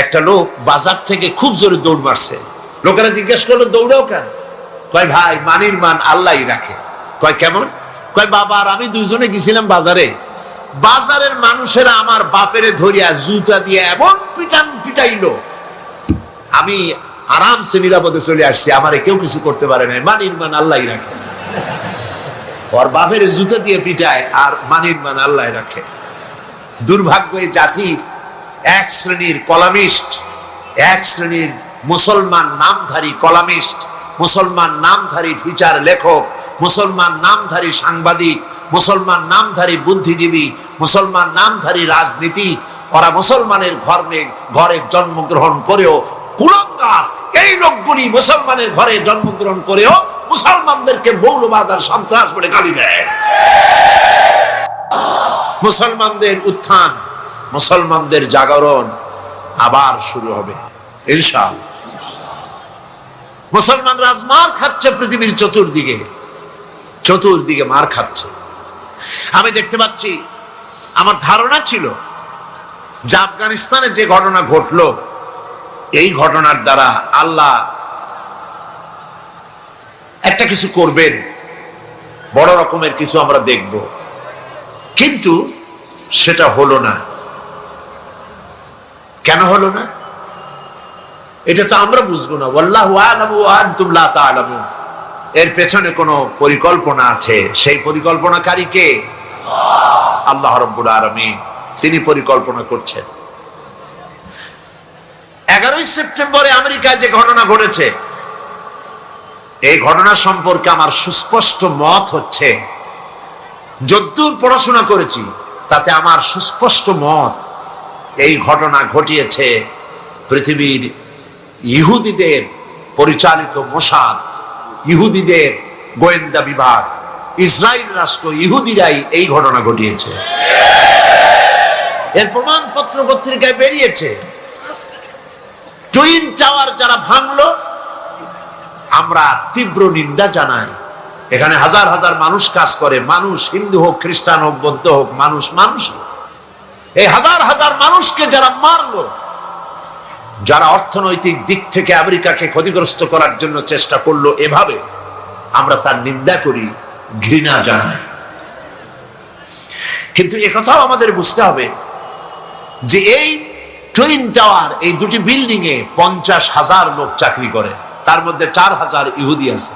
একটা লোক বাজার থেকে খুব জোরে দৌড় মারছে। লোকেরা জিজ্ঞেস করলো দৌড়াও কেন? কয় ভাই মানির মান আল্লাহই রাখে। কয় কেমন? কয় বাবা আর আমি দুইজনে গেছিলাম বাজারে, বাজারের মানুষেরা আমার বাপেরে ধরিয়া জুতা দিয়ে এমন পিটাইলো, আমি আরামসে নিরাপদে চলে আসছি, আমারে কেউ কিছু করতে পারে না, মানির মান আল্লাহই রাখে। ওর বাপের জুতা দিয়ে পিটায় আর মানির মান আল্লাহ রাখে। দুর্ভাগ্য এই জাতির, এক শ্রেণীর কলামিস্ট, এক শ্রেণীর মুসলমান নামধারী কলামিস্ট, মুসলমান নামধারী ফিচার লেখক, মুসলমান নামধারী সাংবাদিক, মুসলমান নামধারী বুদ্ধিজীবী, মুসলমান নামধারী রাজনীতি, ওরা মুসলমানের ঘরে জন্মগ্রহণ করেও কুলঙ্গার। এই লোকগুলি মুসলমানের ঘরে জন্মগ্রহণ করেও মুসলমানদেরকে মৌলবাদ আর সন্ত্রাস বলে গালি দেয়। মুসলমানদের উত্থান, মুসলমানদের জাগরণ আবার শুরু হবে ইনশাআল্লাহ। মুসলমান রাজমার খাচ্ছে পৃথিবীর চতুর্দিকে মার খাচ্ছে। আমি দেখতে পাচ্ছি, আমার ধারণা ছিল যে আফগানিস্তানে যে ঘটনা ঘটলো, এই ঘটনার দ্বারা আল্লাহ একটা কিছু করবেন, বড় রকমের কিছু আমরা দেখব, কিন্তু সেটা হলো না। কেন হলো না এটা তো আমরা বুঝবো না। ওয়াল্লাহু আ'লামু ওয়া আনতুম লা তা'লামুন। এর পেছনে কোনো পরিকল্পনা আছে, সেই পরিকল্পনাকারী কে? আল্লাহ রাব্বুল আলামিন। তিনি পরিকল্পনা করছেন। 11 সেপ্টেম্বরে আমেরিকায় যে ঘটনা ঘটেছে, এই ঘটনা সম্পর্কে আমার সুস্পষ্ট মত হচ্ছে, যতদূর পড়াশোনা করেছি তাতে আমার সুস্পষ্ট মত, এই ঘটনা ঘটিয়েছে পৃথিবীর ইহুদিদের পরিচালিত মোসাদ, ইহুদিদের গোয়েন্দা বিভাগ, ইসরায়েল রাষ্ট্র, ইহুদিরাই এই ঘটনা ঘটিয়েছে। এর প্রমাণপত্র পত্রিকায় বেরিয়েছে। টুইন টাওয়ার যারা ভাঙলো, আমরা তীব্র নিন্দা জানাই। এখানে হাজার হাজার মানুষ কাজ করে, মানুষ হিন্দু হোক, খ্রিস্টান হোক, বৌদ্ধ হোক, মানুষ। এই হাজার হাজার মানুষকে যারা মারলো, যারা অর্থনৈতিক দিক থেকে আমেরিকাকে ক্ষতিগ্রস্ত করার জন্য চেষ্টা করলো, এভাবে আমরা তার নিন্দা করি, ঘৃণা জানাই। কিন্তু একথাও আমাদের বুঝতে হবে যে এই টুইন টাওয়ার, এই দুটি বিল্ডিং এ 50,000 লোক চাকরি করে, তার মধ্যে 4,000 ইহুদি আছে।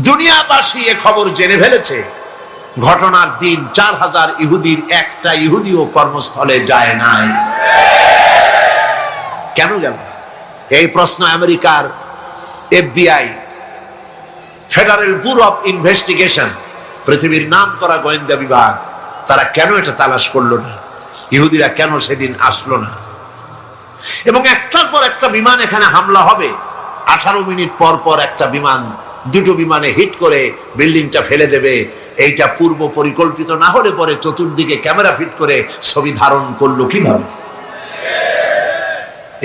দুনিয়াবাসী এ খবর জেনে ফেলেছে। ঘটনার দিন 4,000 ইহুদির একটা ইহুদিও কর্মস্থলে যায় নাই। কেন গেল? এই প্রশ্ন আমেরিকার FBI, federal bureau of investigation, পৃথিবীর নামকরা গোয়েন্দা বিভাগ, তারা কেন এটা তালাশ করলো না? ইহুদিরা কেন সেদিন আসলো না? এবং একটার পর একটা বিমান এখানে হামলা হবে, 18 মিনিট পর পর একটা বিমান, দুটো বিমানে হিট করে বিল্ডিংটা ফেলে দেবে। এইটা পূর্ব পরিকল্পিত না হলে পরে চতুর্দিকে ক্যামেরা ফিট করে ছবি ধারণ করলো কিভাবে?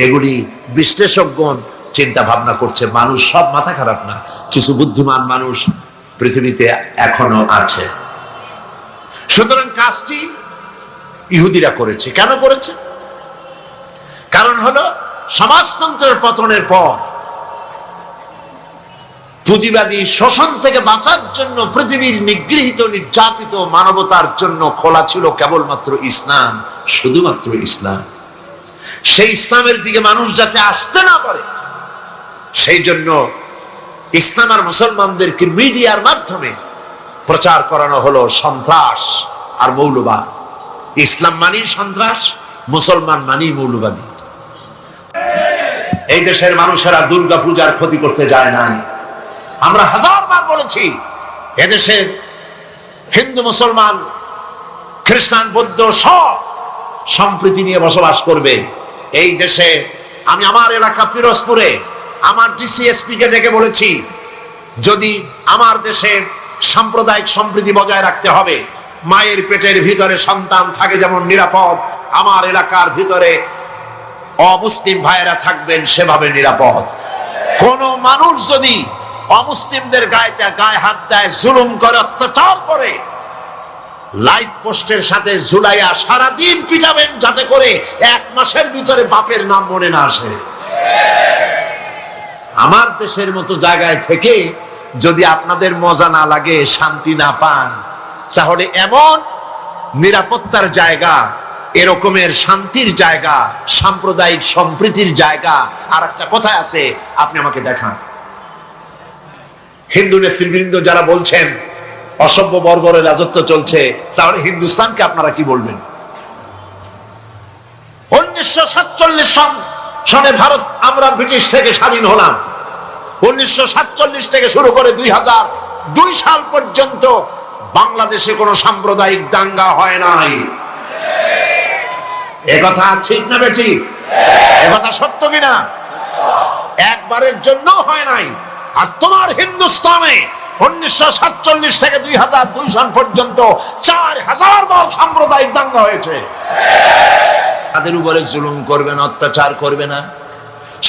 এগুলি বিশ্লেষকগণ চিন্তা ভাবনা করছে। মানুষ সব মাথা খারাপ না, কিছু বুদ্ধিমান মানুষ পৃথিবীতে এখনো আছে। সুতরাং কাজটি ইহুদিরা করেছে। কেন করেছে? কারণ হলো সমাজতন্ত্রের পতনের পর পুঁজিবাদী শোষণ থেকে বাঁচার জন্য পৃথিবীর নিগৃহীত, নির্যাতিত মানবতার জন্য খোলা ছিল কেবলমাত্র ইসলাম, শুধুমাত্র ইসলাম। সেই ইসলামের দিকে মানুষ যাতে আসতে না পারে, সেই জন্য ইসলাম আর মুসলমানদেরকে মিডিয়ার মাধ্যমে প্রচার করানো হলো সন্ত্রাস আর মৌলবাদ। ইসলাম মানি সন্ত্রাস, মুসলমান মানি মৌলবাদী। এই দেশের মানুষেরা দুর্গা পূজার ক্ষতি করতে যায় নাই। আমরা 1000 বার বলেছি, এদেশের হিন্দু, মুসলমান, খ্রিস্টান, বৌদ্ধ সব সম্প্রীতি নিয়ে বসবাস করবে এই দেশে। আমি আমার এলাকা পিরোজপুরে আমার DCSP কে ডেকে বলেছি, যদি আমার দেশে সাম্প্রদায়িক সম্প্রীতি বজায় রাখতে হবে, মায়ের পেটের ভিতরে সন্তান থাকে যেমন নিরাপদ, আমার এলাকার ভিতরে অমুসলিম ভাইয়েরা থাকবেন সেভাবে নিরাপদ। কোন মানুষ যদি অমুসলিমদের গায়ে হাত দেয়, জুলুম করে, অত্যাচার করে, লাইট পোস্টের সাথে ঝুলাইয়া সারাদিন পিটাবেন, যাতে করে 1 মাসের ভিতরে বাপের নাম মনে না আসে। আমার দেশের মতো জায়গায় থেকে যদি আপনাদের মজা না লাগে, শান্তি না পান, তাহলে এমন নিরাপত্তার জায়গা, এরকমের শান্তির জায়গা, সাম্প্রদায়িক সম্প্রীতির জায়গা আর একটা কোথায় আছে আপনি আমাকে দেখান। হিন্দু নেতৃবৃন্দ যারা বলছেন অসভ্য বর্বরের রাজত্ব চলছে, তাহলে হিন্দুস্তানকে আপনারা কি বলবেন? 1947 সনে ভারত, আমরা ব্রিটিশ থেকে স্বাধীন হলাম। 1947 থেকে শুরু করে 2002 সাল পর্যন্ত বাংলাদেশে কোনো সাম্প্রদায়িক দাঙ্গা হয় নাই। একথা ঠিক না বেঠিক? একথা সত্য কিনা? একবারের জন্য হয় নাই। আর তোমার হিন্দুস্তানে 1947 থেকে 2002 সাল পর্যন্ত 4000 বার সাম্প্রদায়িক দাঙ্গা হয়েছে। তাদের উপরে জুলুম করবে না, অত্যাচার করবে না।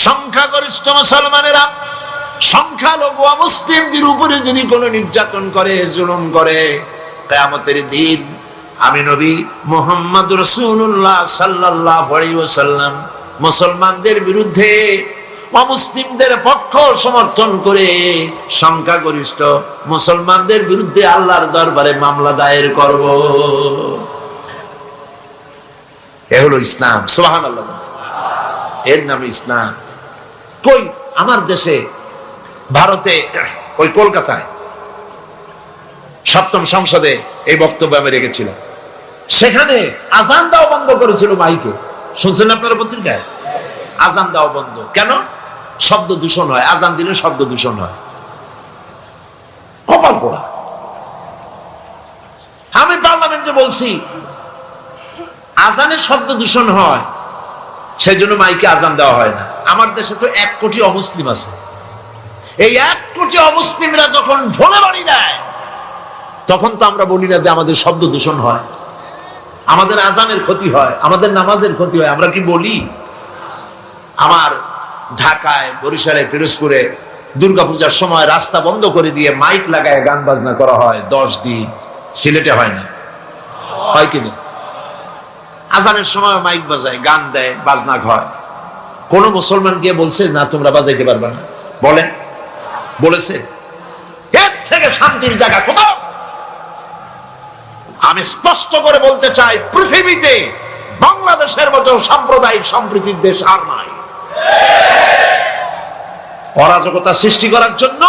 সংখ্যাগরিষ্ঠ মুসলমানেরা সংখ্যালঘু মুসলিমদের উপরে যদি কোনো নির্যাতন করে, জুলুম করে, কিয়ামতের দিন আমি নবী মুহাম্মদ রাসূলুল্লাহ সাল্লাল্লাহু আলাইহি ওয়াসাল্লাম মুসলমানদের বিরুদ্ধে অমুসলিমদের পক্ষ সমর্থন করে সংখ্যাগরিষ্ঠ মুসলমানদের বিরুদ্ধে আল্লাহর দরবারে মামলা দায়ের করব। এ হলো ইসলাম। সুবহানাল্লাহ। এর নাম ইসলাম। কই আমার দেশে, ভারতে, ওই কলকাতায় 7ম সংসদে এই বক্তব্য আমি রেখেছিলাম। সেখানে আজান দেওয়া বন্ধ করেছিল মাইকে। শুনছেন আপনারা পত্রিকায়? আজান দেওয়া বন্ধ কেন? শব্দ দূষণ হয়, আজান দিলে শব্দ দূষণ হয়। কপাল পোড়া। আমি পার্লামেন্টে বলছি আজানে শব্দ দূষণ হয়, সেই জন্য মাইকে আজান দেওয়া হয় না। আমার দেশে তো 1 কোটি অমুসলিম আছে। এই 1 কোটি অমুসলিমরা যখন ঢোলে বাড়ি দেয়, তখন তো আমরা বলি না যে আমাদের শব্দ দূষণ হয়, আমাদের আজানের ক্ষতি হয়, আমাদের নামাজের ক্ষতি হয়। আমরা কি বলি? আমার ঢাকায়, বরিশালে, পিরোজপুরে দুর্গাপূজার সময় রাস্তা বন্ধ করে দিয়ে মাইক লাগায় গান বাজনা করা হয় 10 দিন। সিলেটে হয় না? হয় কিনা? আজানের সময় মাইক বাজায়, গান দেয়, বাজনা হয়। কোন মুসলমান গিয়ে বলছে না তোমরা বাজাইতে পারবে না? বলেন, বলেছে? এর থেকে শান্তির জায়গা কোথাও আছে? আমি স্পষ্ট করে বলতে চাই, পৃথিবীতে বাংলাদেশের মতো সাম্প্রদায়িক সম্প্রীতির দেশ আর নাই। অরাজকতা সৃষ্টি করার জন্য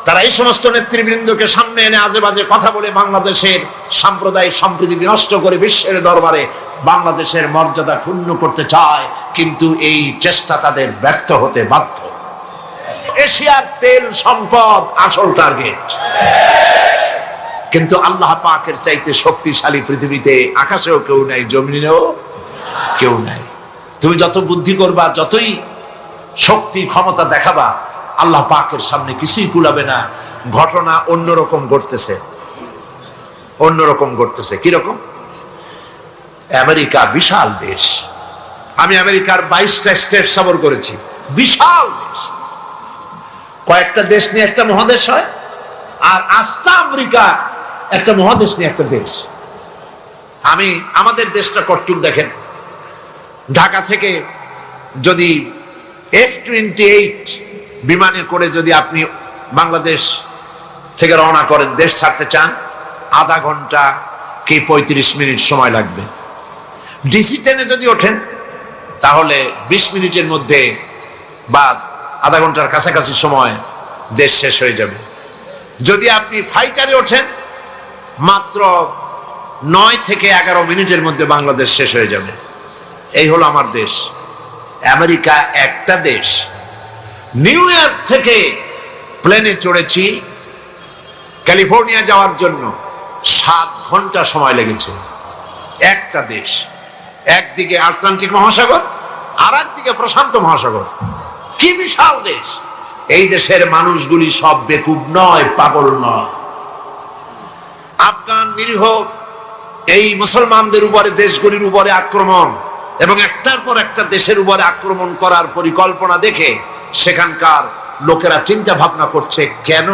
তারা এই সমস্ত নেতৃবৃন্দকে সামনে এনে আজে বাজে কথা বলে বাংলাদেশের সাম্প্রদায়িক সম্প্রীতি বিনষ্ট করে বিশ্বের দরবারে বাংলাদেশের মর্যাদা ক্ষুণ্ণ করতে চায়, কিন্তু এই চেষ্টা তাদের ব্যর্থ হতে বাধ্য। এশিয়ার তেল সম্পদ আসল টার্গেট, কিন্তু আল্লাহ পাকের চাইতে শক্তিশালী পৃথিবীতে আকাশেও কেউ নাই, জমিনেও কেউ নাই। তুমি যত বুদ্ধি করবা, যতই শক্তি ক্ষমতা দেখাবা, আল্লাহ পাকের সামনে কিছুই কুলাবে না। ঘটনা অন্যরকম ঘটতেছে, অন্যরকম ঘটতেছে। কিরকম? আমেরিকা বিশাল দেশ। আমি আমেরিকার 22টা স্টেট সফর করেছি। বিশাল দেশ। কয়েকটা দেশ নিয়ে একটা মহাদেশ হয়, আর আস্তা আমেরিকা একটা মহাদেশ নিয়ে একটা দেশ। আমি আমাদের দেশটা কট্টুর দেখেন। ঢাকা থেকে যদি F-28 বিমানে করে যদি আপনি বাংলাদেশ থেকে রওনা করেন, দেশ ছাড়তে চান, আধা ঘন্টা কি 35 মিনিট সময় লাগবে। DC-10 যদি ওঠেন তাহলে 20 মিনিটের মধ্যে বা আধা ঘন্টার কাছাকাছি সময় দেশ শেষ হয়ে যাবে। যদি আপনি ফাইটারে ওঠেন, মাত্র 9 থেকে 11 মিনিটের মধ্যে বাংলাদেশ শেষ হয়ে যাবে। এই হলো আমার দেশ। আমেরিকা একটা দেশ। নিউ ইয়র্ক থেকে প্লেনে চড়েছি ক্যালিফোর্নিয়া যাওয়ার জন্য, 7 ঘন্টা সময় লেগেছে। একটা দেশ। একদিকে আটলান্টিক মহাসাগর, আর একদিকে প্রশান্ত মহাসাগর। কি বিশাল দেশ! এই দেশের মানুষগুলি সব বেকুব নয়, পাগল নয়। আফগান নিরীহ এই মুসলমানদের উপরে, দেশগুলির উপরে আক্রমণ এবং একটার পর একটা দেশের উপরে আক্রমণ করার পরিকল্পনা দেখে সেখানকার লোকেরা চিন্তা ভাবনা করছে, কেন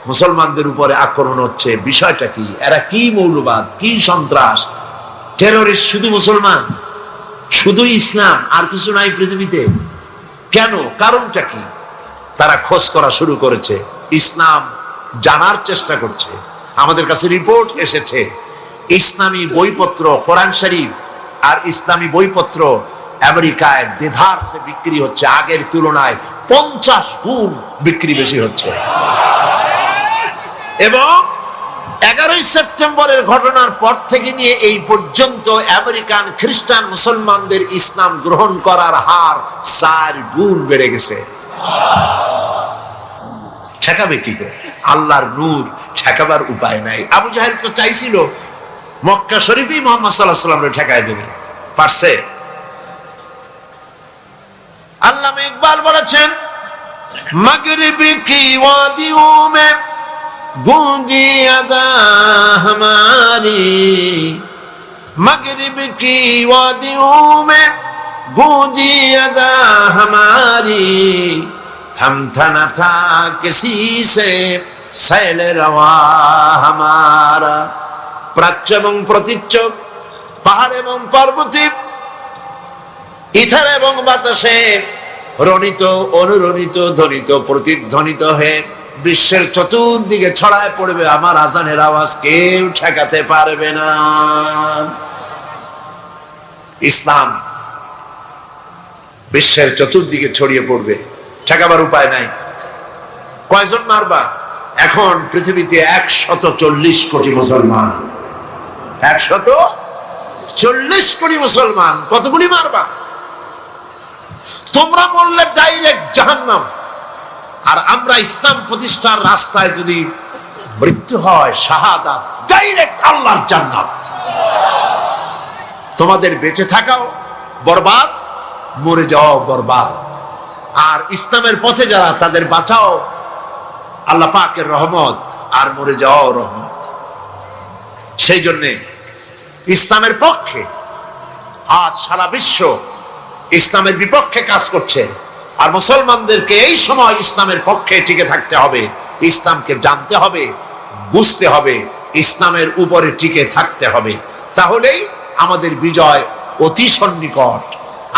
মুসলমানদের উপরে আক্রমণ হচ্ছে, বিষয়টা কি? এরা কি মৌলবাদ, কি সন্ত্রাস, টেররিস্ট শুধু মুসলমান, শুধু ইসলাম, আর কিছু নাই পৃথিবীতে? কেন? কারণটা কি? তারা খোঁজ করা শুরু করেছে, ইসলাম জানার চেষ্টা করছে। আমাদের কাছে রিপোর্ট এসেছে, ইসলামী বইপত্র, কোরআন শরীফ আর ইসলামী বইপত্র আমেরিকায় দেধারসে বিক্রি হচ্ছে, আগের তুলনায় 50 গুণ বিক্রি বেশি হচ্ছে। এবং 11 সেপ্টেম্বরের ঘটনার পর থেকে নিয়ে এই পর্যন্ত আমেরিকান খ্রিস্টান মুসলমানদের ইসলাম গ্রহণ করার হার 4 গুণ বেড়ে গেছে। ঠেকাবে কি করে? আল্লাহর নূর, ঠেকাবার উপায় নাই। আবু জাহেল তো চাইছিল মক্কা শরীফেই মুহাম্মদ সাল্লাল্লাহু আলাইহি ওয়াসাল্লামকে ঠেকায় দেবে, পারছে? আল্লামা ইকবাল বলেছেন, মাগরিব কি ওয়াদিও মে गूंजी अदा हमारी, मगरिब की वादियों में गूंजी अदा हमारी, हम था न था किसी से सैल रवा हमारा। প্রাচ্য এবং প্রতীচ্য, পাহাড় এবং পর্বতে, ইথার এবং বাতাসে রণিত, অনুরণিত, ধ্বনিত, প্রতিধ্বনিত হয়ে বিশ্বের চতুর্দিকে ছড়ায় পড়বে আমার আজানের আওয়াজ, কেউ ঠেকাতে পারবে না। ইসলাম বিশ্বের চতুর্দিকে ছড়িয়ে পড়বে, ঠেকাবার উপায় নাই। কয়জন মারবা? এখন পৃথিবীতে 140 কোটি মুসলমান, 140 কোটি মুসলমান, কতগুলি মারবা? তোমরা বললে ডাইরেক্ট জাহান্নাম, আর আমরা ইসলাম প্রতিষ্ঠার রাস্তায় যদি মৃত্যু হয়, শাহাদাত, ডাইরেক্ট আল্লাহর জান্নাত। তোমাদের বেঁচে থাকাও বরবাদ, মরে যাওয়াও বরবাদ। আর ইসলামের পথে যারা, তাদের বাঁচাও আল্লাহ পাকের রহমত, আর মরে যাওয়াও রহমত। সেই জন্যে ইসলামের পক্ষে আজ সারা বিশ্ব ইসলামের বিপক্ষে কাজ করছে, আর মুসলমানদেরকে এই সময় ইসলামের পক্ষে টিকে থাকতে হবে, ইসলামকে জানতে হবে, বুঝতে হবে, ইসলামের উপরে টিকে থাকতে হবে। তাহলেই আমাদের বিজয় অতি সন্নিকট।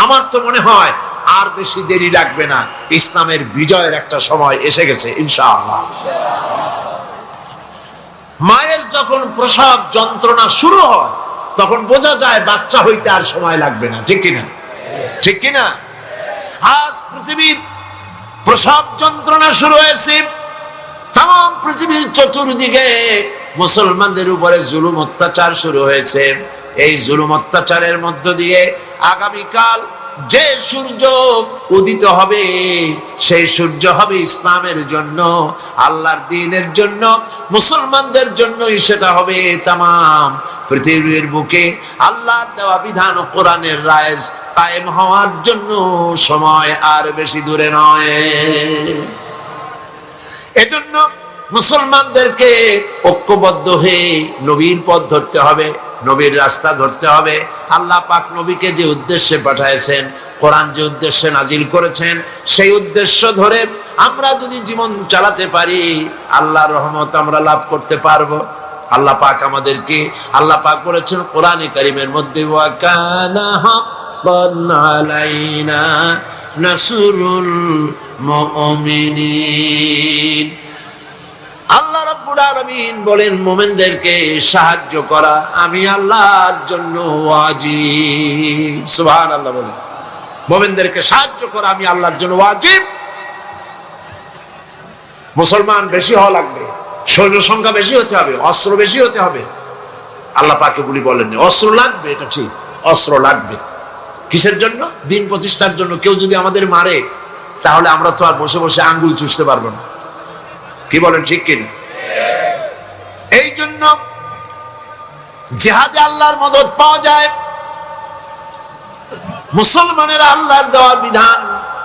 আমার তো মনে হয় আর বেশি দেরি লাগবে না, ইসলামের বিজয়ের একটা সময় এসে গেছে ইনশাআল্লাহ। মায়ের যখন প্রসব যন্ত্রণা শুরু হয়, তখন বোঝা যায় বাচ্চা হইতে আর সময় লাগবে না। ঠিক কিনা? ঠিক কিনা? আজ পৃথিবীর প্রসব যন্ত্রণা শুরু হয়েছে, তাম পৃথিবীর চতুর্দিকে মুসলমানদের উপরে জুলুম অত্যাচার শুরু হয়েছে। এই জুলুম অত্যাচারের মধ্য দিয়ে আগামীকাল যে সূর্য উদিত হবে, সেই সূর্য হবে ইসলামের জন্য, আল্লাহর দ্বীনের জন্য, মুসলমানদের জন্যই সেটা হবে। তামাম পৃথিবীর বুকে আল্লাহর দেওয়া বিধান ও কোরআনের রায় কায়েম হওয়ার জন্য সময় আর বেশি দূরে নয়। এজন্য মুসলমানদেরকে ঐক্যবদ্ধ হয়ে নবীর পথ ধরতে হবে, নবীর রাস্তা ধরতে হবে। আল্লাহ পাক নবীকে যে উদ্দেশ্যে পাঠাইছেন, কোরআন যে উদ্দেশ্যে নাজিল করেছেন, সেই উদ্দেশ্য ধরে আমরা যদি জীবন চালাতে পারি, আল্লাহর রহমত আমরা লাভ করতে পারবো। আল্লাহ পাক আমাদেরকে, আল্লাহ পাক বলেছেন কোরআনে কারীমের মধ্যে, ওয়া কানা হাক্কান আলাইনা নাসরুল মুমিনিন। আল্লাহ রাব্বুল আলামিন বলেন, মুমিনদেরকে সাহায্য করা আমি আল্লাহর জন্য ওয়াজিব। সুবহানাল্লাহ বলেন, মুমিনদেরকে সাহায্য করা আমি আল্লাহর জন্য ওয়াজিব। মুসলমান বেশি হওয়া লাগবে, সৈন্য সংখ্যা বেশি হতে হবে, অস্ত্র বেশি হতে হবে। আল্লাহ পাক এগুলি বলেননি। অস্ত্র লাগবে, এটা ঠিক, অস্ত্র লাগবে। কিসের জন্য? দিন প্রতিষ্ঠার জন্য। কেউ যদি আমাদের মারে, তাহলে আমরা তো আর বসে বসে আঙ্গুল চুষতে পারবো না। কি বলেন, ঠিক কিনা? এই জন্য জিহাদে আল্লাহর মদদ পাওয়া যায়। মুসলমানেরা আল্লাহর দেওয়া বিধান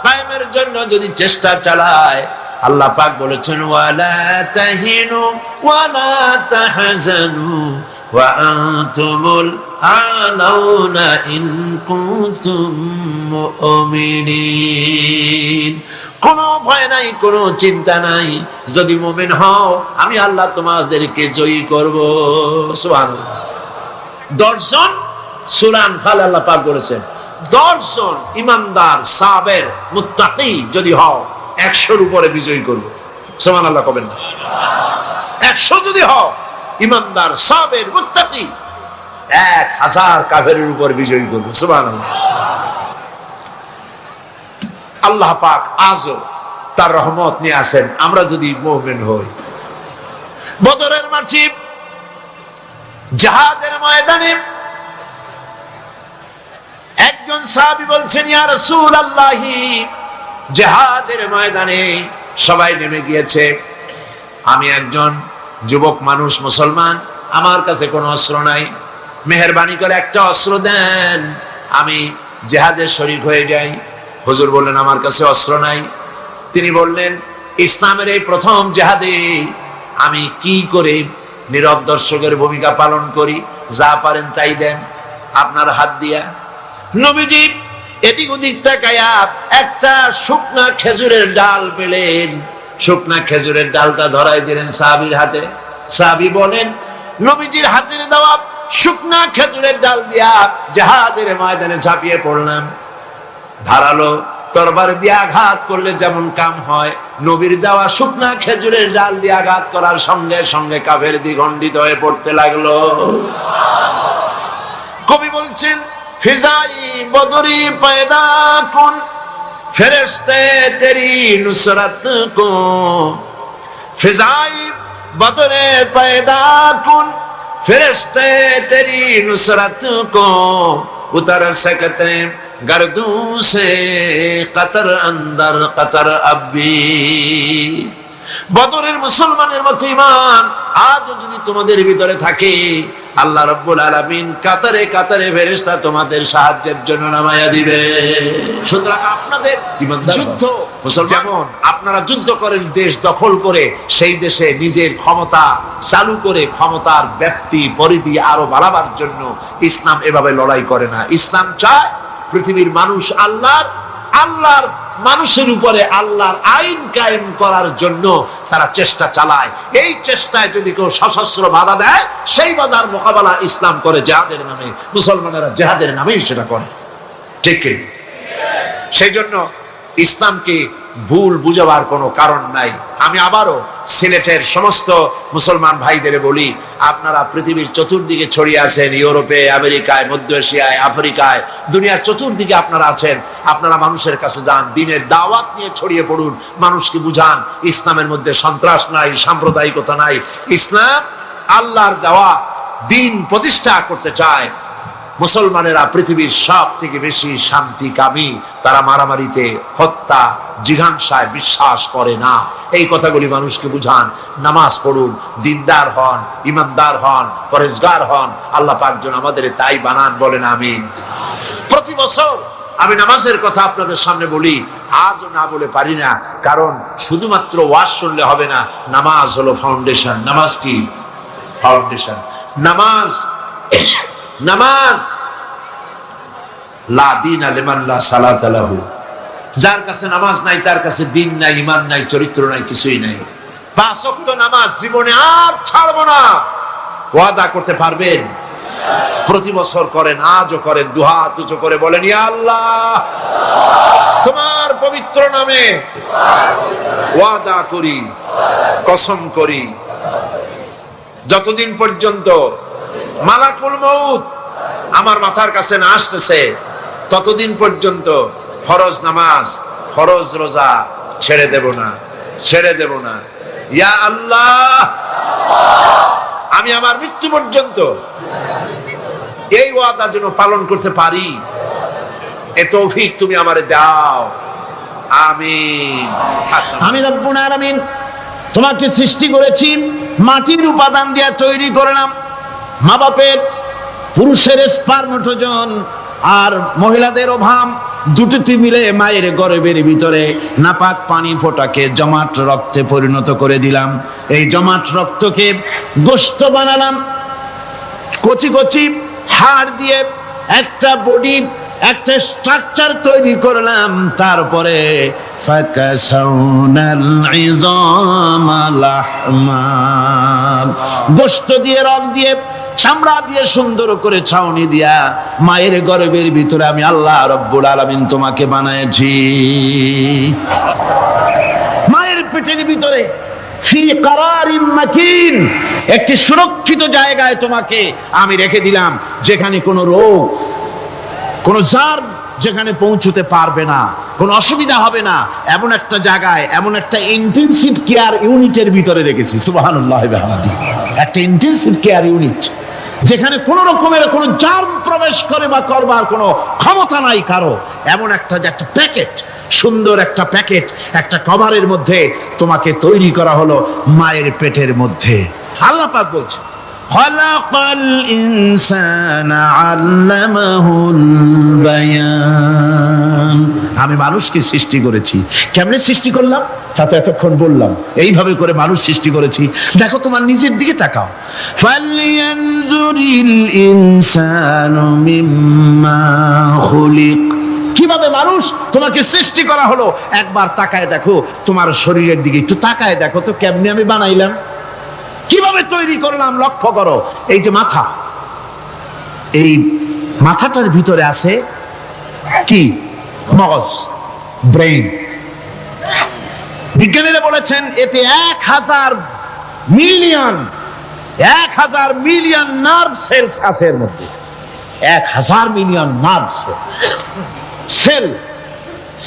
কায়েমের জন্য যদি চেষ্টা চালায়, আল্লাহ পাক বলেছেন, ওয়ালা তাহিনু ওয়ালা তাহজানু ওয়া আনতুমুল আ'লাউনা ইন কুনতুম মুমিনিন। কোনো ভয় নাই, কোনো চিন্তা নাই। যদি মুমিন হও আমি আল্লাহ তোমাদেরকে জয়ী করব। সুবহানাল্লাহ। 10 জন সূরা আনফাল আল্লাহ পাক বলেছেন 10 জন ইমানদার সাবের মুত্তাকি যদি হও 100-র উপরে বিজয়ী করব। সুবহানাল্লাহ কবেন না? 100 যদি হও ইমানদার সাবের মুত্তাকি 1000 কাফেরের উপর বিজয়ী করব। সুবহানাল্লাহ। আল্লাহ পাক আজও তার রহমত নিয়ে আসেন আমরা যদি মুমিন হই। বদরের মাঠে জিহাদের ময়দানে একজন সাহাবী বলছেন, ইয়া রাসূলুল্লাহ, জিহাদের ময়দানে সবাই নেমে গিয়েছে, আমি একজন যুবক মানুষ, মুসলমান, আমার কাছে কোনো অস্ত্র নাই, মেহেরবানি করে একটা অস্ত্র দেন, আমি জিহাদে শরীক হয়ে যাই। হুজুর বললেন, আমার কাছে অস্ত্র নাই। তিনি বললেন, ইসলামের এই প্রথম জিহাদে আমি কি করে নীরব দর্শকের ভূমিকা পালন করি, যা পারেন তাই দেন আপনার হাত দিয়া। নবীজি এদিক ওদিক তাকায়া একটা শুকনা খেজুরের ডাল পেলেন, শুকনা খেজুরের ডালটা ধরাই দিলেন সাহাবীর হাতে। সাহাবী বলেন, নবীজির হাতের দেওয়া শুকনা খেজুরের ডাল দিয়া জিহাদের ময়দানে ঝাঁপিয়ে পড়লাম। ধারালো তরবারি দিয়ে আঘাত করলে যেমন কাম হয়, নবীর দেওয়া শুকনা খেজুরের ডাল দিয়ে আঘাত করার সঙ্গে সঙ্গে কাফের দ্বিখণ্ডিত হয়ে পড়তে লাগলো। কবি বলছেন, ফিজাই বদরি পয়দা কুন ফেরেশতে তেরি নুসরত কো, ফিজাই বদরে পয়দা কুন ফেরেশতে তেরি নুসরত কো, উতর সকতে গর্দু সে কতর অন্দর কতর আব্বি। বদরের মুসলমানের মতো ঈমান আজও যদি তোমাদের ভিতরে থাকে, আল্লাহ রাব্বুল আলামিন কাতারে কাতারে ফেরেশতা তোমাদের সাহায্যের জন্য নামায়া দিবে। সুতরাং আপনাদের যুদ্ধ, যেমন আপনারা যুদ্ধ করেন দেশ দখল করে, সেই দেশে নিজের ক্ষমতা চালু করে ক্ষমতার ব্যাপ্তি পরিধি আরো বাড়াবার জন্য ইসলাম এভাবে লড়াই করে না। ইসলাম চায় পৃথিবীর মানুষ আল্লাহর মানুষের উপরে আল্লাহর আইন কায়েম করার জন্য তারা চেষ্টা চালায়। এই চেষ্টায় যদি কেউ সশস্ত্র বাধা দেয়, সেই বাধার মোকাবেলা ইসলাম করে জিহাদের নামে। মুসলমানেরা জিহাদের নামেই সেটা করে, ঠিক কি? সেই জন্য ইসলামকে ভুল বুঝাবার কোনো কারণ নাই। আমি আবারও সিলেটের সমস্ত মুসলমান ভাইদের বলি, আপনারা পৃথিবীর চতুর্দিকে ছড়িয়ে আছেন, ইউরোপে, আমেরিকায়, মধ্য এশিয়ায়, আফ্রিকায়, দুনিয়ার চতুর্দিকে আপনারা আছেন। আপনারা মানুষের কাছে যান, দ্বীনের দাওয়াত নিয়ে ছড়িয়ে পড়ুন, মানুষকে বুঝান ইসলামের মধ্যে সন্ত্রাস নাই, সাম্প্রদায়িকতা নাই। ইসলাম আল্লাহর দেওয়া দ্বীন প্রতিষ্ঠা করতে চায়। মুসলমানেরা পৃথিবীর সব থেকে বেশি শান্তিকামী, তারা মারামারিতে, হত্যা, জিঘাংসায় বিশ্বাস করে না। এই কথাগুলি মানুষকে বুঝান। নামাজ পড়ুন, দিনদার হন, ইমানদার হন, পরেজগার হন। আল্লাহ পাক যেন আমাদের তাই বানান, বলেন আমিন। প্রতি বছর আমি নামাজের কথা আপনাদের সামনে বলি, আজও না বলে পারি না, কারণ শুধুমাত্র ওয়াজ শুনলে হবে না। নামাজ হলো ফাউন্ডেশন। নামাজ কি? ফাউন্ডেশন। নামাজ লা দীনা লিমান লা সালাতা লাহু, যার কাছে নামাজ নাই তার কাছে দিন নাই, ঈমান নাই, চরিত্র নাই, কিছুই নাই। 5 ওয়াক্ত নামাজ জীবনে আর ছাড়বো না, ওয়াদা করতে পারবেন? প্রতি বছর করেন, আজও করেন, দুহাত উঁচু করে বলেন, ইয়া আল্লাহ, তোমার পবিত্র নামে ওয়াদা করি, কসম করি, যতদিন পর্যন্ত মালাকুল মউত আমার মাথার কাছে না আসতেছে, ততদিন পর্যন্ত ফরজ নামাজ, ফরজ রোজা ছেড়ে দেব না, ছেড়ে দেব না। ইয়া আল্লাহ, আমি আমার মৃত্যু পর্যন্ত এই ওয়াদা যেন পালন করতে পারি, এ তৌফিক তুমি আমারে দাও, আমিন। আমি রব্বুল আলামিন তোমাকে সৃষ্টি করেছি, মাটির উপাদান দিয়ে তৈরি করলাম। মা বাপের, পুরুষের স্পার্মটোজেন আর মহিলাদের ওভাম দুটোতে মিলে মায়ের গর্ভের ভিতরে নাপাক পানি ফোটাকে জমাট রক্তে পরিণত করে দিলাম। এই জমাট রক্তকে গোশত বানালাম, কচি কচি হাড় দিয়ে একটা বডি একটা স্ট্রাকচার তৈরি করলাম, তারপরে ফাকাসাউনাল ইযামা লাহমা, গোশত দিয়ে, রগ দিয়ে, চামড়া দিয়ে সুন্দর করে ছাউনি দিয়া মায়ের গর্ভের ভিতরে আমি আল্লাহ রব্বুল আলামিন তোমাকে বানাইছি। মায়ের পেটের ভিতরে ফি কারারিম মাকিন, একটি সুরক্ষিত জায়গায় তোমাকে আমি রেখে দিলাম, যেখানে কোনো রোগ, কোনো জার যেখানে পৌঁছতে পারবে না, কোনো অসুবিধা হবে না, এমন একটা জায়গায়, এমন একটা ইন্টেনসিভ কেয়ার ইউনিটের ভিতরে রেখেছি। সুবহানাল্লাহ ওয়া বিহামদিহি। একটা ইন্টেনসিভ কেয়ার ইউনিট, যেখানে কোনো রকমের কোনো জার্ম প্রবেশ করে বা করবার কোনো ক্ষমতা নাই কারো, এমন একটা যে একটা প্যাকেট, সুন্দর একটা প্যাকেট, একটা কভারের মধ্যে তোমাকে তৈরি করা হলো মায়ের পেটের মধ্যে। আল্লাহ পাক বলছে খালাকাল ইনসানা আল্লামাহুল বায়ান, আমি মানুষকে সৃষ্টি করেছি। কেমনে সৃষ্টি করলাম তা তো এতক্ষণ বললাম। এইভাবে করে মানুষ সৃষ্টি করেছি। দেখো তোমার নিজের দিকে তাকাও। ফালয়ানজুরিল ইনসানু মিম্মা খুলিক, কিভাবে মানুষ তোমাকে সৃষ্টি করা হলো একবার তাকায় দেখো, তোমার শরীরের দিকে একটু তাকায় দেখো তো কেমনে আমি বানাইলাম, কিভাবে তৈরি করলাম, লক্ষ্য করো। এই যে মাথা, এই মাথাটার ভিতরে আছে কি? মগজ, ব্রেইন। বিজ্ঞানীরা বলেছেন এতে 1000 মিলিয়ন নার্ভ সেলস আছে এর মধ্যে। 1000 মিলিয়ন নার্ভ সেল।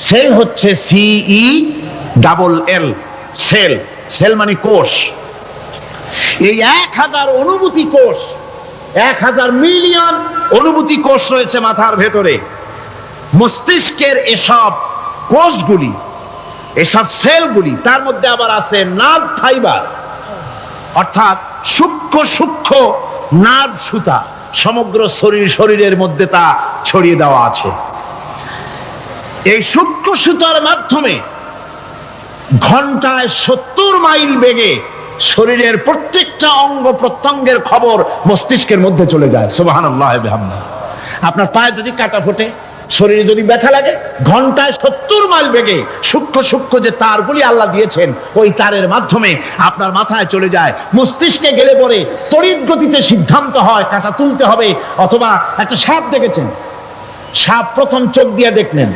সেল হচ্ছে CELL, সেল। সেল মানে কোষ। এই 1000 অনুভূতি কোষ, 1000 মিলিয়ন অনুভূতি কোষ রয়েছে মাথার ভেতরে। মস্তিষ্কের এসব কোষগুলি, এসব সেলগুলি, তার মধ্যে আবার আছে নার্ভ ফাইবার, অর্থাৎ সূক্ষ্ম সূক্ষ্ম নার্ভ সুতা সমগ্র শরীরের মধ্যে তা ছড়িয়ে দেওয়া আছে। এই সূক্ষ্ম সুতার মাধ্যমে ঘন্টায় 70 মাইল বেগে শরীরের প্রত্যেকটা অঙ্গ প্রত্যঙ্গের খবর মস্তিষ্কের মধ্যে চলে যায়। সুবহানাল্লাহ ওয়া বিহামদিহি। আপনার পায়ে যদি কাটা ফোটে, শরীরে যদি ব্যথা লাগে, ঘন্টায় 70 মাইল বেগে সূক্ষ্ম সূক্ষ্ম যে তারগুলি আল্লাহ দিয়েছেন, ওই তারের মাধ্যমে আপনার মাথায় চলে যায়। মস্তিষ্কে গেলে পরে তড়িৎ গতিতে সিদ্ধান্ত হয় কাটা তুলতে হবে, অথবা একটা সাপ দেখেছেন, সাপ প্রথম চোখ দিয়ে দেখলেন,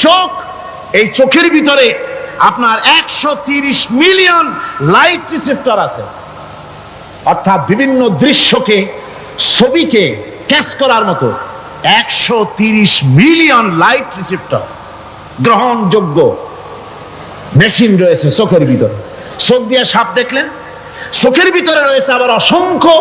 চোখ, এই চোখের ভিতরে আপনার 130 মিলিয়ন লাইট রিসেপ্টর আছে, অর্থাৎ বিভিন্ন দৃশ্যকে, ছবিকে ক্যাচ করার মতো 130 মিলিয়ন লাইট রিসেপ্টর গ্রহণযোগ্য মেশিন রয়েছে চোখের ভিতরে। চোখ দিয়ে সাপ দেখলেন, চোখের ভিতরে রয়েছে আবার অসংখ্য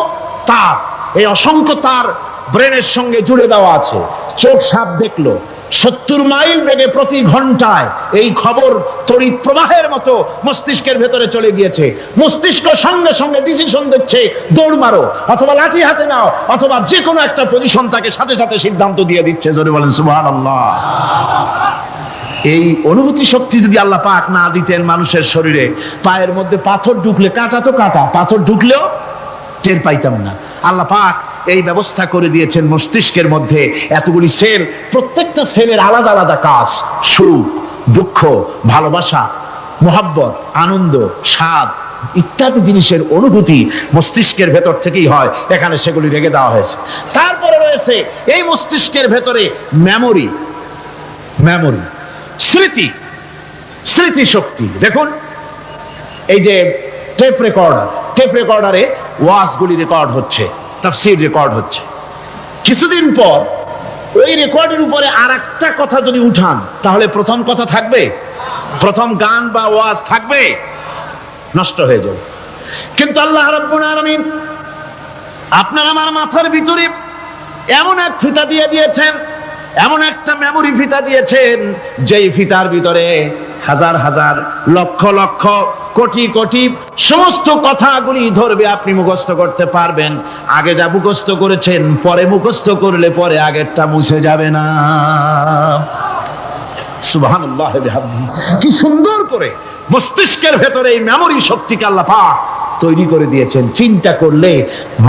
তার। এই অসংখ্য তার ব্রেনের সঙ্গে জুড়ে দেওয়া আছে। চোখ সাপ দেখলো, 70 মাইল বেগে প্রতি ঘন্টায় এই খবর তড়িৎ প্রবাহের মতো মস্তিষ্কের ভেতরে চলে গিয়েছে। মস্তিষ্ক সঙ্গে সঙ্গে ডিসিশন দিচ্ছে, দৌড় মারো, অথবা লাঠি হাতে নাও, অথবা যে কোনো একটা পজিশন তাকে সাথে সাথে সিদ্ধান্ত দিয়ে দিচ্ছে। জোরে বলেন সুবহানাল্লাহ। এই অনুভূতি শক্তি যদি আল্লাহ পাক না দিতেন মানুষের শরীরে, পায়ের মধ্যে পাথর ঢুকলে, কাঁটা তো কাঁটা, পাথর ঢুকলেও টের পাইতাম না। আল্লাহ পাক এই ব্যবস্থা করে দিয়েছেন মস্তিষ্কের মধ্যে এতগুলি সেল, প্রত্যেকটা সেলের আলাদা আলাদা কাজ। সুখ, দুঃখ, ভালোবাসা, মোহাব্বত, আনন্দ, স্বাদ ইত্যাদি জিনিসের অনুভূতি মস্তিষ্কের ভেতর থেকেই হয়। এখানে সেগুলি রেখে দেওয়া হয়েছে। তারপরে রয়েছে এই মস্তিষ্কের ভেতরে মেমোরি, স্মৃতি, স্মৃতি শক্তি। দেখুন এই যে টেপ রেকর্ডারে ওয়াজগুলি রেকর্ড হচ্ছে, তাফসীর রেকর্ড হচ্ছে। কিছুদিন পর ওই রেকর্ডের উপরে আরেকটা কথা যদি উঠান, তাহলে প্রথম কথা থাকবে? প্রথম গান বা ওয়াজ থাকবে? নষ্ট হয়ে যাবে। কিন্তু আল্লাহ রাব্বুল আলামিন আপনার আমার মাথার ভিতরে এমন এক ফিতা দিয়ে দিয়েছেন, এমন একটা মেমোরি ফিতা দিয়েছেন, যেই ফিতার ভিতরে হাজার হাজার, লক্ষ লক্ষ, কোটি কোটি সমস্ত কথাগুলি ধরবে, আপনি মুখস্থ করতে পারবেন। আগে যা মুখস্থ করেছেন, পরে মুখস্থ করলে পরে আগেরটা মুছে যাবে না। সুবহানাল্লাহ ওয়া বিহামদিহি। কি সুন্দর করে মস্তিষ্কের ভেতরে এই মেমোরি শক্তিকে আল্লাহ পাক তৈরি করে দিয়েছেন। চিন্তা করলে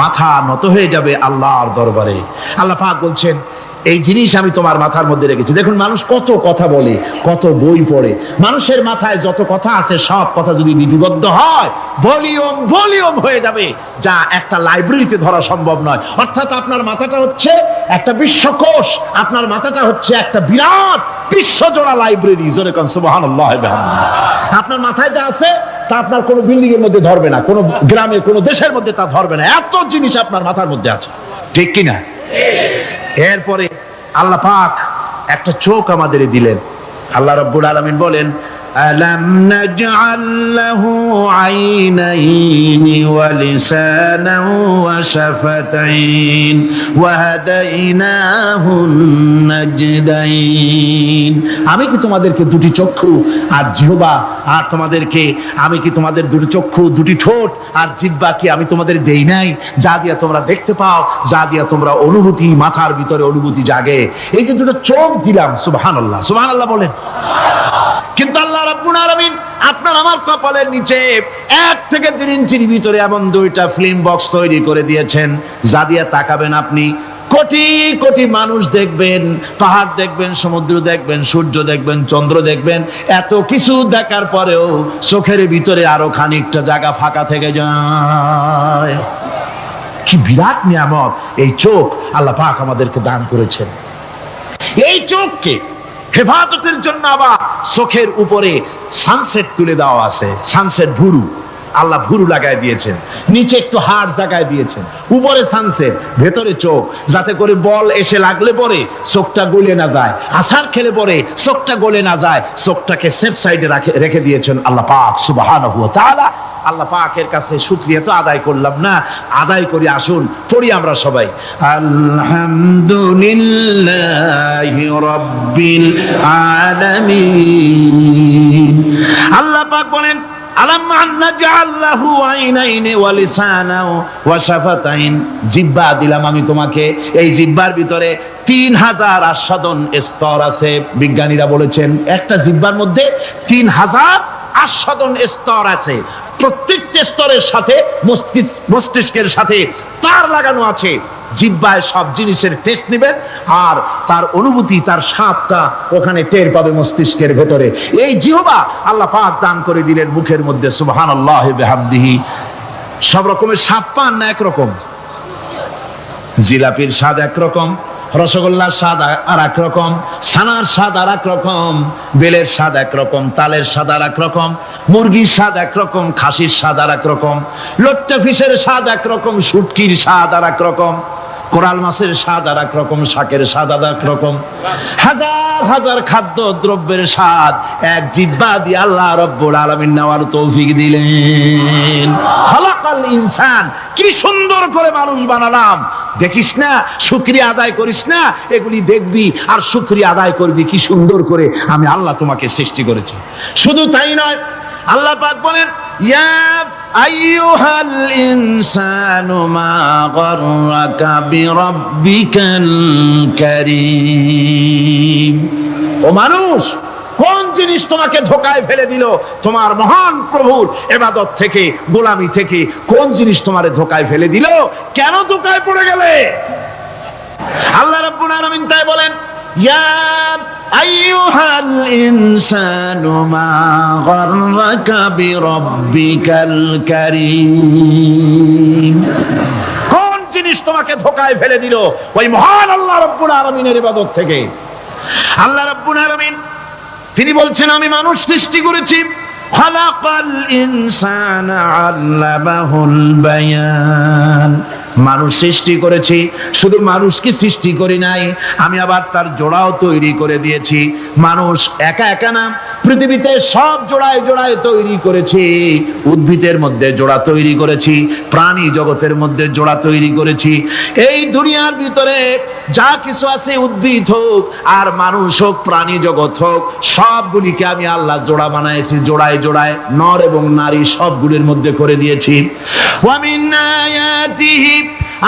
মাথা নত হয়ে যাবে আল্লাহর দরবারে। আল্লাহ পাক বলছেন এই জিনিস আমি তোমার মাথার মধ্যে রেখেছি। দেখুন মানুষ কত কথা বলে, কত বই পড়ে, মানুষের মাথায় যত কথা আছে সব কথা যদি লিপিবদ্ধ হয় ভলিউম ভলিউম হয়ে যাবে, যা একটা লাইব্রেরিতে ধরা সম্ভব নয়। অর্থাৎ আপনার মাথাটা হচ্ছে একটা বিশ্বকোষ, আপনার মাথাটা হচ্ছে একটা বিরাট বিশ্বজোড়া লাইব্রেরি। জোরে কোন সুবহানাল্লাহ। আপনার মাথায় যা আছে তা আপনার কোনো বিল্ডিং এর মধ্যে ধরবে না, কোনো গ্রামে কোনো দেশের মধ্যে তা ধরবে না, এত জিনিস আপনার মাথার মধ্যে আছে, ঠিক কিনা? এরপরে আল্লাহ পাক একটা চোখ আমাদের দিলেন। আল্লাহ রাব্বুল আলামিন বলেন, আলাম নাজআল লাহু আইনাইনি ওয়া লিসানান ওয়া শাফাতাইন ওয়া হাদাইনাহুন নাজদাইন। আমি কি তোমাদেরকে দুটি চক্ষু আর জিহ্বা, আর তোমাদেরকে আমি কি তোমাদের দুটি চক্ষু, দুটি ঠোঁট আর জিহ্বা কি আমি তোমাদের দেই নাই, যা দিয়া তোমরা দেখতে পাও, যা দিয়া তোমরা অনুভূতি, মাথার ভিতরে অনুভূতি জাগে? এই যে দুটো চোখ দিলাম, সুবহানাল্লাহ, সুবহানাল্লাহ বলেন। কিন্তু আল্লাহ রাব্বুল আলামিন আপনার আমার কপালের নিচে 1 থেকে 3 ইঞ্চির ভিতরে এমন দুইটা ফিল্ম বক্স তৈরি করে দিয়েছেন, যা দিয়ে তাকাবেন আপনি কোটি কোটি মানুষ দেখবেন, পাহাড় দেখবেন, সমুদ্র দেখবেন, সূর্য দেখবেন, চন্দ্র দেখবেন। এত কিছু দেখার পরেও চোখের ভিতরে আরো খানিকটা জায়গা ফাঁকা থেকে যায়। কি বিরাট নিয়ামত এই চোখ আল্লাহ পাক আমাদেরকে দান করেছেন। এই চোখকে হেফাজতের জন্য আবার চোখের উপরে সানসেট তুলে দেওয়া আছে, সানসেট ভুরু আল্লাহ ভুরু লাগায় দিয়েছেন, নিচে একটু হাড় জায়গায় দিয়েছেন, উপরে সানসেট, ভেতরে চোখ, যাতে করে বল এসে লাগলে পরে চোখটা গলে না যায়, আছাড় খেলে পরে চোখটা গলে না যায়, চোখটাকে সেফ সাইডে রেখে দিয়েছেন আল্লাহ পাক সুবহানাহু ওয়া তাআলা। আল্লাহ পাকের কাছে শুকরিয়া তো আদায় করলাম না, আদায় করি। আসুন পড়ি আমরা সবাই, আলহামদুলিল্লাহি রাব্বিল আলামিন। আল্লাহ পাক বলেন, আলাম নাজআল লাহু আইনাইনি ওয়া লিসানান ওয়া শাফাতাইন। জিহ্বা দিলাম আমি তোমাকে, এই জিহ্বার ভিতরে 3000 আস্বাদন স্তর আছে। বিজ্ঞানীরা বলেছেন একটা জিহ্বার মধ্যে 3000 আস্বাদন স্তর আছে। প্রত্যেকটা স্তরের সাথে মস্তিষ্কের সাথে তার লাগানো আছে। জিহ্বায় সব জিনিসের টেস্ট নেবেন আর তার অনুভূতি, তার স্বাদটা ওখানে টের পাবে মস্তিষ্কের ভেতরে। এই জিহ্বা আল্লাহ পাক দান করে দিলেন মুখের মধ্যে, সুবহানাল্লাহ বিহামদিহি। সব রকমের স্বাদ পান না একরকম? জিলাপির স্বাদ একরকম, রসগোল্লার স্বাদ আর এক রকম, ছানার স্বাদ আর এক রকম, বেলের স্বাদ একরকম, তালের স্বাদ আর এক রকম, মুরগির স্বাদ একরকম, খাসির স্বাদ আর এক রকম, লোট্টা ফিশের স্বাদ একরকম, শুটকির স্বাদ আর এক রকম, কোরাল মাছের স্বাদ আর এক রকম, শাকের স্বাদ আর এক রকম। হাজার হাজার খাদ্য দ্রব্যের স্বাদ এক জিহ্বা দিয়ে আল্লাহ রাব্বুল আলামিন নেওয়ার তৌফিক দিলেন। খালাকাল ইনসান, কি সুন্দর করে মানুষ বানালাম। দেখিস না, শুকরিয়া আদায় করিস না, এগুলি দেখবি আর শুকরিয়া আদায় করবি কি সুন্দর করে আমি আল্লাহ তোমাকে সৃষ্টি করেছি। শুধু তাই নয়, আল্লাহ পাক বলেন, ইয়া আইয়ুহাল ইনসানু মা গাররাকা বিরাব্বিকাল কারীম। ও মানুষ, কোন জিনিস তোমাকে ধোকায় ফেলে দিল তোমার মহান প্রভুর ইবাদত থেকে, গোলামি থেকে? কোন জিনিস তোমারে ধোকায় ফেলে দিল? কেন ধোকায় পড়ে গেলে? আল্লাহ রাব্বুল আলামিন তাই বলেন, ইয়া আইয়ুহাল ইনসানু মা গাররাকা বিরাব্বিকাল কারীম। কোন জিনিস তোমাকে ধোকায় ফেলে দিল ওই মহান আল্লাহ রাব্বুল আলামিনের ইবাদত থেকে? আল্লাহ রাব্বুল আলামিন তিনি বলছেন, আমি মানুষ সৃষ্টি করেছি, খালাকাল ইনসানা আল্লামাহুল বায়ান। মানুষ সৃষ্টি করেছি, শুধু মানুষকে সৃষ্টি করি নাই, আমি আবার তার জোড়াও তৈরি করে দিয়েছি। মানুষ একা একা না, পৃথিবীতে সব জোড়ায় জোড়ায় তৈরি করেছি। উদ্ভিদের মধ্যে জোড়া তৈরি করেছি, প্রাণী জগতের মধ্যে জোড়া তৈরি করেছি। এই দুনিয়ার ভিতরে যা কিছু আছে, উদ্ভিদ হোক আর মানুষ হোক, প্রাণী জগৎ হোক, সবগুলিকে আমি আল্লাহ জোড়া বানাইছি, জোড়ায় জোড়ায় নর এবং নারী সবগুলির মধ্যে করে দিয়েছি। ওয়া মিন আয়াতিহি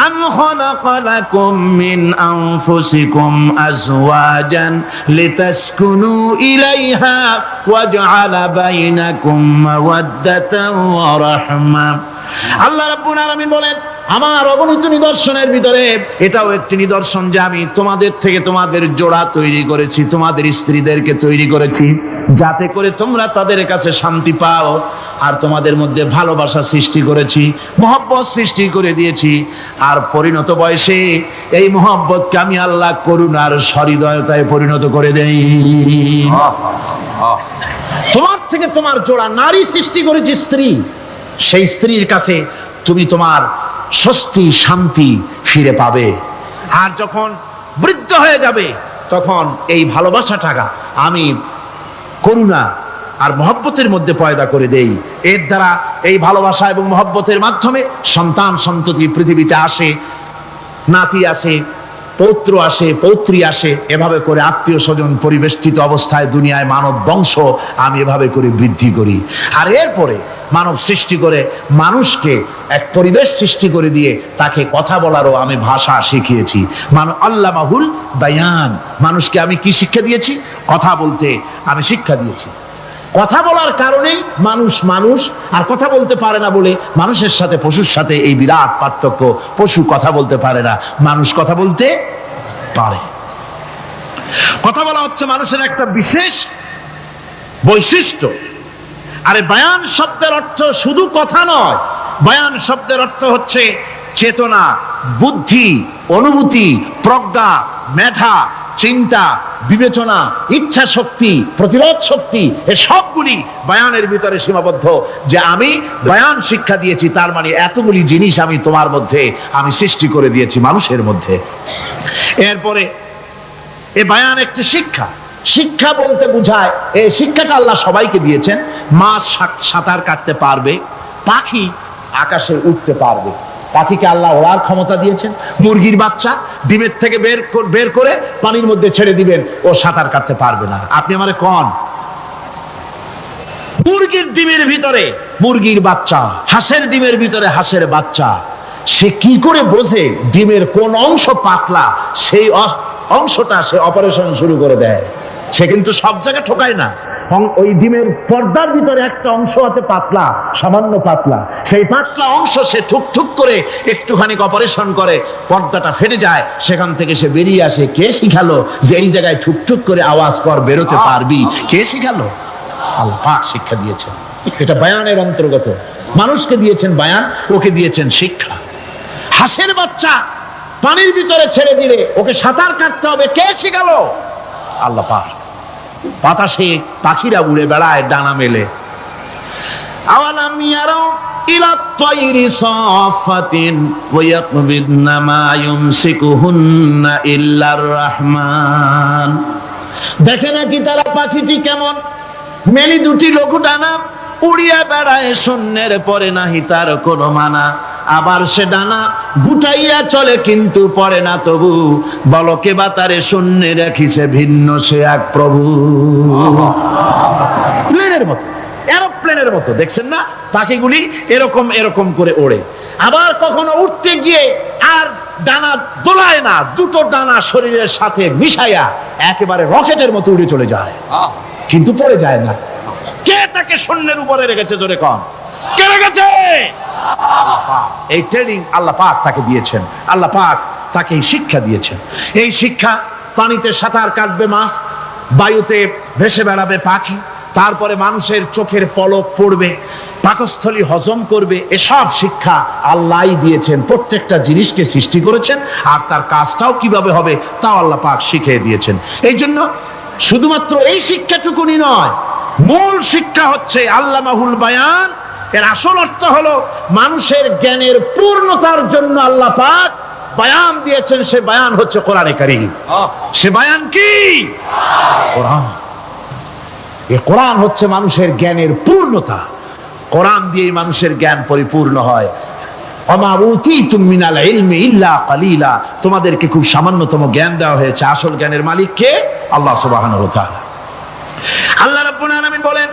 আন খালাকা লাকুম মিন আনফুসিকুম আজওয়াজান লিতাসকুনু ইলাইহা ওয়া জাআলা বাইনাকুম মাওয়াদ্দাতান ওয়া রাহমা। আল্লাহ রাব্বুল আলামিন বলেন, আমার অগণিত নিদর্শনের ভিতরে এটাও একটি নিদর্শন যে আমি তোমাদের থেকে তোমাদের জোড়া তৈরি করেছি, তোমাদের স্ত্রীদেরকে তৈরি করেছি, যাতে করে তোমরা তাদের কাছে শান্তি পাও। আর তোমাদের মধ্যে ভালোবাসা সৃষ্টি করেছি, মহব্বত সৃষ্টি করে দিয়েছি। আর পরিণত বয়সে এই মহব্বতকে আমি আল্লাহ করুণার সহৃদয়তায় পরিণত করে দেই। তোমার থেকে তোমার জোড়া নারী সৃষ্টি করেছি, স্ত্রী। সেই স্ত্রীর কাছে তুমি তোমার স্বস্তি শান্তি ফিরে পাবে। আর যখন বৃদ্ধ হয়ে যাবে তখন এই ভালোবাসাটা আমি করুণা আর মহব্বতের মধ্যে পয়দা করে দেই। এর দ্বারা এই ভালোবাসা এবং মহব্বতের মাধ্যমে সন্তান সন্ততি পৃথিবীতে আসে, নাতি আসে, পৌত্র আসে, পৌত্রী আসে। এভাবে করে আত্মীয় স্বজন পরিবেষ্টিত অবস্থায় দুনিয়ায় মানব বংশ আমি এভাবে করে বৃদ্ধি করি। আর এরপরে মানব সৃষ্টি করে মানুষকে এক পরিবেশ সৃষ্টি করে দিয়ে তাকে কথা বলারও আমি ভাষা শিখিয়েছি। আল্লামাহুল বায়ান, মানুষকে আমি কি শিক্ষা দিয়েছি? কথা বলতে আমি শিক্ষা দিয়েছি। কথা বলার কারণেই মানুষ মানুষ, আর কথা বলতে পারে না বলে মানুষের সাথে পশুর সাথে এই বিরাট পার্থক্য। পশু কথা বলতে পারে না, মানুষ কথা বলতে পারে। কথা বলা হচ্ছে মানুষের একটা বিশেষ বৈশিষ্ট্য। আরে বায়ান শব্দের অর্থ শুধু কথা নয়, বায়ান শব্দের অর্থ হচ্ছে চেতনা, বুদ্ধি, অনুভূতি, প্রজ্ঞা, মেধা, চিন্তা, বিবেচনা, ইচ্ছা শক্তি, প্রতিরোধ শক্তি, এ সবগুলি বায়ানের ভিতরে সীমাবদ্ধ। যে আমি বায়ান শিক্ষা দিয়েছি, তার মানে এতগুলি জিনিস আমি তোমার মধ্যে আমি সৃষ্টি করে দিয়েছি মানুষের মধ্যে। এরপরে এ বায়ান একটি শিক্ষা। শিক্ষা বলতে বোঝায়, এই শিক্ষাটা আল্লাহ সবাইকে দিয়েছেন। মাছ সাঁতার কাটতে পারবে, পাখি আকাশে উঠতে পারবে, পাখিকে আল্লাহ ওড়ার ক্ষমতা দিয়েছেন। মুরগির বাচ্চা ডিমের থেকে বের করে পানির মধ্যে ছেড়ে দিবেন, ও সাঁতার কাটতে পারবে না। আপনি আমারে কোন মুরগির ডিমের ভিতরে মুরগির বাচ্চা, হাঁসের ডিমের ভিতরে হাঁসের বাচ্চা, সে কি করে বোঝে ডিমের কোন অংশ পাতলা? সেই অংশটা সে অপারেশন শুরু করে দেয়। সে কিন্তু সব জায়গায় ঠকায় না। ওই ডিমের পর্দার ভিতরে একটা অংশ আছে পাতলা, সামান্য পাতলা, সেই পাতলা অংশ সে ঠুক করে একটুখানি অপারেশন করে, পর্দাটা ফেটে যায়, সেখান থেকে সে বেরিয়ে আসে। কে শিখালো যে এই জায়গায় ঠুক করে আওয়াজ কর, বেরোতে পারবি? কে শিখালো? আল্লাহ পাক শিক্ষা দিয়েছেন। এটা বায়ানের অন্তর্গত। মানুষকে দিয়েছেন বায়ান, ওকে দিয়েছেন শিক্ষা। হাঁসের বাচ্চা পানির ভিতরে ছেড়ে দিলে ওকে সাঁতার কাটতে হবে, কে শিখালো? আল্লাহ পাক। বাতাসে পাখিরা উড়ে বেড়ায় ডানা মেলে। আওয়ালাম ইয়ারাউ ইলা তায়রি সাফাতিন ওয়া ইয়াকবিদনা মা ইউমসিকুহুন্না ইল্লার রহমান। দেখে নাকি তারা পাখিটি কেমন? মেলি দুটি লঘু ডানা, উড়িয়া বেড়ায় শূন্যের পরে নাহি তার কোনো মানা। আবার সে ডানা গুটাইয়া চলে কিন্তু পড়ে না তবু, বলকে বাতারে শূন্যে রাখিছে ভিন্ন সে এক প্রভু। প্লেনের মতো, এরোপ্লেনের মতো, দেখছেন না পাখিগুলি এরকম এরকম করে ওড়ে। আবার কখনো উঠতে গিয়ে আর ডানা দোলায় না, দুটো ডানা শরীরের সাথে মিশাইয়া একেবারে রকেটের মতো উড়ে চলে যায়, কিন্তু পড়ে যায় না। কে তাকে শূন্যের উপরে রেখেছে? জোরে কন, কে রেখেছে? এই ট্রেনিং আল্লাহ পাক তাকে দিয়েছেন। আল্লাহ পাক তাকে এই শিক্ষা দিয়েছেন। এই শিক্ষা, পানিতে সাঁতার কাটবে মাছ, বায়ুতে ভেসে বেড়াবে পাখি, তারপরে মানুষের চোখের পলক পড়বে, পাকস্থলী হজম করবে, এসব শিক্ষা আল্লাহই দিয়েছেন। প্রত্যেকটা জিনিসকে সৃষ্টি করেছেন, আর তার কাজটাও কিভাবে হবে তাও আল্লাহ পাক শিখিয়ে দিয়েছেন। এই জন্য শুধুমাত্র এই শিক্ষাটুকুনি নয়, মূল শিক্ষা হচ্ছে আল্লামাহুল বায়ান। এর আসল অর্থ হলো মানুষের জ্ঞানের পূর্ণতার জন্য আল্লাহ পাক বায়ান দিয়েছেন। সে বায়ান হচ্ছে কোরআনে কারীম। সে বায়ান কি? কোরআন। এই কোরআন হচ্ছে মানুষের জ্ঞানের পূর্ণতা। কোরআন দিয়েই মানুষের জ্ঞান পরিপূর্ণ হয়। ওমা উতীতুম মিনাল ইলমি ইল্লা কালিলা, তোমাদেরকে খুব সামান্যতম জ্ঞান দেওয়া হয়েছে। আসল জ্ঞানের মালিক কে? আল্লাহ সুবহানাহু ওয়া তাআলা। আল্লাহ রাব্বুল আলামিন বলেন,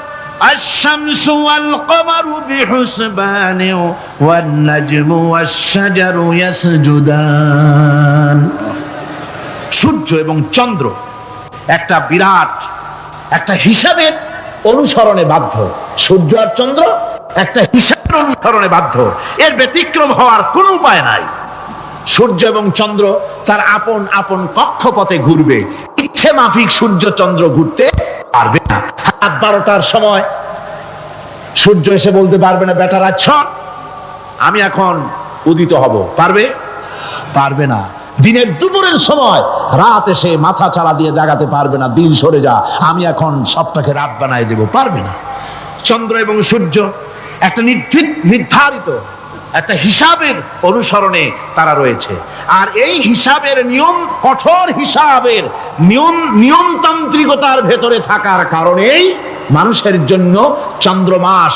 আশ-শামসু ওয়াল কমারু বিহুসবানি ওয়ান নাজমু ওয়াশ-শাজারু ইয়াসজুদান। সূর্য এবং চন্দ্র একটা বিরাট একটা হিসাবের অনুসরণে বাধ্য। সূর্য আর চন্দ্র একটা হিসাবের অনুসরণে বাধ্য, এর ব্যতিক্রম হওয়ার কোনো উপায় নাই। সূর্য এবং চন্দ্র তার আপন আপন কক্ষপথে ঘুরবে, ইচ্ছে মাফিক সূর্য চন্দ্র ঘুরতে পারবে না। রাত 12টার সময় সূর্য এসে বলতে পারবে না বেটা রাত আমি এখন উদিত হব, পারবে? পারবে না। দিনের দুপুরের সময় রাত এসে মাথা চালা দিয়ে জাগাতে পারবে না, দিন সরে যা আমি এখন সবটাকে রাত বানাই দেব, পারবে না। চন্দ্র এবং সূর্য একটা নির্ধারিত একটা হিসাবের অনুসরণে তারা রয়েছে, আর এই হিসাবের নিয়ম, কঠোর হিসাবের নিয়মতান্ত্রিকতার ভেতরে থাকার কারণেই মানুষের জন্য চন্দ্র, মাস,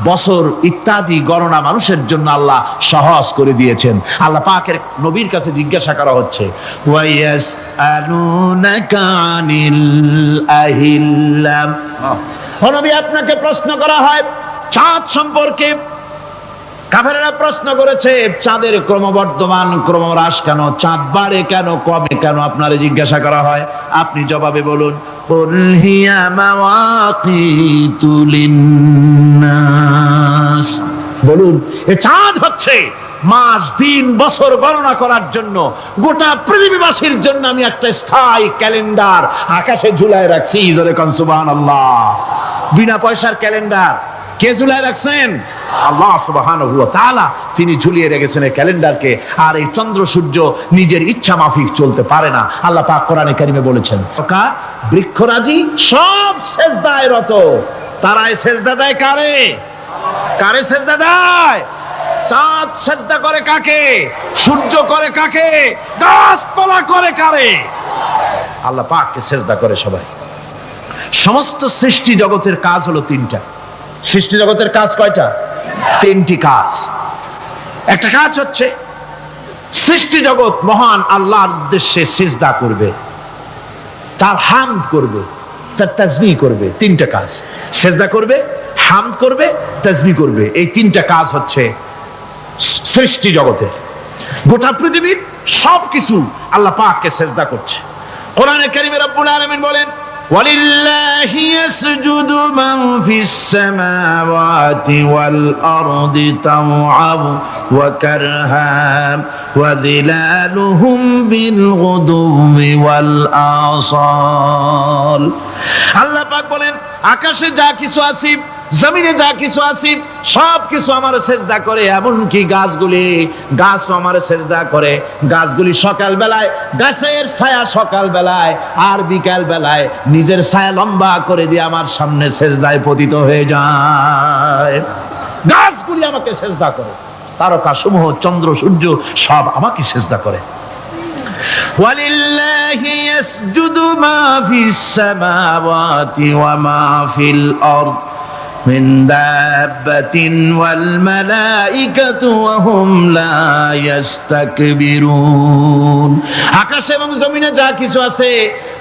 বছর ইত্যাদি গণনা মানুষের জন্য আল্লাহ সহজ করে দিয়েছেন। আল্লাহ পাকের নবীর কাছে জিজ্ঞাসা করা হচ্ছে, ওয়ায়াসআলুনাকা আনিল আহিল্লাম, ও নবী আপনাকে প্রশ্ন করা হয় চাঁদ সম্পর্কে। কাফেররা প্রশ্ন করেছে চাঁদের ক্রমবর্ধমান ক্রমহ্রাস কেন, চাঁদ বাড়ে কেন, কমে কেন, আপনারে জিজ্ঞাসা করা হয়, আপনি জবাবে বলুন কুল হিয়া মাওয়াকিতু লিন্নাস, বলুন এ চাঁদ হচ্ছে মাস, দিন, বছর গণনা করার জন্য, গোটা পৃথিবীবাসীর জন্য আমি একটা স্থায়ী ক্যালেন্ডার আকাশে ঝুলায় রাখছি। জোরে কোন সুবহানাল্লাহ। বিনা পয়সার ক্যালেন্ডার কে ঝুলায় রাখছেন? আল্লাহ সুবহানাহু ওয়া তাআলা, তিনি ঝুলিয়ে রেখেছেন এই ক্যালেন্ডারকে। আর এই চন্দ্র সূর্য নিজের ইচ্ছা মাফিক চলতে পারে না। আল্লাহ পাক কোরআনে কারিমে বলেছেন, বৃক্ষরাজি সব সেজদায় রত। তারা সেজদা দেয় কারে? কারে সেজদা দেয়? চাঁদ সেজদা করে কাকে? সূর্য করে কাকে? গাছপালা করে কারে? আল্লাহ পাককে সেজদা করে সবাই। সমস্ত সৃষ্টি জগতের কাজ হলো তিনটা। সৃষ্টি জগতের কাজ কয়টা? তিনটি কাজ। একটা কাজ হচ্ছে সৃষ্টি জগৎ মহান আল্লাহর উদ্দেশ্যে সিজদা করবে, তার হামদ করবে, তার তাসবিহ করবে। তিনটা কাজ, সিজদা করবে, হামদ করবে, তাসবিহ করবে। এই তিনটা কাজ হচ্ছে সৃষ্টি জগতের। গোটা পৃথিবীর সবকিছু আল্লাহ পাককে সিজদা করছে। কোরআনে কারীমে রব্বুল আলামিন বলেন, وَلِلَّهِ يَسْجُدُ مَنْ فِي السَّمَاوَاتِ وَالْأَرْضِ طَوْعًا وَكَرْهًا وَظِلَالُهُمْ بِالْغُدُوِّ وَالْآصَالِ। আল্লাহ পাক বলেন, আকাশে যা কিছু আছে, জমিনে যা কিছু আছে, সব কিছু আমার সেজদা করে। এমনকি গাছগুলি, গাছও আমার সেজদা করে। গাছগুলি সকাল বেলায় গাছের ছায়া সকাল বেলায় আর বিকাল বেলায় নিজের ছায়া লম্বা করে দিয়ে আমার সামনে সেজদায় পতিত হয়ে যায়। গাছগুলি আমাকে সেজদা করে, তারকা সমূহ, চন্দ্র সূর্য সব আমাকে সেজদা করে। ওয়ালিল্লাহি ইয়াসজুদু মা ফিস সামাওয়াতি ওয়া মা ফিল আরদ মিন দাব্বাতিন ওয়াল মালাইকাতু ওয়া হুম লা ইস্তাকবিরুন। আকাশ এবং জমিনে যা কিছু আছে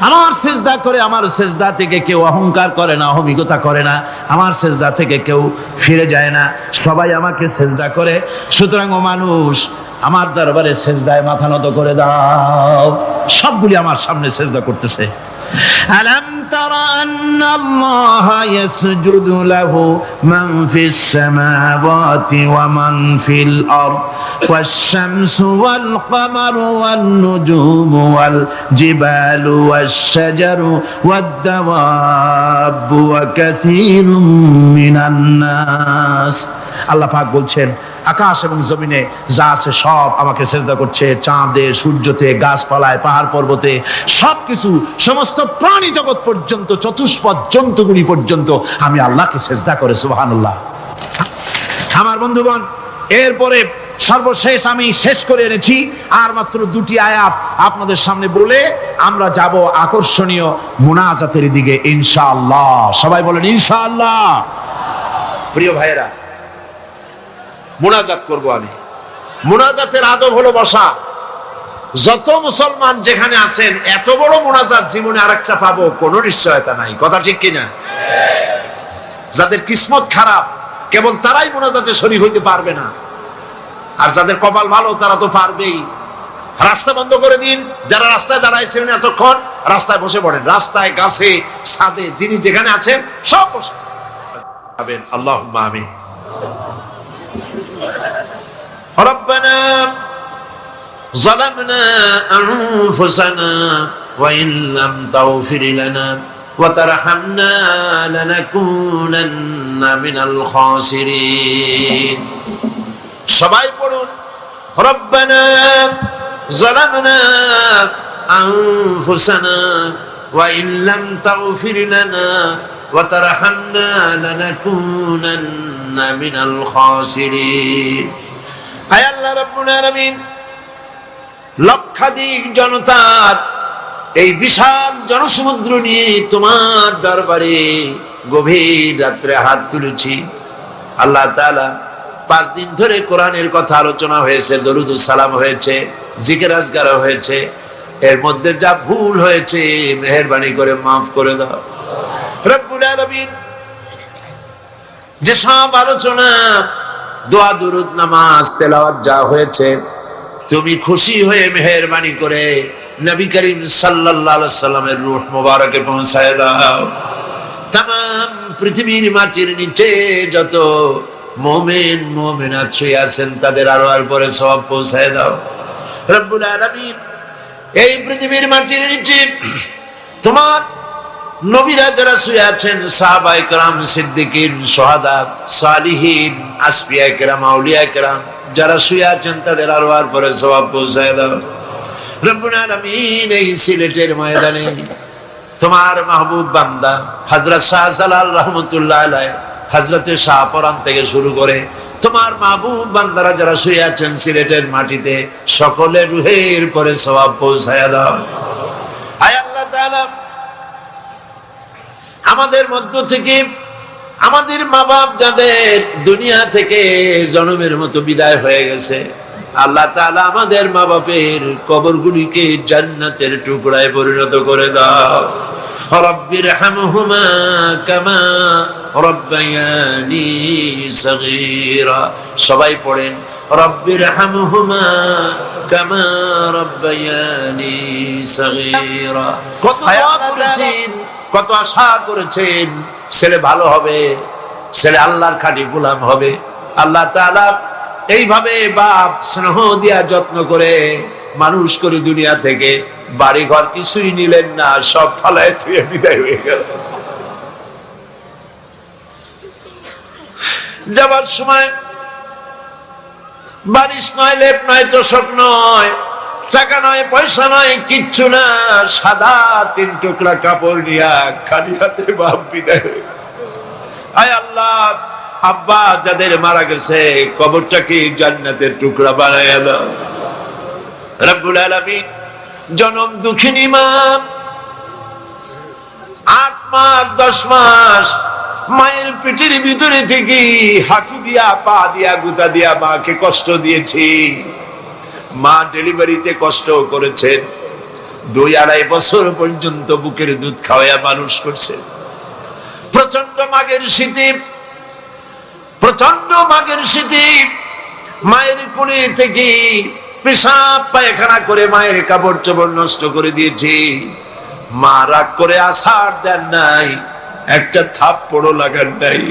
আমার সিজদা করে। আমার সিজদা থেকে কেউ অহংকার করে না, অহমিকতা করে না। আমার সিজদা থেকে কেউ ফিরে যায় না, সবাই আমাকে সিজদা করে। সুতরাং ও মানুষ, আমার দরবারে সিজদায় মাথা নত করে দাও। সবগুলি আমার সামনে সিজদা করতেছে। আলাম তারা আন্নাল্লাহা ইয়াসজুদু লাহু মান ফিস সামাওয়াতি ওয়া মান ফিল আরদ ওয়াশ-শামসু ওয়াল কামারু ওয়ান নুজুমু ওয়াল জিবালু ওয়াশ-শাজারু ওয়াদ-দাওয়াবু ওয়া কাসীরুম মিনান নাস। আল্লাহ পাক বলছেন, আকাশ এবং জমিনে যা আছে সব আমাকে সেজদা করছে। চাঁদে, সূর্যতে, গাছপালায়, পাহাড় পর্বতে, সবকিছু, সমস্ত প্রাণী জগৎ পর্যন্ত, চতুষ্পদ জন্তুগুলি পর্যন্ত আমি আল্লাহকে সেজদা করে। সুবহানাল্লাহ। আমার বন্ধুগণ, এরপরে সর্বশেষ আমি শেষ করে এনেছি আর মাত্র দুটি আয়াত আপনাদের সামনে বলে আমরা যাব আকর্ষণীয় মুনাজাতের দিকে ইনশাআল্লাহ। সবাই বলেন ইনশাআল্লাহ। প্রিয় ভাইয়েরা, মুনাজাত করব আমি। মুনাজাতের আদব হলো বসা। যত মুসলমান যেখানে আছেন, এত বড় মুনাজাত জীবনে আরেকটা পাবো কোনো নিশ্চয়তা নাই। কথা ঠিক কিনা? যাদের কিসমত খারাপ কেবল তারাই মুনাজাতে শরীক হইতে পারবে না, আর যাদের কপাল ভালো তারা তো পারবেই। রাস্তা বন্ধ করে দিন, যারা রাস্তায় দাঁড়াইছেন এতক্ষণ রাস্তায় বসে পড়েন। রাস্তায়, গাছে, ছাদে, যিনি যেখানে আছেন সব বসে যাবেন। আল্লাহুম্মা আমিন। রব্বানা ظلمنا أنفسنا وإن لم تغفر لنا وترحمنا لنكونن من الخاسرين সবাই পড়ুন ربنا ظلمنا أنفسنا وإن لم تغفر لنا وترحمنا لنكونن من الخاسرين আয় আল্লাহ রাব্বুল আলামিন লক্ষাধিক জনতার এই বিশাল জনসমুদ্র নিয়ে তোমার দরবারে গভীর রাত্রে হাত তুলেছি আল্লাহ তাআলা 5 দিন ধরে কোরআনের কথা আলোচনা হয়েছে, দরুদ ও সালাম হয়েছে, জিকির আজকার হয়েছে, এর মধ্যে যা ভুল হয়েছে মেহেরবানি করে মাফ করে দাও রব্বুল আলামিন। যে সব আলোচনা, দোয়া, দুরুদ, নামাজ, তেলাওয়াত যা হয়েছে, তুমি খুশি হয়ে মেহেরবানি করে নবী করিম সাল্লাল্লাহু আলাইহি সাল্লামের রূহ মোবারকে পৌঁছায় দাও। तमाम পৃথিবীর মাটির নিচে যত মুমিন মুমিনাত শুয়ে আছেন তাদের আরোয়ার পরে সওয়াব পৌঁছায় দাও রব্বুল আলামিন। এই পৃথিবীর মাটির নিচে তোমার নবীরা যারা শুয়ে আছেন, সাহাবায়ে কেরাম, সিদ্দিকিন, শুহাদা, সালিহিন, আসফিয়ায়ে কেরাম, আউলিয়ায়ে কেরাম যারা শুয়ে আছেন তাদের আরওয়ার পরে সওয়াব পৌঁছায় দাও রব্বুল আলামিন। এই সিলেটের ময়দানে তোমার মাহবুব বান্দা হযরত শাহজালাল রাহমাতুল্লাহ আলাইহি, হযরতে শাহপরান থেকে শুরু করে তোমার মাহবুব বান্দারা যারা শুয়ে আছেন সিলেটের মাটিতে, সকলের রূহের পরে সওয়াব পৌঁছায় দাও। আয় আল্লাহ তাআলা, আমাদের মধ্য থেকে আমাদের মা বাপ যাদের দুনিয়া থেকে জনমের মতো বিদায় হয়ে গেছে, আল্লাহ তাআলা আমাদের মা বাপের কবরগুলিকে জান্নাতের টুকরায় পরিণত করে দাও। রব্বিরহামহুমা কামা রব্বায়ানি সগীরা। সবাই পড়েন রব্বিরহামহুমা কামা রব্বায়ানি সগীরা। কত দোয়া করেছেন, কত আশা করেছেন ছেলে ভালো হবে, ছেলে আল্লাহর খাঁটি গোলাম হবে। আল্লাহ তাআলা এইভাবে বাপ স্নেহ দিয়া যত্ন করে মানুষ করে দুনিয়া থেকে বাড়ি ঘর কিছুই নিলেন না, সব ফালায় থুয়ে বিদায় হয়ে গেল। যাবার সময় বারিশ নয়, লেপ নয়, তোষক নয়, টাকা নয়, পয়সা নয়, কিচ্ছু না, সাদা 3 টুকরা কাপড় নিয়া খালি হাতে বাপ বিদায় হয়ে গেল। আয় আল্লাহ, আব্বা যাদের মারা গেছে কবরটাকে জান্নাতের টুকরা বানাইয়া দাও রব্বুল আলামিন। জনম দুঃখিনী মা 8 মাস 10 মাস মায়ের পেটের ভিতরে থেকে হাঁটু দিয়া পা দিয়া গুতা দিয়া মাকে কষ্ট দিয়েছি। মা ডেলিভারিতে কষ্ট করেছেন, 2-2.5 বছর পর্যন্ত বুকের দুধ খাওয়াইয়া মানুষ করছে। প্রচন্ড মাঘের শীতে, প্রচন্ড মাঘের শীতে মায়ের কোলে থেকে পেশাব পায়খানা করে মায়ের কাপড় চোপড় নষ্ট করে দিয়েছি। মা রাগ করে আছাড় দেন নাই, একটা থাপ্পড়ও লাগান নাই।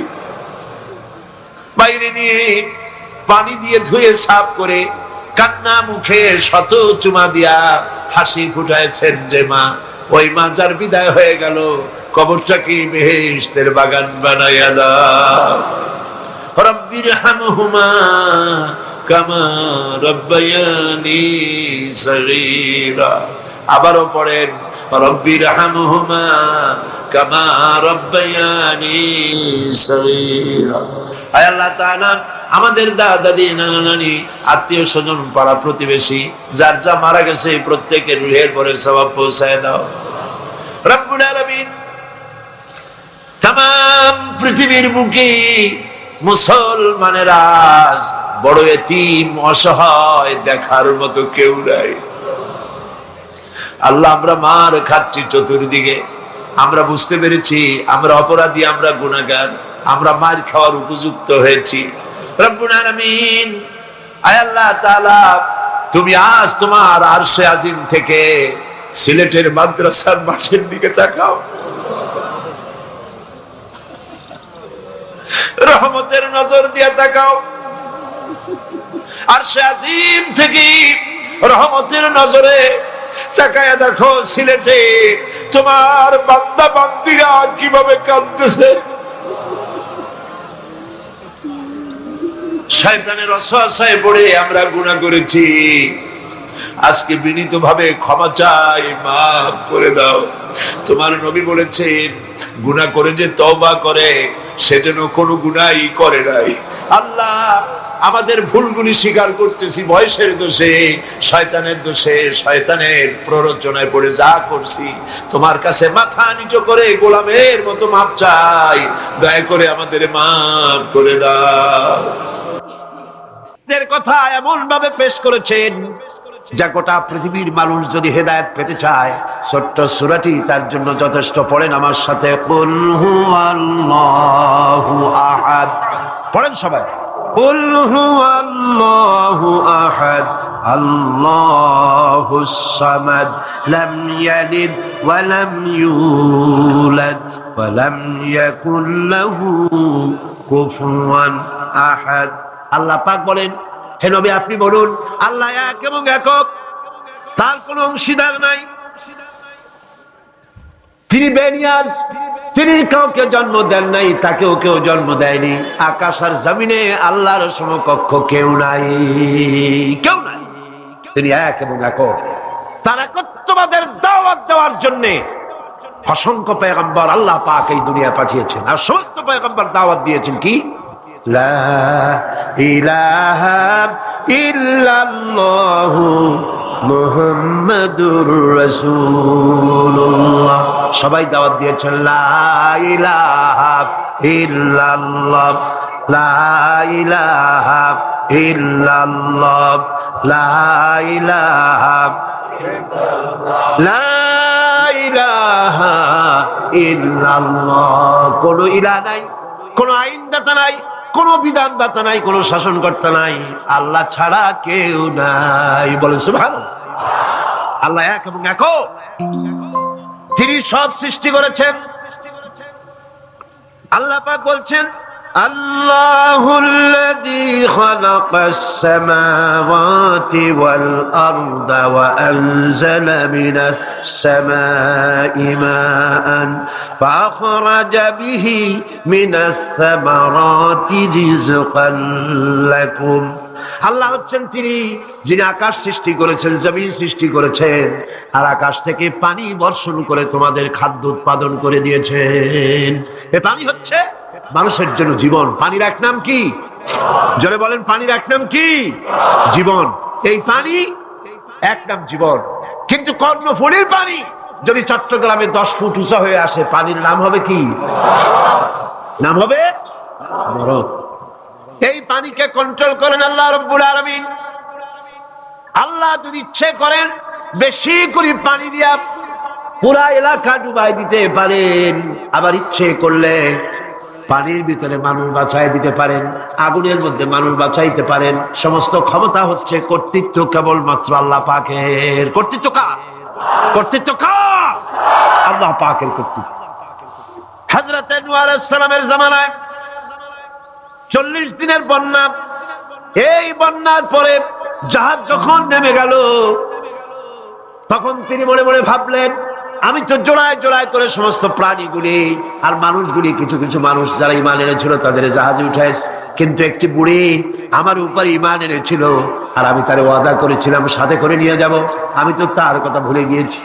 বাইরে নিয়ে পানি দিয়ে ধুয়ে সাফ করে কান্না মুখে শত চুমা দিয়া হাসি ফুটাইছেন যে মা, ওই মা যার বিদায় হয়ে গেল কবরটাকে বেহেশতের বাগান বানাইয়া দাও। রব্বিরহামহুমা কামা রব্বায়ানি সগীরা। আবারও পড়েন রব্বিরহামহুমা কামা রব্বায়ানি সগীরা। আয় আল্লাহ তাআলা, আমাদের দাদা দাদি, নানা নানি, আত্মীয় স্বজন, পাড়া প্রতিবেশী যার যা মারা গেছে প্রত্যেকের রূহের পরে সওয়াব পৌঁছায় দাও রব্বুল আলামিন। तमाम পৃথিবীর বুকে মুসলমানেরা বড় এতিম, অসহায়, দেখার মতো কেউ নাই। আল্লাহ, আমরা মার খাচ্ছি চতুর্দিকে, আমরা বুঝতে পেরেছি আমরা অপরাধী, আমরা গুনাহগার, আমরা মার খাওয়ার উপযুক্ত হয়েছি। রব্বুল আলামিন, আয় আল্লাহ তাআলা, তুমি আজ তোমার আরশে আজিম থেকে সিলেটের মাদ্রাসার মাঠের দিকে তাকাও, রহমতের নজর দিয়ে তাকাও। আরশে আজিম থেকে রহমতের নজরে তাকায়া দেখো সিলেটে তোমার বান্দা বান্দিরা কিভাবে কাঁদতেছে। শয়তানের ওয়াসওয়াসায় পড়ে আমরা গুনাহ করেছি, আজকে বিনীতভাবে ক্ষমা চাই, মাফ করে দাও। তোমার নবী বলেছেন গুনাহ করে যে তওবা করে সে যেন কোনো গুনাহই করে নাই। আল্লাহ আমাদের ভুলগুলি স্বীকার করতেছি, বয়সের দোষে, শয়তানের দোষে, শয়তানের প্ররোচনায় পড়ে যা করছি, তোমার কাছে মাথা নিচু করে গোলামের মতো মাপ চাই, দয়া করে আমাদের মাফ করে দাও। কথা এমন ভাবে পেশ করেছেন যা গোটা পৃথিবীর মানুষ যদি হেদায়েত পেতে চায়, ছোট্ট সূরাটি তার জন্য যথেষ্ট। পড়েন আমার সাথে, কুল হুয়াল্লাহু আহাদ। পড়েন সবাই, কুল হুয়াল্লাহু আহাদ আল্লাহুস সামাদ লাম ইয়ালিদ ওয়া লাম ইউলাদ ওয়া লাম ইয়াকুল লাহু কুফুয়ান আহাদ। আল্লাহ পাক বলেন, হে নবী আপনি বলুন আল্লাহ এক এবং একক, তার কোনো অংশীদার নাই, তিনি বেনিয়াজ, তিনি কাউকে জন্ম দেন নাই, তাকেও কেউ জন্ম দেয়নি। আকাশ আর জমিনে আল্লাহর সমকক্ষ কেউ নাই, কেউ নাই। তিনি এক এবং একক। তার একত্ববাদের দাওয়াত দেওয়ার জন্য অসংখ্য পয়গম্বর আল্লাহ পাক এই দুনিয়া পাঠিয়েছেন, আর সমস্ত পয়গম্বর দাওয়াত দিয়েছেন কি, লা ইলাহা ইল্লাল্লাহু মুহাম্মাদুর রাসূলুল্লাহ। সবাই দাওয়াত দিয়েছেন লা ইলাহা ইল্লাল্লাহ, লা ইলাহা ইল্লাল্লাহ, লা ইলাহা লা ইলাহা ইল্লাল্লাহ। কোন ইলাহ নাই, কোন আইনদাতা নাই, কোন বিধানদাতা নাই, কোন শাসনকর্তা নাই, আল্লাহ ছাড়া কেউ নাই। বলেন সুবহানাল্লাহ। আল্লাহ এক এবং একক, তিনি সব সৃষ্টি করেছেন। আল্লাহ পাক বলছেন, আল্লাহুল্লাযী খালাকাস সামাওয়াতি ওয়াল আরদা ওয়া আনজালা মিনাস সামাই মাআন ফাআখরাজা বিহি মিনাস সামারাতি রিজকান লাকুম। আল্লাহ হচ্ছেন তিনি যিনি আকাশ সৃষ্টি করেছেন, জমিন সৃষ্টি করেছেন, আর আকাশ থেকে পানি বর্ষণ করে তোমাদের খাদ্য উৎপাদন করে দিয়েছেন। এ পানি হচ্ছে মানুষের জন্য জীবন। পানির এক নাম কি? জোরে বলেন, পানির এক নাম কি? জীবন। এই পানি এক নাম জীবন। কিন্তু কর্ণফুলীর পানি যদি চট্টগ্রামে 10 ফুট উঁচা হয়ে আসে, পানির নাম হবে কি? নাম হবে মরণ। এই পানিকে কন্ট্রোল করেন আল্লাহ রাব্বুল আলামিন। আল্লাহ যদি ইচ্ছে করেন বেশি করে পানি দিয়া পুরা এলাকা ডুবাই দিতে পারেন, আবার ইচ্ছে করলে পানির ভিতরে মানুষ বাঁচাই দিতে পারেন, আগুনের মধ্যে মানুষ বাঁচাইতে পারেন। সমস্ত ক্ষমতা হচ্ছে, কর্তৃত্ব কেবলমাত্র আল্লাহ পাকের। কর্তৃত্ব কার? কর্তৃত্ব কার? আল্লাহ পাকের কর্তৃত্ব। হযরত নূহ আলাইহিস সালামের জামানায় 40 দিনের বন্যা। এই বন্যার পরে জাহাজ যখন নেমে গেল, তখন তিনি মনে মনে ভাবলেন, আমি তো জোড়ায় জোড়ায় করে সমস্ত প্রাণীগুলি আর মানুষগুলি, কিছু কিছু মানুষ যারা ঈমান এনেছিল তাদের জাহাজে উঠাইছে, কিন্তু একটি বুড়ি আমার উপরে ঈমান এনেছিল, আর আমি তার ওয়াদা করেছিলাম সাথে করে নিয়ে যাব, আমি তো তার কথা ভুলে গিয়েছি।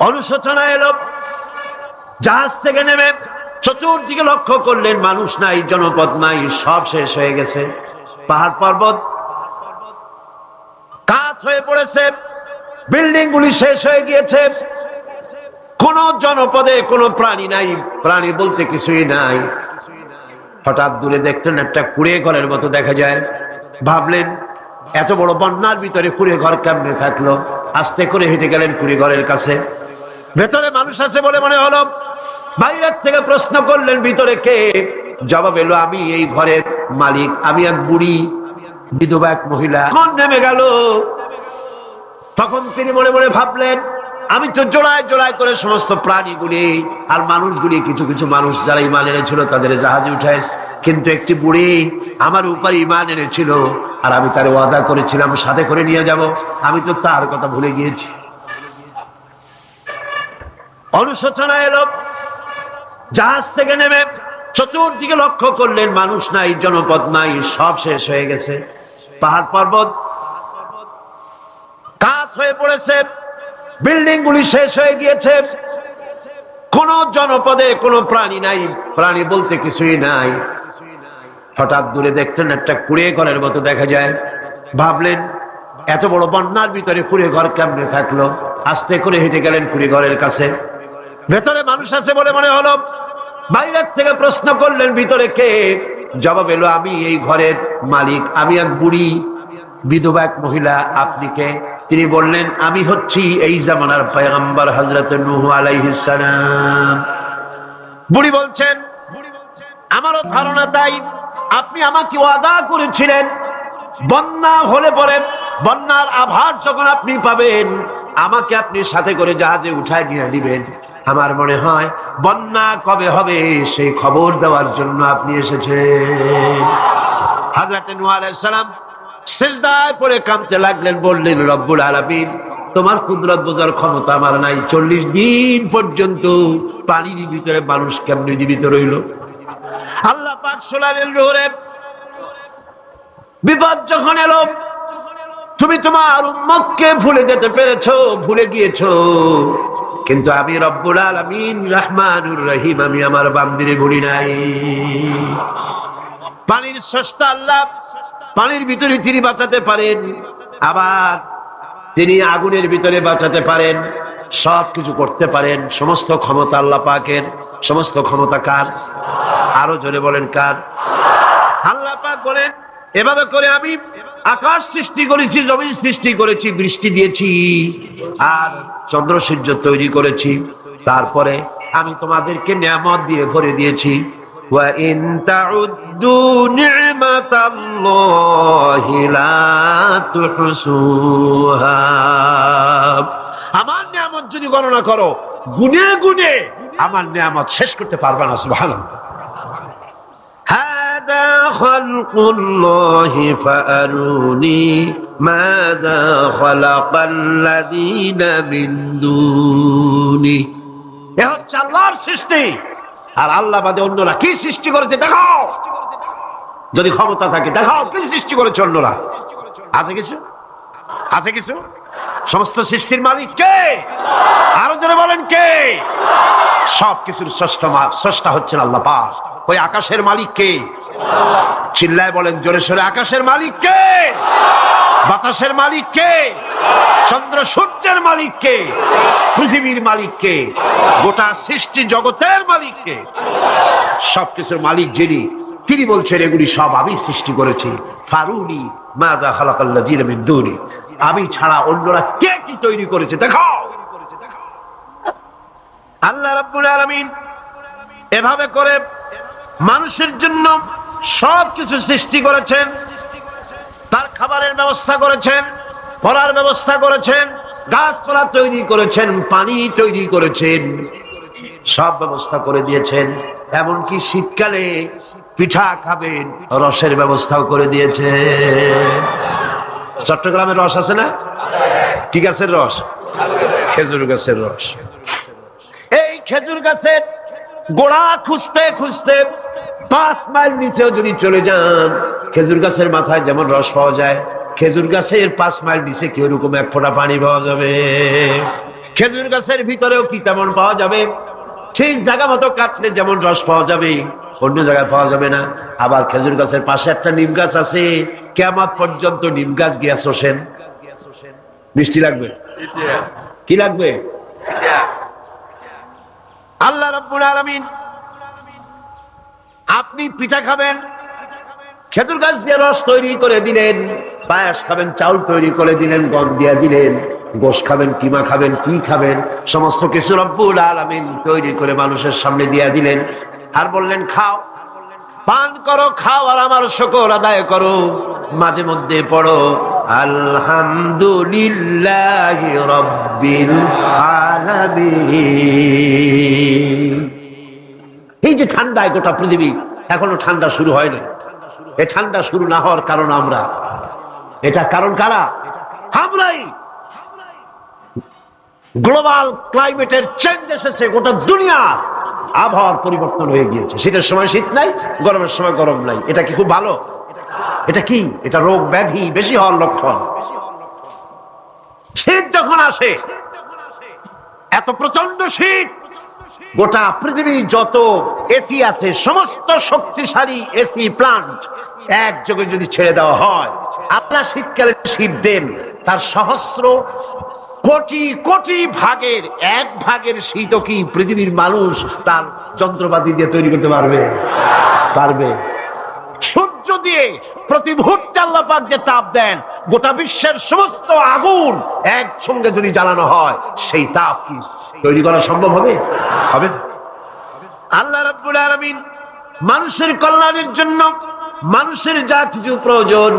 অনুশোচনা এলো। জাহাজ থেকে নেমে চতুর্দিকে লক্ষ্য করলেন, মানুষ নাই, জনপদ নাই, সব শেষ হয়ে গেছে। পাহাড় পর্বত কাত হয়ে পড়েছে, বিল্ডিং গুলি শেষ হয়ে গিয়েছে, কোন জনপদে কোনো প্রাণী নাই, প্রাণী বলতে কিছুই নাই। হঠাৎ দূরে দেখলেন একটা কুঁড়ে ঘরের মতো দেখা যায়। ভাবলেন এত বড় বন্যার ভিতরে কুঁড়ে ঘর কেমনে থাকলো? আস্তে করে হেঁটে গেলেন কুঁড়ে ঘরের কাছে। ভেতরে মানুষ আছে বলে মনে হলো। বাইরের থেকে প্রশ্ন করলেন, ভিতরে কে? জবাব এলো, আমি এই ঘরের মালিক, আমি এক বুড়ি বিধবা এক মহিলা। কোন নেমে গেল? তখন তিনি মনে মনে ভাবলেন, আমি তো জোড়ায় জোড়ায় করে সমস্ত প্রাণীগুলি আর মানুষগুলি, কিছু কিছু মানুষ যারা ঈমান এনেছিল তাদের জাহাজে উঠাইছে, কিন্তু একটি বুড়ি আমার উপর ঈমান এনেছিল, আর আমি তার ওয়াদা করেছিলাম সাথে করে নিয়ে যাব, আমি তো তার কথা ভুলে গিয়েছি। অনুশোচনা এলো। জাহাজ থেকে নেমে চতুর্দিকে লক্ষ্য করলেন, মানুষ নাই, জনপদ নাই, সব শেষ হয়ে গেছে। পাহাড় পর্বত কাজ হয়ে পড়েছে, বিল্ডিং গুলি শেষ হয়ে গিয়েছে, কোন জনপদে কোনো প্রাণী নাই, প্রাণী বলতে কিছুই নাই। হঠাৎ দূরে দেখলেন একটা কুড়ে ঘরের মতো দেখা যায়। ভাবলেন এত বড় বন্যার ভিতরে কুড়ে ঘর কেমনে থাকলো। আস্তে করে হেঁটে গেলেন কুড়ে ঘরের কাছে। ভেতরে মানুষ আছে বলে মনে হলো। বাইরের থেকে প্রশ্ন করলেন ভিতরে কে? জবাব এলো আমি এই ঘরের মালিক, আমি এক বুড়ি বিধবা এক মহিলা। আপনি কে? তিনি বললেন আমি হচ্ছি এই জামানার পয়গম্বর হযরত নূহ আলাইহিস সালাম। বুড়ি বলছেন আমারও ধারণা তাই। আপনি আমাকে ওয়াদা করেছিলেন বন্যা হলে পরে, বন্যার আভার যখন আপনি পাবেন আমাকে আপনি সাথে করে জাহাজে উঠায় নিয়ে দিবেন। আমার মনে হয় বন্যা কবে হবে সেই খবর দেওয়ার জন্য আপনি এসেছেন। হযরত নূহ আলাইহিস সালাম সিজদায় পড়ে কাঁদতে লাগলেন, বললেন রব্বুল আলামিন তোমার কুদরত বোঝার ক্ষমতা আমার নাই। 40 দিন পর্যন্ত পানির ভিতরে মানুষ কেমনে জীবিত রইল? আল্লাহ পাক শোনালেন রোরে বিপদ যখন এলো তুমি তোমার উম্মতকে ভুলে যেতে পেরেছো, ভুলে গিয়েছো, কিন্তু আমি রব্বুল আলামিন রহমানুর রহিম, আমি আমার বান্দিরে ভুলি নাই। পানির স্রষ্টা আল্লাহ, পানির ভিতরে তিনি বাঁচাতে পারেন, আবার তিনি আগুনের ভিতরে বাঁচাতে পারেন, সবকিছু করতে পারেন। সমস্ত ক্ষমতা আল্লাহ পাকের। সমস্ত ক্ষমতা কার? আরো জোরে বলেন কার? আল্লাহ পাক বলেন এভাবে করে আমি আকাশ সৃষ্টি করেছি, জমিন সৃষ্টি করেছি, বৃষ্টি দিয়েছি, আর চন্দ্র সূর্য তৈরি করেছি। তারপরে আমি তোমাদেরকে নিয়ামত দিয়ে ভরে দিয়েছি। ওয়া ইন তাউদ্দু নি'মাতাল্লাহি লা তুহসুহা। আমার নিয়ামত যদি গণনা করো, গুনে গুনে আমার নিয়ামত শেষ করতে পারবে না। সুবহানাল্লাহ। হাদা খালকুল্লাহি ফাআরুনি মাযা খালাকাল্লাযীনা মিন দুনি। এ হচ্ছে আল্লাহর সৃষ্টি, আর আল্লাহ বাদে অন্যরা কি সৃষ্টি করেছে দেখাও। যদি ক্ষমতা থাকে দেখাও কি সৃষ্টি করেছে অন্যরা। আছে কিছু? আছে কিছু? সমস্ত সৃষ্টির মালিক কে? আরো জোরে বলেন কে? সব কিছুর স্রষ্টা হচ্ছেন আল্লাহ পাক। ওই আকাশের মালিক কে? চিল্লায় বলেন জোরে সোরে, আকাশের মালিক কে? বাতাসের মালিক কে? চন্দ্র সূর্যের মালিক কে? পৃথিবীর মালিক কে? গোটা সৃষ্টি জগতের মালিক কে? সবকিছুর মালিক যিনি, তিনি বলছেন এগুলি সব আমি সৃষ্টি করেছি। ফারুনি মাযা খালাকাল্লাযীনা মিন দুনি। আমি ছাড়া অন্যরা কে কি তৈরি করেছে দেখাও। আল্লাহ রাব্বুল আলামিন এভাবে করে মানুষের জন্য সবকিছু সৃষ্টি করেছেন। তার খাবারের ব্যবস্থা করেছেন, পড়ার ব্যবস্থা করেছেন, গাছপালা তৈরি করেছেন, পানি তৈরি করেছেন, সব ব্যবস্থা করে দিয়েছেন। এমনকি শীতকালে পিঠা খাবেন, রসের ব্যবস্থাও করে দিয়েছে। চট্টগ্রামের রস আছে না? কি গাছের রস? খেজুর গাছের রস। এই খেজুর গাছের গোড়া খুঁজতে খুঁজতে 5 মাইল নিচেও যদি চলে যান, খেজুর গাছের মাথায় যেমন রস পাওয়া যায়, খেজুর গাছের 5 মাইল নিচে কি ওরকম এক ফোঁটা পানি পাওয়া যাবে? খেজুর গাছের ভিতরেও কি তেমন পাওয়া যাবে? ঠিক জায়গা মতো কাটলে যেমন রস পাওয়া যাবে, অন্য জায়গায় পাওয়া যাবে না। আবার খেজুর গাছের পাশে একটা নিম গাছ আছে, কিয়ামত পর্যন্ত নিম গাছ গিয়া শোষেন। মিষ্টি লাগবে? কি লাগবে? আল্লাহ রাব্বুল আলামিন, আপনি পিঠা খাবেন, খেজুর গাছ দিয়ে রস তৈরি করে দিলেন। পায়েস খাবেন, চাউল তৈরি করে দিলেন, গম দিয়ে দিলেন। গোশ খাবেন, কিমা খাবেন, কি খাবেন, সমস্ত কিছু রব্বুল আলামিন তৈরি করে মানুষের সামনে দিয়ে দিলেন। আর বললেন খাও, পান করো, খাও, আর আমার শুকর আদায় করো। মাঝে মধ্যে পড়ো আলহামদুলিল্লাহি রাব্বিল আলামিন। এই যে ঠান্ডায় গোটা পৃথিবী এখনো ঠান্ডা শুরু হয়নি। এই ঠান্ডা শুরু না হওয়ার কারণ আমরা, এটা কারণ কারা? আমরাই। গ্লোবাল ক্লাইমেটের চেঞ্জ এসেছে, গোটা দুনিয়া আবহাওয়ার পরিবর্তন হয়ে গিয়েছে। শীতের সময় শীত নাই, গরমের সময় গরম নাই। এটা কি খুব ভালো? এটা কি? এটা রোগ ব্যাধি বেশি হওয়ার লক্ষণ। শীত যখন আসে, এত প্রচন্ড শীত, গোটা পৃথিবী যত এসি আছে, সমস্ত শক্তিশালী এসি প্লান্ট একযোগে যদি ছেড়ে দেওয়া হয়, আপনার শীতকালে শীত দেন, তার সহস্র কোটি কোটি ভাগের এক ভাগের শীতও কি পৃথিবীর মানুষ তার যন্ত্রপাতি দিয়ে তৈরি করতে পারবে? পারবে। সূর্য দিয়ে প্রতি মুহূর্তে আল্লাহ পাক যে তাপ দেন, গোটা বিশ্বের সমস্ত আগুন একসঙ্গে যদি জ্বালানো হয়, সেই তাপ কি তৈরি করা সম্ভব হবে? হবে না। আল্লাহ রাব্বুল আলামিন মানুষের কল্যাণের জন্য মানুষের যা কিছু প্রয়োজন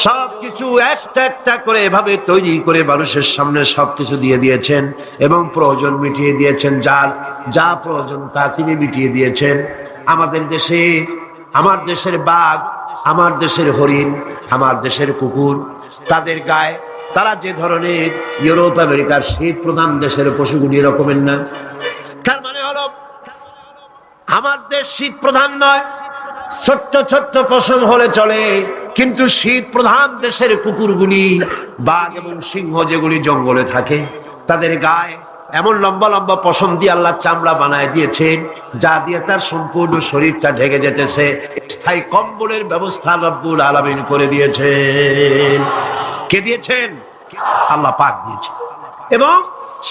সবকিছু একটা একটা করে এভাবে তৈরি করে মানুষের সামনে সবকিছু দিয়ে দিয়েছেন এবং প্রয়োজন মিটিয়ে দিয়েছেন। যার যা প্রয়োজন তা তিনি মিটিয়ে দিয়েছেন। আমাদের দেশে, আমার দেশের বাঘ, আমার দেশের হরিণ, আমার দেশের কুকুর, তাদের গায়ে তারা যে ধরনের ইউরোপ আমেরিকার শীত প্রধান দেশের পশুগুলি এরকমের না। তার মানে হলো আমার দেশ শীত প্রধান নয়, ছোট্ট ছোট্ট পশম হলে চলে, কিন্তু শীত প্রধান দেশের কুকুরগুলি, বাঘ এবং সিংহ যেগুলি জঙ্গলে থাকে, তাদের গায়ে এমন লম্বা লম্বা পশম দিয়ে আল্লাহ চামড়া বানায় দিয়েছেন, যা দিয়ে তার সম্পূর্ণ শরীরটা ঢেকে যেতেছে। স্থায়ী কম্বলের ব্যবস্থা রব্বুল আলামিন করে দিয়েছেন। কে দিয়েছেন? আল্লাহ পাক দিয়েছেন। এবং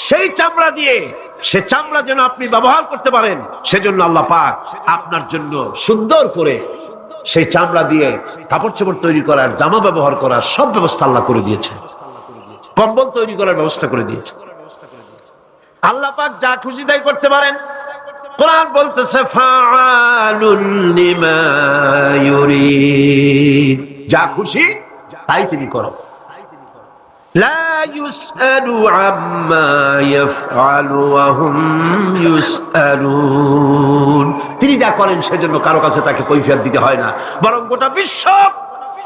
সেই চামড়া দিয়ে, সে চামড়া যেন আপনি ব্যবহার করতে পারেন, সেজন্য আল্লাহ পাক আপনার জন্য সুন্দর করে সেই চামড়া দিয়ে কাপড় চোপড় তৈরি করার, জামা ব্যবহার করার সব ব্যবস্থা আল্লাহ করে দিয়েছে। কম্বল তৈরি করার ব্যবস্থা করে দিয়েছে। আল্লাহ পাক যা খুশি তাই করতে পারেন। কোরআন বলতেছে ফাআলুল লিমা ইউরিদ, যা খুশি তাই তিনি করেন। লা ইউসআলু আম্মা ইয়াফআলু ওয়া হুম ইউসআলুন, তিনি যা করেন সেজন্য কারো কাছে তাকে কৈফিয়ত দিতে হয় না, বরং গোটা বিশ্ব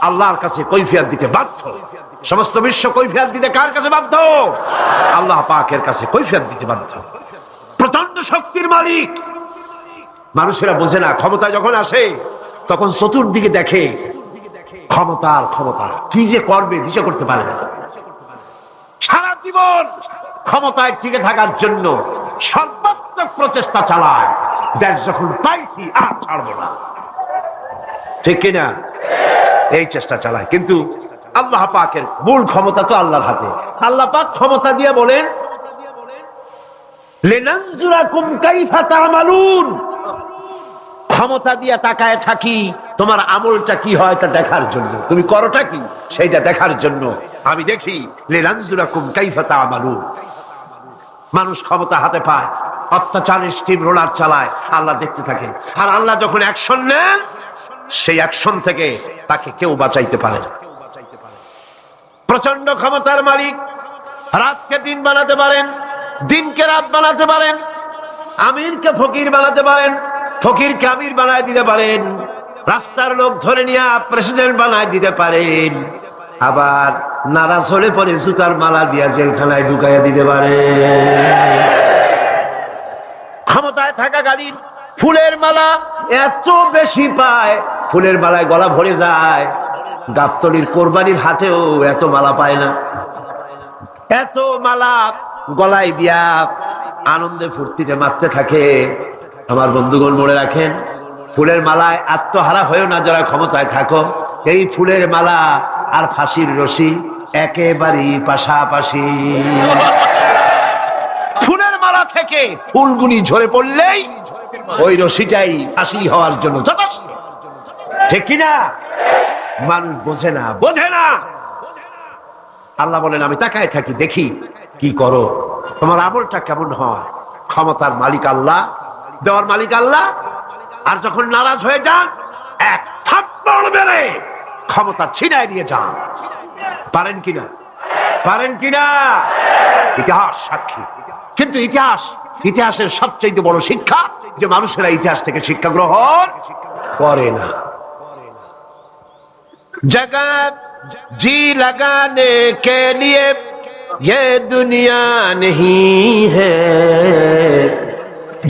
আল্লাহর কাছে কৈফিয়ত দিতে বাধ্য। সমস্ত বিশ্ব কৈফিয়ত দিতে কার কাছে বাধ্য? আল্লাহ পাকের কাছে কৈফিয়ত দিতে বাধ্য। প্রচন্ড শক্তির মালিক। মানুষেরা বোঝে না, ক্ষমতা যখন আসে তখন চতুর্দিকে দেখে ক্ষমতা আর ক্ষমতা, কি যে করবে দিশা করতে পারে না। সারা জীবন ক্ষমতায় টিকে থাকার জন্য সর্বাত্মক প্রচেষ্টা চালায়, দেশ যখন পাইছি আর ছাড়বো না, ঠিক কিনা? এই চেষ্টা চালায়। কিন্তু আল্লাহ পাকের মূল ক্ষমতা তো আল্লাহর হাতে। আল্লাহ পাক ক্ষমতা দিয়ে বলেন লিনানজুরাকুম কাইফা তা'মালুন, ক্ষমতা দিয়ে তাকায় থাকি তোমার আমলটা কি হয় তা দেখার জন্য, তুমি করোটা কি সেইটা দেখার জন্য আমি দেখি। লিনানজুরাকুম কাইফা তা'মালুন। মানুষ ক্ষমতা হাতে পায়, অত্যাচারের স্টিম রোলার চালায়, আল্লাহ দেখতে থাকেন। আর আল্লাহ যখন অ্যাকশন নেন, সেই অ্যাকশন থেকে তাকে কেউ বাঁচাইতে পারে না। প্রচন্ড ক্ষমতার মালিক। রাতকে দিন বানাতে পারেন, দিনকে রাত বানাতে পারেন, আমিরকে ফকির বানাতে পারেন, ফকিরকে আমির বানায় দিতে পারেন, রাস্তার লোক ধরে নিয়ে প্রেসিডেন্ট বানায় দিতে পারেন, আবার নারাজ হলে পরে জুতার মালা দিয়া জেলখানায় ঢুকাইয়া দিতে পারেন। ক্ষমতায় থাকাকালীন ফুলের মালা এত বেশি পায়, ফুলের মালায় গলা ভরে যায়। গাবতলির কোরবানির হাতেও এত মালা পায় না। এত মালা গলায় দিয়া আনন্দে ফুর্তিতে মারতে থাকে। আমার বন্ধুগণ মনে রাখেন, ফুলের মালায় আত্মহারা হয়েও না যারা ক্ষমতায় থাকো। এই ফুলের মালা আর ফাঁসির রশি একেবারেই পাশাপাশি। ফুলের মালা থেকে ফুলগুলি ঝরে পড়লেই ওই রশিটাই ফাঁসি হওয়ার জন্য যথেষ্ট, ঠিক কিনা? মানুষ বোঝে না, বোঝে না। আল্লাহ বলেন আমি তাকায় থাকি, দেখি কি করো, তোমার আমলটা কেমন হয়। ক্ষমতার মালিক আল্লাহ, দেওয়ার মালিক আল্লাহ। আর যখন নারাজ হয়ে যান, এক থাপ্পড় মেরে ক্ষমতা ছিনায় নিয়ে যান। পারেন কিনা? পারেন কিনা? ইতিহাস সাক্ষী। কিন্তু ইতিহাসের সবচেয়ে বড় শিক্ষা যে মানুষেরা ইতিহাস থেকে শিক্ষা গ্রহণ করে না। जगह जी लगाने के लिए ये दुनिया नहीं है,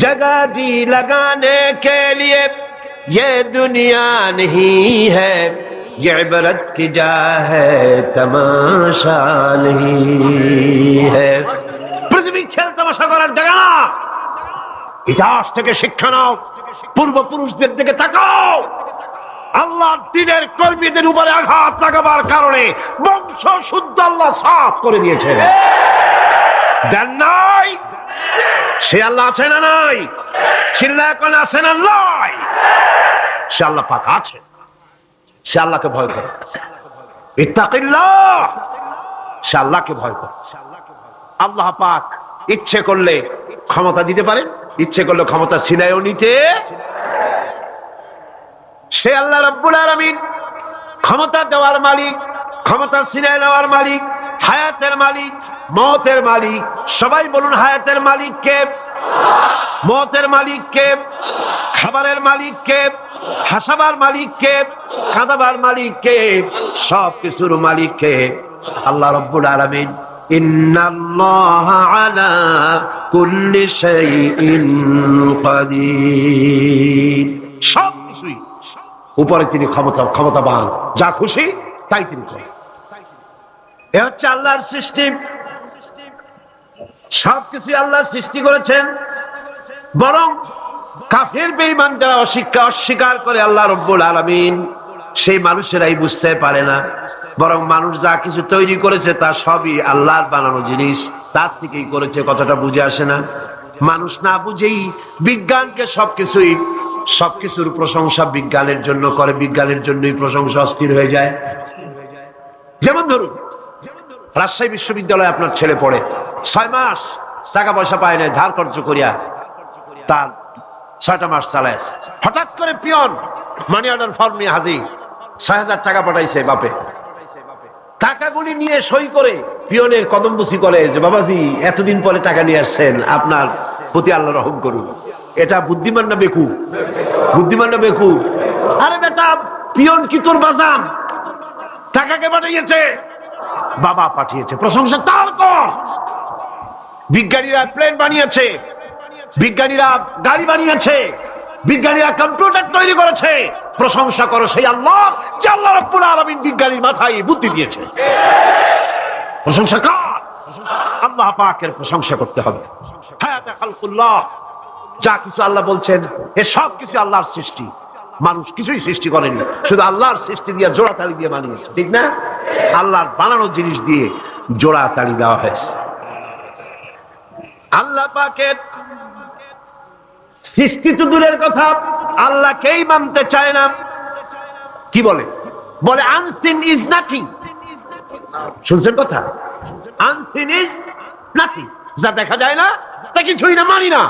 जगह जी लगाने के लिए ये दुनिया नहीं है, ये इबरत की जा है तमाशा नहीं है। পৃথিবী খেল তামাশা করার জায়গা না। ইতিহাস থেকে শিক্ষা নাও, পূর্বপুরুষদের দিকে তাকাও। আল্লাহর দ্বীনের কর্মীদের উপরে আঘাত লাগাবার কারণে বংশ শুদ্ধ আল্লাহ সাফ করে দিয়েছে। দেন নাই? সে আল্লাহ আছে না নাই? চিল্লায় কোন আছে না নাই? সে আল্লাহ পাক আছে। সে আল্লাহকে ভয় করে। ইত্তাকিল্লাহ, সে আল্লাহকে ভয় করে। আল্লাহ পাক ইচ্ছে করলে ক্ষমতা দিতে পারে, ইচ্ছে করলে ক্ষমতা ছিনায়ও নিতে। সে আল্লাহ রাব্বুল আলামিন ক্ষমতা দেওয়ার মালিক, ক্ষমতা ছিনায় নেওয়ার মালিক, হায়াতের মালিক, মওতের মালিক। সবাই বলুন, হায়াতের মালিক কে? মওতের মালিক কে? খাবারের মালিক কে? হাসাবার মালিক কে? কাঁদাবার মালিক কে? সব কিছুর মালিক কে? আল্লাহ রাব্বুল আলামিন। ইন্নাল্লাহা আলা কুল্লি শাইইন কাদির। সব কিছুই উপরে তিনি ক্ষমতাবান, যা খুশি তাই তিনি করেন। এ হচ্ছে আল্লাহর সৃষ্টি। সবকিছু আল্লাহ সৃষ্টি করেছেন। বরং কাফের বেঈমান যারা অস্বীকার করে আল্লাহ রাব্বুল আলামিন, সেই মানুষেরাই বুঝতে পারে না। বরং মানুষ যা কিছু তৈরি করেছে তা সবই আল্লাহর বানানো জিনিস, তার থেকেই করেছে, কথাটা বুঝে আসে না। মানুষ না বুঝেই বিজ্ঞানকে সবকিছুর প্রশংসা বিজ্ঞানের জন্য করে, বিজ্ঞানের জন্যই প্রশংসা অস্থির হয়ে যায়। যেমন ধরুন, রাজশাহী বিশ্ববিদ্যালয়ে আপনার ছেলে পড়ে, 6 মাস টাকা পয়সা পায় না, ধার খরচ করিয়া তার 6টা মাস চালায়। হঠাৎ করে পিয়ন মানি অর্ডার ফর্ম নিয়ে হাজির, 6,000 টাকা পাঠাইছে বাপে। টাকাগুলি নিয়ে সই করে পিয়নের কদমবুসি করে যে, বাবাজি এতদিন পরে টাকা নিয়ে আসছেন, আপনার প্রতি আল্লাহ রহম করুন। এটা বুদ্ধিমান না বেকুব? বুদ্ধিমান না বেকুব? আরে বেটা, পিয়ন কি তোর বাজান? টাকাকে পাঠিয়েছে, বাবা পাঠিয়েছে, প্রশংসা তার কর। বিজ্ঞানীরা প্লেন বানিয়েছে, বিজ্ঞানীরা গাড়ি বানিয়েছে, বিজ্ঞানীরা কম্পিউটার তৈরি করেছে, প্রশংসা করো সেই আল্লাহ যে আল্লাহ রাব্বুল আলামিন বিজ্ঞানীর মাথায় বুদ্ধি দিয়েছে। প্রশংসা কর, আল্লাহ পাকের প্রশংসা করতে হবে। হায়াতে খালকুল্লাহ, যা কিছু আল্লাহ বলছেন এ সব কিছু আল্লাহর সৃষ্টি। মানুষ কিছুই সৃষ্টি করেনি, শুধু আল্লাহর সৃষ্টি দিয়ে জোড়াতালি দিয়ে বানিয়েছে, ঠিক না? আল্লাহর বানানো জিনিস দিয়ে জোড়াতালি দেওয়া হয়েছে। আল্লাহ পাকের সৃষ্টি তো দূরের কথা, আল্লাহকেই মানতে চায় না। কি বলে? বলে আনসিন ইজ নাথিং। শুনছেন কথা? আনসিন ইজ নাথিং, যা দেখা যায় না তা কিছুই না, মানি না।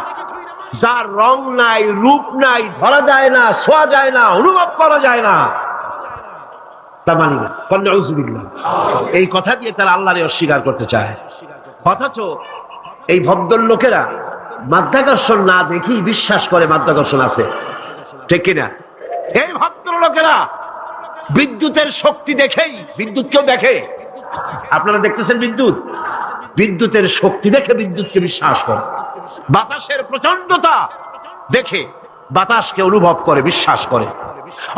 যার রং নাই, রূপ নাই, ধরা যায় না, ছোঁয়া যায় না, অনুভব করা যায় না, তা মানি না। এই কথা দিয়ে তারা আল্লাহরে অস্বীকার করতে চায়। অথচ এই ভদ্রলোকেরা মাধ্যাকর্ষণ না দেখেই বিশ্বাস করে মাধ্যাকর্ষণ আছে, ঠিক কিনা? এই ভদ্রলোকেরা বিদ্যুতের শক্তি দেখেই, বিদ্যুৎকেও দেখে। আপনারা দেখতেছেন বিদ্যুতের শক্তি দেখে বিদ্যুৎকে বিশ্বাস করে। বাতাসের প্রচন্ডতা দেখে বাতাসকে অনুভব করে, বিশ্বাস করে।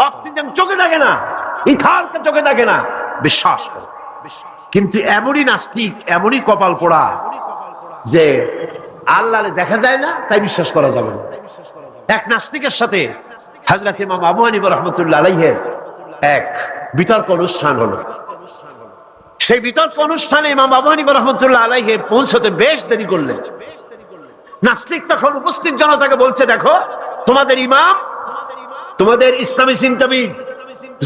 অক্সিজেন চোখে দেখে না, ইথারকে চোখে দেখে না, বিশ্বাস করে। কিন্তু এমনই নাস্তিক, এমনই কপাল পোড়া যে আল্লাহরে দেখা যায় না তাই বিশ্বাস করা যাবে না। এক নাস্তিকের সাথে হযরত ইমাম আবু হানিফা রাহমাতুল্লাহ আলাইহির এক বিতর্ক অনুষ্ঠান হলো। সেই বিতর্ক অনুষ্ঠানে ইমাম আবু হানিফা রাহমাতুল্লাহ আলাইহি পৌঁছতে বেশ দেরি করলেন। নাস্তিক তখন উপস্থিত জনতাকে বলছে, দেখো তোমাদের ইমাম, তোমাদের ইসলামী চিন্তাবিদ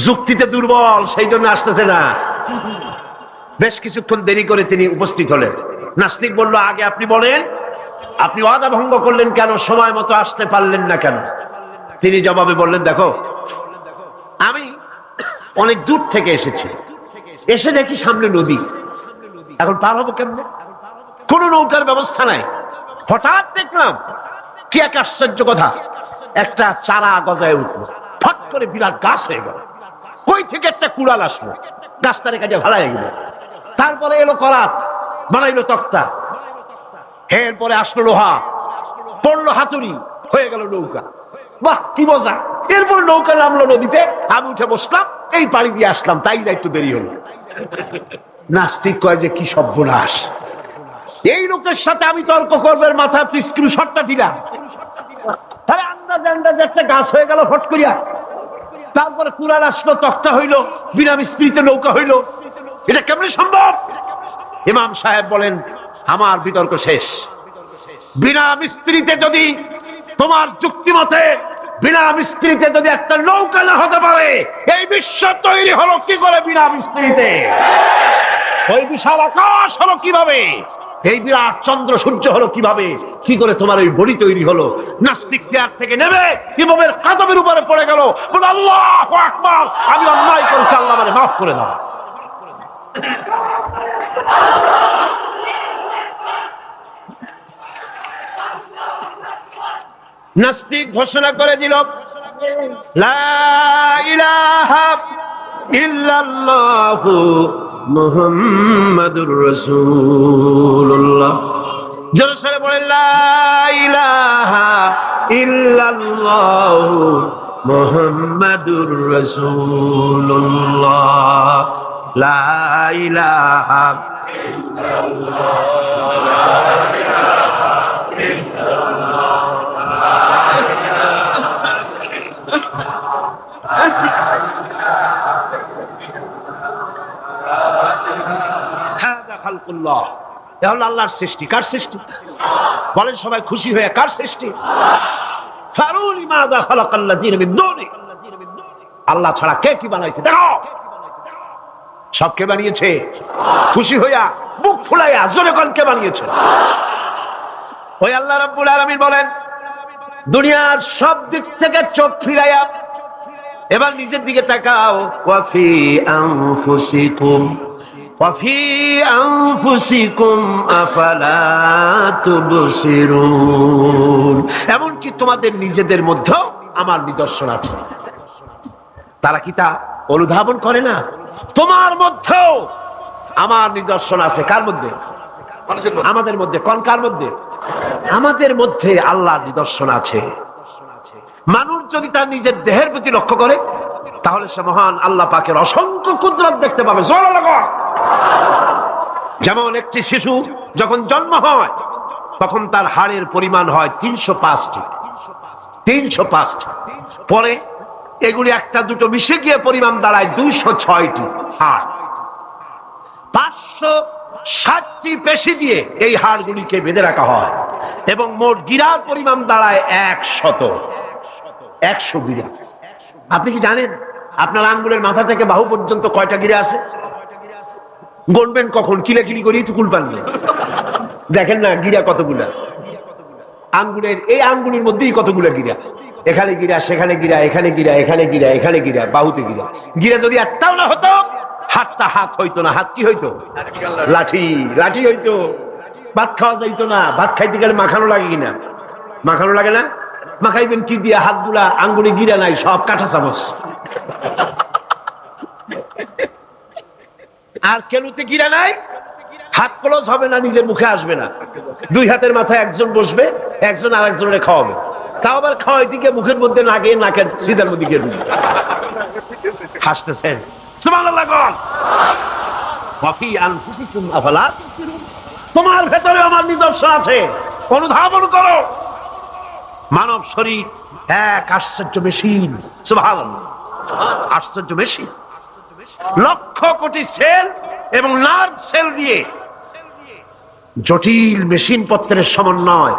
যুক্তিতে দুর্বল, সেই জন্য আসতেছে না। বেশ কিছুক্ষণ দেরি করে তিনি উপস্থিত হলেন। নাস্তিক বলল, আগে আপনি বলেন, আপনি ওয়াদা ভঙ্গ করলেন কেন? সময় মতো আসতে পারলেন না কেন? তিনি জবাবে বললেন, দেখো আমি অনেক দূর থেকে এসেছি, এসে দেখি সামনে নদী, এখন পার হবো কেমনে? কোন নৌকার ব্যবস্থা নাই। হঠাৎ দেখলাম কি এক আশ্চর্য কথা, একটা চারা গজায় উঠলো, ফট করে বিরাট গাছ হয়ে গেল। কই থেকে একটা কুড়াল আসলো, গাছটারে কাজে ভাড়ায় গেল। তারপরে এলো করাত, বানাইলো তক্তা, এরপরে আসলো লোহা, পড়লো হাতুড়ি, হয়ে গেল নৌকা। বাহ কি মজা! এরপর নৌকা নামলো নদীতে, আমি উঠে বসলাম, এই পাড়ি দিয়ে আসলাম, তাই যা একটু দেরি হলো। নাস্তিক কয় যে কি সর্বনাশ, এই লোকের সাথে আমি তর্ক করবো, মাথা স্ক্রু শটটা দিলাম, তাহলে আন্দাজে আন্দাজে একটা গাছ হয়ে গেল ফট করিয়া। তারপরে কুড়াল আসলো, তক্তা হইলো, বিনা মিস্ত্রিতে নৌকা হইলো, এটা কেমনে সম্ভব? ইমাম সাহেব বলেন আমার বিতর্ক শেষ। বিনা মিস্ত্রিতে যদি, তোমার যুক্তি মতে বিনা মিস্ত্রিতে যদি একটা নৌকা না হতে পারে, এই বিশ্ব তৈরি হলো কি করে বিনা মিস্ত্রিতে? ওই বিশাল আকাশ হলো কিভাবে? এই বিরাট চন্দ্র সূর্য হলো কিভাবে? কি করে তোমার ওই বডি তৈরি হলো? নাস্তিক চেয়ার থেকে নেমে ইমামের কাদমের উপরে পড়ে গেল, বলে আল্লাহু আকবার, আমি অন্যায় করেছি, আল্লাহ আমারে মাফ করে দাও। নাস্তিক ঘোষণা করে দিল, লা ইলাহা ইল্লাল্লাহু মুহাম্মাদুর রাসূলুল্লাহ। জোরে সরে বলেন লা ইলাহা ইল্লাল্লাহু মুহাম্মাদুর রাসূলুল্লাহ। লা ইলাহা খালকুল্লাহ, এ হলো আল্লাহর সৃষ্টি। কার সৃষ্টি? বলেন সবাই খুশি হয়ে, কার সৃষ্টি? ফারুনি মাযা খালাকাল্লাযিনা মিন দুনি, আল্লাহ ছাড়া কে কি বানাইছে দেখো। সব কে বানিয়েছে? খুশি হইয়া মুখ ফুলাইয়া জোরে কোন কে বানিয়েছে? ওই আল্লাহ রাব্বুল আলামিন বলেন, দুনিয়ার সব দিক থেকে চোখ ফিরাইয়া এবার নিজের দিকে তাকাও। ওয়াফি আনফুসিকুম ওয়াফি আনফুসিকুম আফালা তুবসিরুন। এমনকি তোমাদের নিজেদের মধ্যেও আমার নিদর্শন আছে। তারা কি তা অনুধাবন করে না? তোমার মধ্যেও আমার নিদর্শন আছে। কার মধ্যে? আমাদের মধ্যে। কোন কার মধ্যে? আমাদের মধ্যে আল্লাহর নিদর্শন আছে। মানুষ যদি তার নিজের দেহের প্রতি লক্ষ্য করে, তাহলে সে মহান আল্লাহ পাকের অসংখ্য কুদরত দেখতে পাবে। জোরে লাগো। যেমন একটি শিশু যখন জন্ম হয়, তখন তার হাড়ের পরিমাণ হয় 305টি। 305টি। পরে এগুলি একটা দুটো মিশে গিয়ে পরিমাণ দাঁড়ায় 206টি হাড়। 560টি পেশি দিয়ে এই হাড়গুলিকে বেঁধে রাখা হয়, এবং মোট গিরার পরিমাণ দাঁড়ায় 100 গিরা। আপনি কি জানেন আপনার আঙ্গুলের মাথা থেকে বাহু পর্যন্ত কয়টা গিরা আছে? গণবেন কখন? কিলাকিলি করি তো কুল পানবে। দেখেন না গিরা কতগুলা আঙ্গুলের, এই আঙ্গুলের মধ্যেই কতগুলা গিরা। এখানে গিরা, সেখানে গিরা, এখানে গিরা, এখানে গিরা, এখানে গিরা, বাহুতে গিরা। গিরা যদি একটাও না হতো, হাতটা হাত হইতো না। হাত কি হইতো? লাঠি। লাঠি হইতো। ভাত খাওয়া যাইতো না। ভাত খাইতে গেলে মাখানো লাগে কিনা? মাখানো লাগে না? মাখাইবেন কি দিয়ে? হাতগুলা, আঙ্গুলে গিরা নাই, সব কাঁটা চামচ। আর কেলুতে গিরা নাই, হাত ক্লোজ হবে না, নিজের মুখে আসবে না। দুই হাতের মাথায় একজন বসবে, একজন আর একজনের খাওয়াবে। তাও আবার খাওয়াই দিকে মুখের মধ্যে লাগে, নাকের সিধার মধ্যে গিয়ে ঢুকবে। হাসতেছেন? সুবহানাল্লাহ। ওয়াফি আনফুসিকুম আফালা তুবসিরুন। তোমার ভেতরে আমার নিদর্শন আছে, অনুধাবন করো। মানব শরীর এক আশ্চর্য মেশিন। সুবহানাল্লাহ। আশ্চর্য মেশিন। লক্ষ কোটি সেল এবং নার্ভ সেল দিয়ে জটিল মেশিন পত্রের সমন্বয়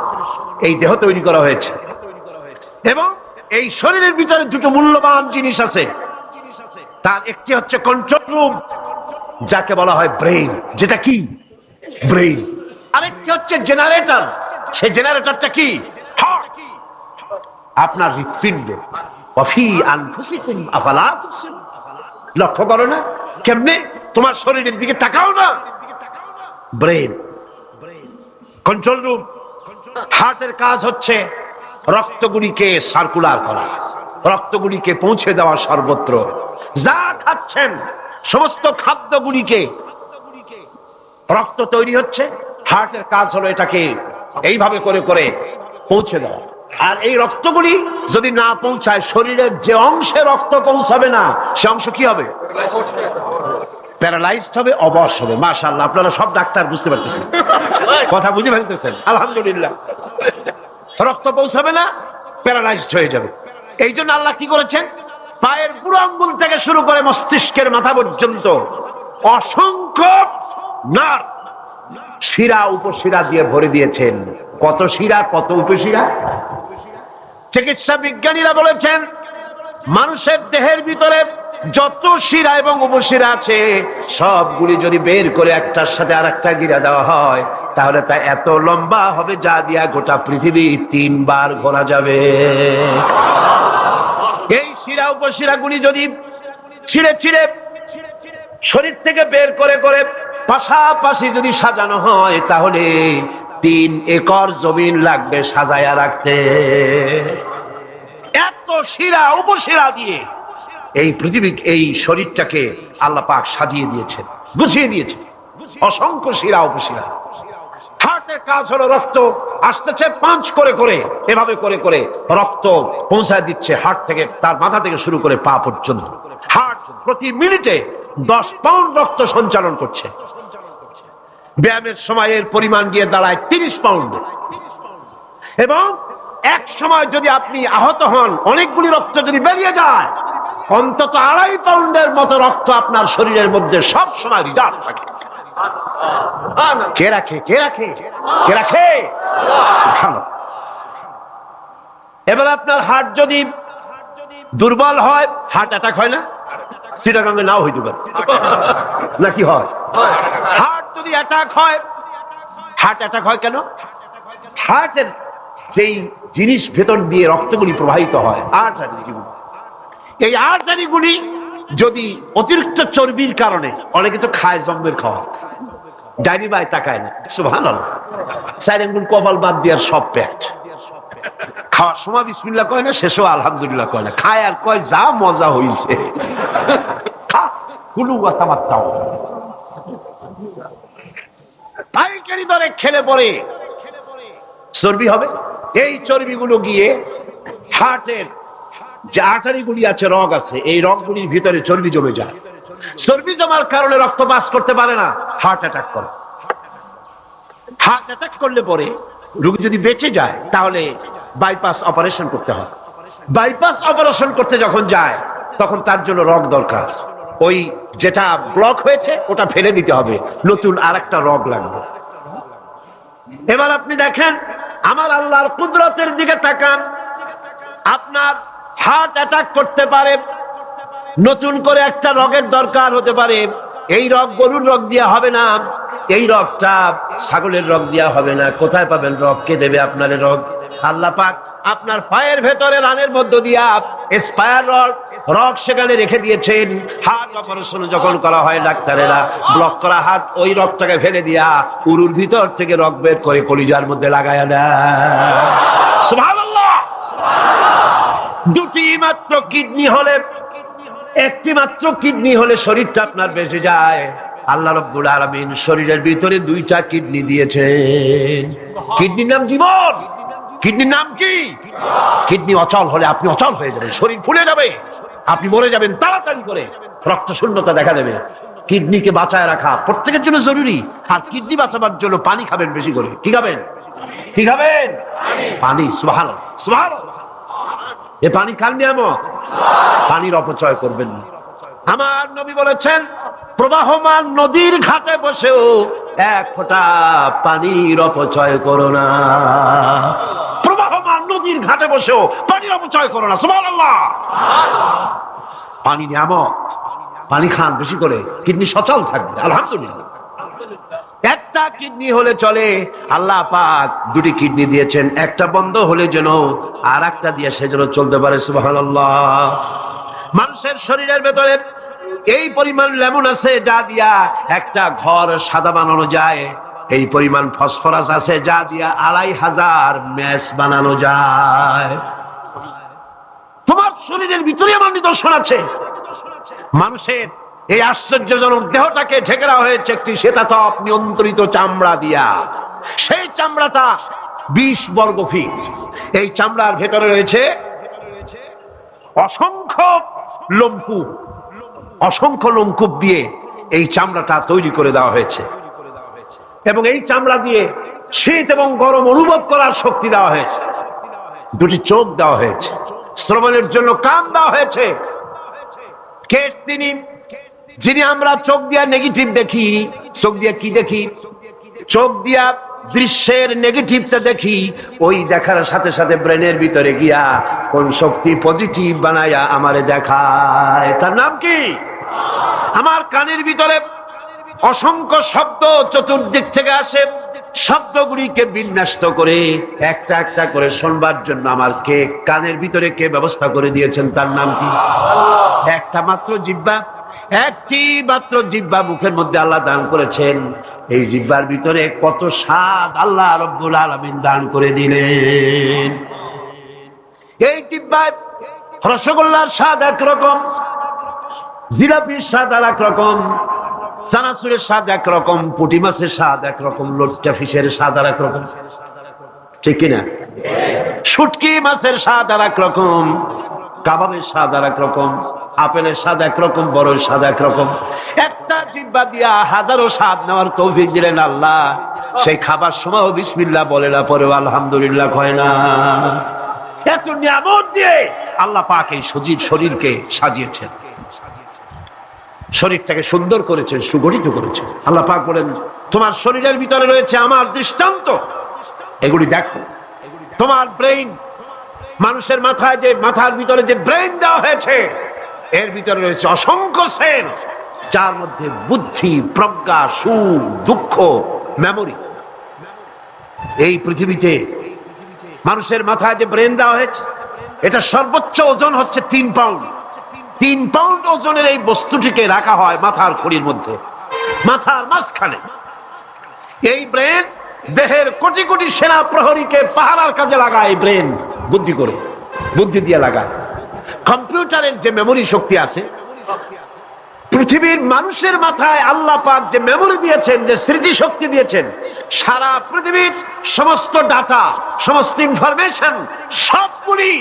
এই দেহ তৈরি করা হয়েছে। এবং এই শরীরের ভিতরে দুটো মূল্যবান জিনিস আছে। তার একটি হচ্ছে কন্ট্রোল রুম, যাকে বলা হয় ব্রেইন। যেটা কি? ব্রেইন। আরেকটি হচ্ছে জেনারেটর। সেই জেনারেটরটা কি? হার্ট। আপনার হৃৎপিণ্ড। ওয়াফি আনফুসিকুম আফালা তুবসিরুন। লক্ষ্য করো না? কেমনে? তোমার শরীরের দিকে তাকাও না। Brain, control room. হার্টের কাজ হচ্ছে রক্তগুলিকে সার্কুলার করা, রক্তগুলিকে পৌঁছে দেওয়া সর্বত্র। যা খাচ্ছেন সমস্ত খাদ্যগুলিকে রক্ত তৈরি হচ্ছে, হার্টের কাজ হলো এটাকে এইভাবে করে করে পৌঁছে দেওয়া। আর এই রক্তগুলি যদি না পৌঁছায়, শরীরের যে অংশে রক্ত পৌঁছাবে না সে অংশ কি হবে? প্যারালাইজড হবে, অবশ হবে। মাশাআল্লাহ, আপনারা সব ডাক্তার বুঝতে পারতেছেন, কথা বুঝে ফেলতেছেন, আলহামদুলিল্লাহ। রক্ত পৌঁছাবে না, প্যারালাইজড হয়ে যাবে। এই জন্য আল্লাহ কি করেছেন, পায়ের বুড়ো আঙ্গুল থেকে শুরু করে মস্তিষ্কের মাথা পর্যন্ত অসংখ্য নার্ভ, শিরা উপশিরা দিয়ে ভরে দিয়েছেন। কত শিরা, কত উপশিরা! চিকিৎসা বিজ্ঞানীরা বলেছেন মানুষের দেহের ভিতরে যত শিরা এবং উপশিরা আছে সবগুলি যদি বের করে একটার সাথে আর একটা গিরা দেওয়া হয় তাহলে তা এত লম্বা হবে যা দিয়া গোটা পৃথিবী 3 বার ঘোরা যাবে। এই শিরা উপশিরা গুলি যদি ছিঁড়ে ছিঁড়ে শরীর থেকে বের করে করে পাশাপাশি যদি সাজানো হয় তাহলে 3 একর জমিন লাগবে সাজায়া রাখতে। এত শিরা উপশিরা দিয়ে এই পৃথিবী, এই শরীরটাকে আল্লাহ পাক সাজিয়ে দিয়েছেন, গুছিয়ে দিয়েছেন। অসংখ্য শিরা উপশিরা। হার্টের কাজ হলো রক্ত আসতেছে পাঁচ করে করে, এভাবে করে করে রক্ত পৌঁছায় দিচ্ছে হার্ট থেকে, তার মাথা থেকে শুরু করে পা পর্যন্ত। হার্ট প্রতি মিনিটে 10 পাউন্ড রক্ত সঞ্চালন করছে। ব্যায়ামের সময় এর পরিমাণ গিয়ে দাঁড়ায় 30 পাউন্ড। এবং এক সময় যদি আপনি আহত হন, অনেকগুলি রক্ত যদি বেরিয়ে যায়, অন্তত 2.5 পাউন্ডের মতো রক্ত আপনার শরীরের মধ্যে সব সময় রিজার্ভ থাকে। কে রাখে? কে রাখে? কে রাখে? এবার আপনার হার্ট যদি দুর্বল হয়, হার্ট অ্যাটাক হয় না? চিটাগাঙ্গে নাও হইতে পারে, নাকি হয়? হার্ট যদি অ্যাটাক হয়, হার্ট অ্যাটাক হয় কেন? হার্টের যেই জিনিস ভেতর দিয়ে রক্তগুলি প্রবাহিত হয়, আর্টারিগুলি, এই আর্টারিগুলি যদি অতিরিক্ত চর্বির কারণে, অনেকে তো খায় জম্মের খাওয়া, ডাইনি বাই তাকায় না, সুবহানাল্লাহ, 4 আঙ্গুল কপাল বাদ দিয়ে সব পেট, খাওয়ার সময় বিসমিল্লাহ কয় না, শেষও আলহামদুলিল্লাহ কয় না, খায় আর কয় যা মজা হইছে, পাইকারি দরে খেলে পরে চর্বি হবে। এই চর্বিগুলো গিয়ে হার্টের যে আর্টারিগুলি আছে, রগ আছে, এই রগগুলির ভিতরে চর্বি জমে যায়। চর্বি জমার কারণে রক্ত পাস করতে পারে না, হার্ট অ্যাটাক করে। হার্ট অ্যাটাক করলে পরে রোগী যদি বেঁচে যায় তাহলে বাইপাস অপারেশন করতে হয়। বাইপাস অপারেশন করতে যখন যায় তখন তার জন্য রগ দরকার। ওই যেটা ব্লক হয়েছে ওটা ফেলে দিতে হবে, নতুন আরেকটা রগ লাগবে। এবার আপনি দেখেন, আমার আল্লাহর কুদরতের দিকে তাকান। আপনার হার্ট অ্যাটাক করতে পারে, নতুন করে একটা রগের দরকার হতে পারে। এই রগ গরুর রগ দিয়া হবে না, এই রগটা ছাগলের রগ দিয়া হবে না। কোথায় পাবেন রগ? কে দেবে আপনার রগ? আল্লাহ পাক আপনার পায়ের ভেতরে রানের মধ্য দিয়া স্পায়ার রগ সেখানে রেখে দিয়েছেন। হার্ট অপারেশন যখন করা হয় ডাক্তারেরা ব্লক করা হার্ট, ওই রগটাকে ফেলে দিয়া উরুর ভিতর থেকে রগ বের করে কলিজার মধ্যে লাগায়া দেয়। সুবহানাল্লাহ। দুটি মাত্র কিডনি হলে, একটি মাত্র কিডনি হলে শরীরটা আপনার বেঁচে যায়। আল্লাহ রাব্বুল আলামিন শরীরের ভিতরে 2টা কিডনি দিয়েছেন। কিডনির নাম জীবন। কিডনির নাম কি? কিডনি অচল হলে আপনি অচল হয়ে যাবেন, শরীর ফুলে যাবে, আপনি মরে যাবেন তাড়াতাড়ি করে, রক্ত শূন্যতা দেখা দেবে। কিডনিকে বাঁচায় রাখা প্রত্যেকের জন্য জরুরি। আর কিডনি বাঁচাবার জন্য পানি খাবেন বেশি করে। কি খাবেন? কি খাবেন? পানি। সুবহানাল্লাহ, সুবহানাল্লাহ। এ পানি খান নিয়ামত, পানির অপচয় করবেন না। আমার নবী বলেছেন, প্রবাহমান নদীর ঘাটে বসেও 1 ফোঁটা পানির অপচয় করো না। প্রবাহমান নদীর ঘাটে বসেও পানির অপচয় করো না। সুবহানাল্লাহ। পানি নিয়ামত, পানি খান বেশি করে, কিডনি সচল থাকবে। আলহামদুলিল্লাহ। একটা কিডনি হলে চলে, আল্লাহ পাক 2টি কিডনি দিয়েছেন, একটা বন্ধ হলে যেন আর একটা দিয়ে সেজন্য চলতে পারে। সুবহানাল্লাহ। মানুষের শরীরের ভেতরে এই পরিমাণ লেমন আছে যা দিয়া একটা ঘর সাদা বানানো যায়। এই পরিমাণ ফসফরাস আছে যা দিয়া 2500 ম্যাচ বানানো যায়। তোমার শরীরের ভিতরে আমার নিদর্শন আছে। মানুষের এই আশ্চর্যজনক দেহটাকে ঢেকে দেওয়া হয়েছে একটি শ্বেতাতপ নিয়ন্ত্রিত চামড়া দিয়া। সেই চামড়াটা 20 বর্গ ফিট। এই চামড়ার ভেতরে রয়েছে অসংখ্য লোমকূপ। অসংখ্য লোমকূপ দিয়ে এই চামড়াটা তৈরি করে দেওয়া হয়েছে এবং এই চামড়া দিয়ে শীত এবং গরম অনুভব করার শক্তি দেওয়া হয়েছে। দুটি চোখ দেওয়া হয়েছে, শ্রবণের জন্য কান দেওয়া হয়েছে। কে তিনি যিনি আমরা চোখ দিয়া নেগেটিভ দেখি? চোখ দিয়া কি দেখি? চোখ দিয়া দৃশ্যের নেগেটিভটা দেখি, ওই দেখার সাথে সাথে ব্রেনের ভিতরে গিয়া কোন শক্তি পজিটিভ বানায়া আমারে দেখায়। তার নাম কি? আমার কানের ভিতরে অসংখ্য শব্দ চতুর্দিক থেকে আসে। শব্দগুলিকে বিন্যস্ত করে একটা একটা করে শুনবার জন্য আমার কে কানের ভিতরে কে ব্যবস্থা করে দিয়েছেন? তার নাম কি? একটা মাত্র জিহ্বা, একটি মাত্র জিহ্বা মুখের মধ্যে আল্লাহ দান করেছেন। এই জিহ্বার ভিতরে কত স্বাদ আল্লাহ রব্বুল আলামিন দান করে দিলেন। এই জিহ্বায় রসগোল্লার স্বাদ একরকম, জিলাপির স্বাদ আর একরকম, চানাচুরের স্বাদ একরকম, পুঁটি মাছের স্বাদ একরকম, লোট্টা ফিশের স্বাদ আর একরকম, ঠিক কিনা? শুটকি মাছের স্বাদ আর একরকম, কাবাবের স্বাদ আর একরকম, আপেলের স্বাদ একরকম, বড়ের স্বাদ একরকম। একটা জিহ্বা দিয়া হাজারো স্বাদ নেওয়ার তৌফিক দিলেন আল্লাহ। সেই খাবার সময় বিসমিল্লাহ বলে না, পরেও আলহামদুলিল্লাহ কয় না। এত নিয়ামত দিয়ে আল্লাহ পাক এই সজীব শরীরকে সাজিয়েছেন, শরীরটাকে সুন্দর করেছেন, সুগঠিত করেছেন। আল্লাহ পাক বলেন তোমার শরীরের ভিতরে রয়েছে আমার দৃষ্টান্ত, এগুলি দেখো। তোমার ব্রেইন, মানুষের মাথায় যে মাথার ভিতরে যে ব্রেইন দেওয়া হয়েছে, এর ভিতরে রয়েছে অসংখ্য সেল, যার মধ্যে বুদ্ধি, প্রজ্ঞা, সুখ, দুঃখ, মেমোরি। এই পৃথিবীতে মানুষের মাথায় যে ব্রেন দেওয়া হয়েছে, এটা সর্বোচ্চ ওজন হচ্ছে 3 পাউন্ড। 3 পাউন্ড ওজনের এই বস্তুটিকে রাখা হয় মাথার খুঁড়ির মধ্যে, মাথার মাঝখানে। এই ব্রেন দেহের কোটি কোটি সেনা প্রহরীকে পাহারার কাজে লাগায়। এই ব্রেন বুদ্ধি করে, বুদ্ধি দিয়ে লাগায়। কম্পিউটারের যে মেমোরি শক্তি আছে, পৃথিবীর মানুষের মাথায় আল্লাহ পাক যে মেমোরি দিয়েছেন, যে স্মৃতি শক্তি দিয়েছেন, সারা পৃথিবীর সমস্ত ডাটা, সমস্ত ইনফরমেশন সবগুলি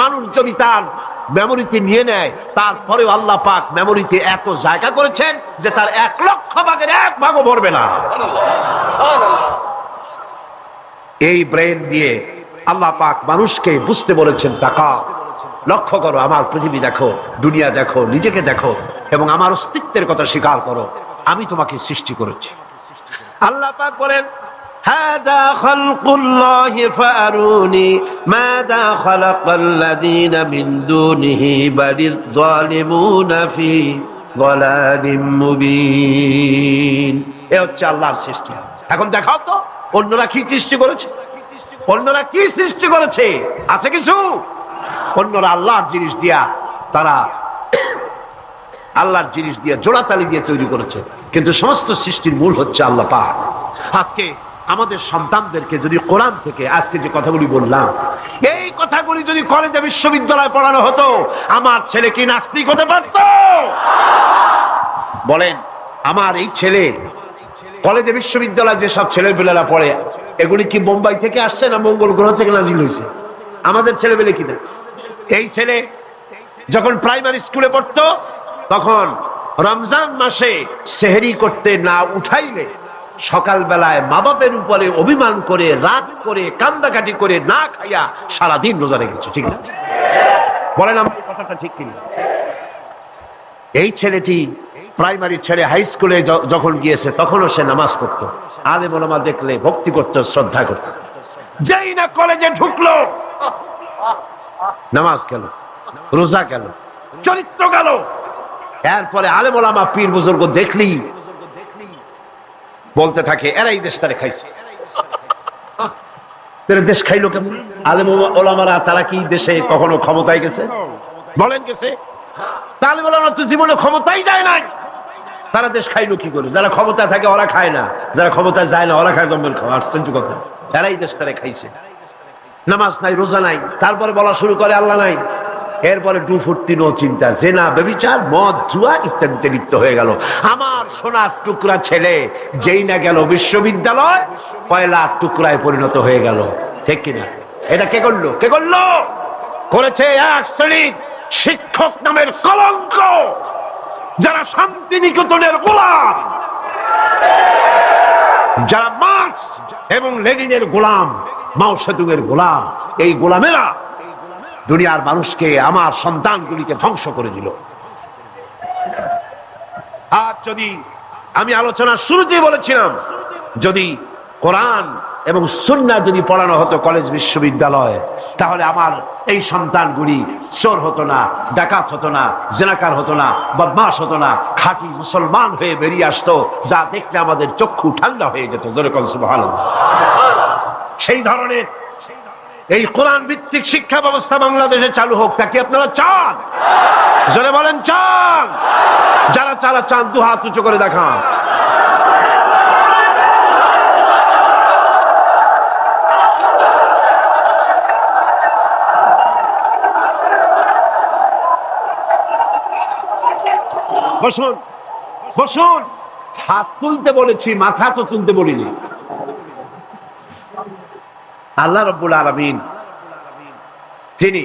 মানুষ যদি তার মেমোরিতে নিয়ে নেয়, তারপরেও আল্লাহ পাক মেমোরিতে এত জায়গা করেছেন যে তার 1 লক্ষ ভাগের 1 ভাগও ভরবে না। এই ব্রেন দিয়ে আল্লাহ পাক মানুষকে বুঝতে বলেছেন, তাকাও, লক্ষ্য করো, আমার পৃথিবী দেখো, দুনিয়া দেখো, নিজেকে দেখো এবং আমার অস্তিত্বের কথা স্বীকার করো। আমি তোমাকে সৃষ্টি করেছি। আল্লাহ পাক বলেন হাদা খালকুল্লাহি ফারুনি মাযা খালাকাল্লাযীনা মিন দুনিহি বালিয যালিমুনা ফি যালালিম মুবিন। এ হচ্ছে আল্লাহর সৃষ্টি। এখন দেখাও তো অন্যরা কি সৃষ্টি করেছে, অন্যরা কি সৃষ্টি করেছে? আছে কিছু? অন্যরা আল্লাহর জিনিস দিয়া, তারা আল্লাহর জিনিস দিয়ে জোড়াতালি দিয়ে তৈরি করেছে, কিন্তু সমস্ত সৃষ্টির মূল হচ্ছে আল্লাহ পাক। আজকে আমাদের সন্তানদেরকে যদি কোরআন থেকে আজকে যে কথাগুলি বললাম, এই কথাগুলি যদি কলেজে বিশ্ববিদ্যালয়ে পড়ানো হতো, আমার ছেলে কি নাস্তিক হতে পারত? বলেন, আমার এই ছেলে কলেজে বিশ্ববিদ্যালয়ে যেসব ছেলেপেলেরা পড়ে, এগুলি কি বোম্বাই থেকে আসছে না মঙ্গল গ্রহ থেকে নাজিল হয়েছে? আমাদের ছেলেপেলে কিনা? এই ছেলে যখন প্রাইমারি স্কুলে পড়তো, তখন রমজান মাসে সেহরি করতে না উঠাইলে সকালবেলায় মা বাপের উপরে অভিমান করে, রাগ করে, কান্দাকাটি করে না খাইয়া সারাদিন রোজা রেখেছে, ঠিক না? বলেন আমার কথাটা ঠিক কিনা? এই ছেলেটি প্রাইমারি ছেড়ে হাই স্কুলে যখন গিয়েছে, তখনও সে নামাজ পড়তো, আলেম ওলামা দেখলে ভক্তি করত, শ্রদ্ধা করত। যেই না কলেজে ঢুকলো, নামাজ গেল, রোজা গেল, চরিত্র গেল। এরপরে আলেম ওলামা পীর বুজুর্গ দেখলি বলতে থাকে, এরাই দেশটারে খাইছে। দেশ খাইলো কেমন? আলেম ওলামারা তারা কি দেশে কখনো ক্ষমতায় গেছে? বলেন গেছে? আলেম ওলামা তো জীবনে ক্ষমতাই যায় নাই, তারা দেশ খাইলো কি করে? যারা ক্ষমতায় থাকে ওরা খায় না, যারা ক্ষমতায় যায় না ওরা খায় জম্মের খাওয়া। আশ্চর্য কথা, এরাই দেশটারে খাইছে। নামাজ নাই, রোজা নাই, তারপরে বলা শুরু করে আল্লাহ নাই। এরপরে ডু ফুর্তি নো চিন্তা, জেনা ব্যভিচার মদ জুয়া ইত্যাদিতে লিপ্ত হয়ে গেল। আমার সোনার টুকরা ছেলে যেই না গেল বিশ্ববিদ্যালয়, কয়লার টুকরায় পরিণত হয়ে গেল। ঠিক কিনা? এটা কে করলো? কে করলো? করেছে এক শ্রেণীর শিক্ষক নামের কলঙ্ক, যারা শান্তিনিকেতনের গোলাম, যারা মার্কস এবং লেনিনের গোলাম, মাও সেতুংয়ের গোলাম। এই গোলামেরা দুনিয়ার মানুষকে, আমার সন্তানগুলিকে ধ্বংস করে দিল। আর যদি আমি আলোচনার শুরুতেই বলেছিলাম, যদি কোরআন এবং সুন্নাহ যদি পড়ানো হতো কলেজ বিশ্ববিদ্যালয়, তাহলে আমার এই সন্তানগুলি চোর হতো না, ডাকাত হতো না, জেনাকার হতো না, বদমাশ হতো না, খাঁটি মুসলমান হয়ে বেরিয়ে আসতো, যা দেখলে আমাদের চক্ষু ঠান্ডা হয়ে যেত। জোরে বলেন সুবহানাল্লাহ। সেই ধরনের এই কোরআন ভিত্তিক শিক্ষা ব্যবস্থা বাংলাদেশে চালু হোক, তা কি আপনারা চান? জোরে বলেন চান? যারা যারা চান দু হাত উঁচু করে দেখান। বসুন, বসুন। হাত তুলতে বলেছি, মাথা তো তুলতে বলিনি। আল্লাহ রাব্বুল আলামিন তিনি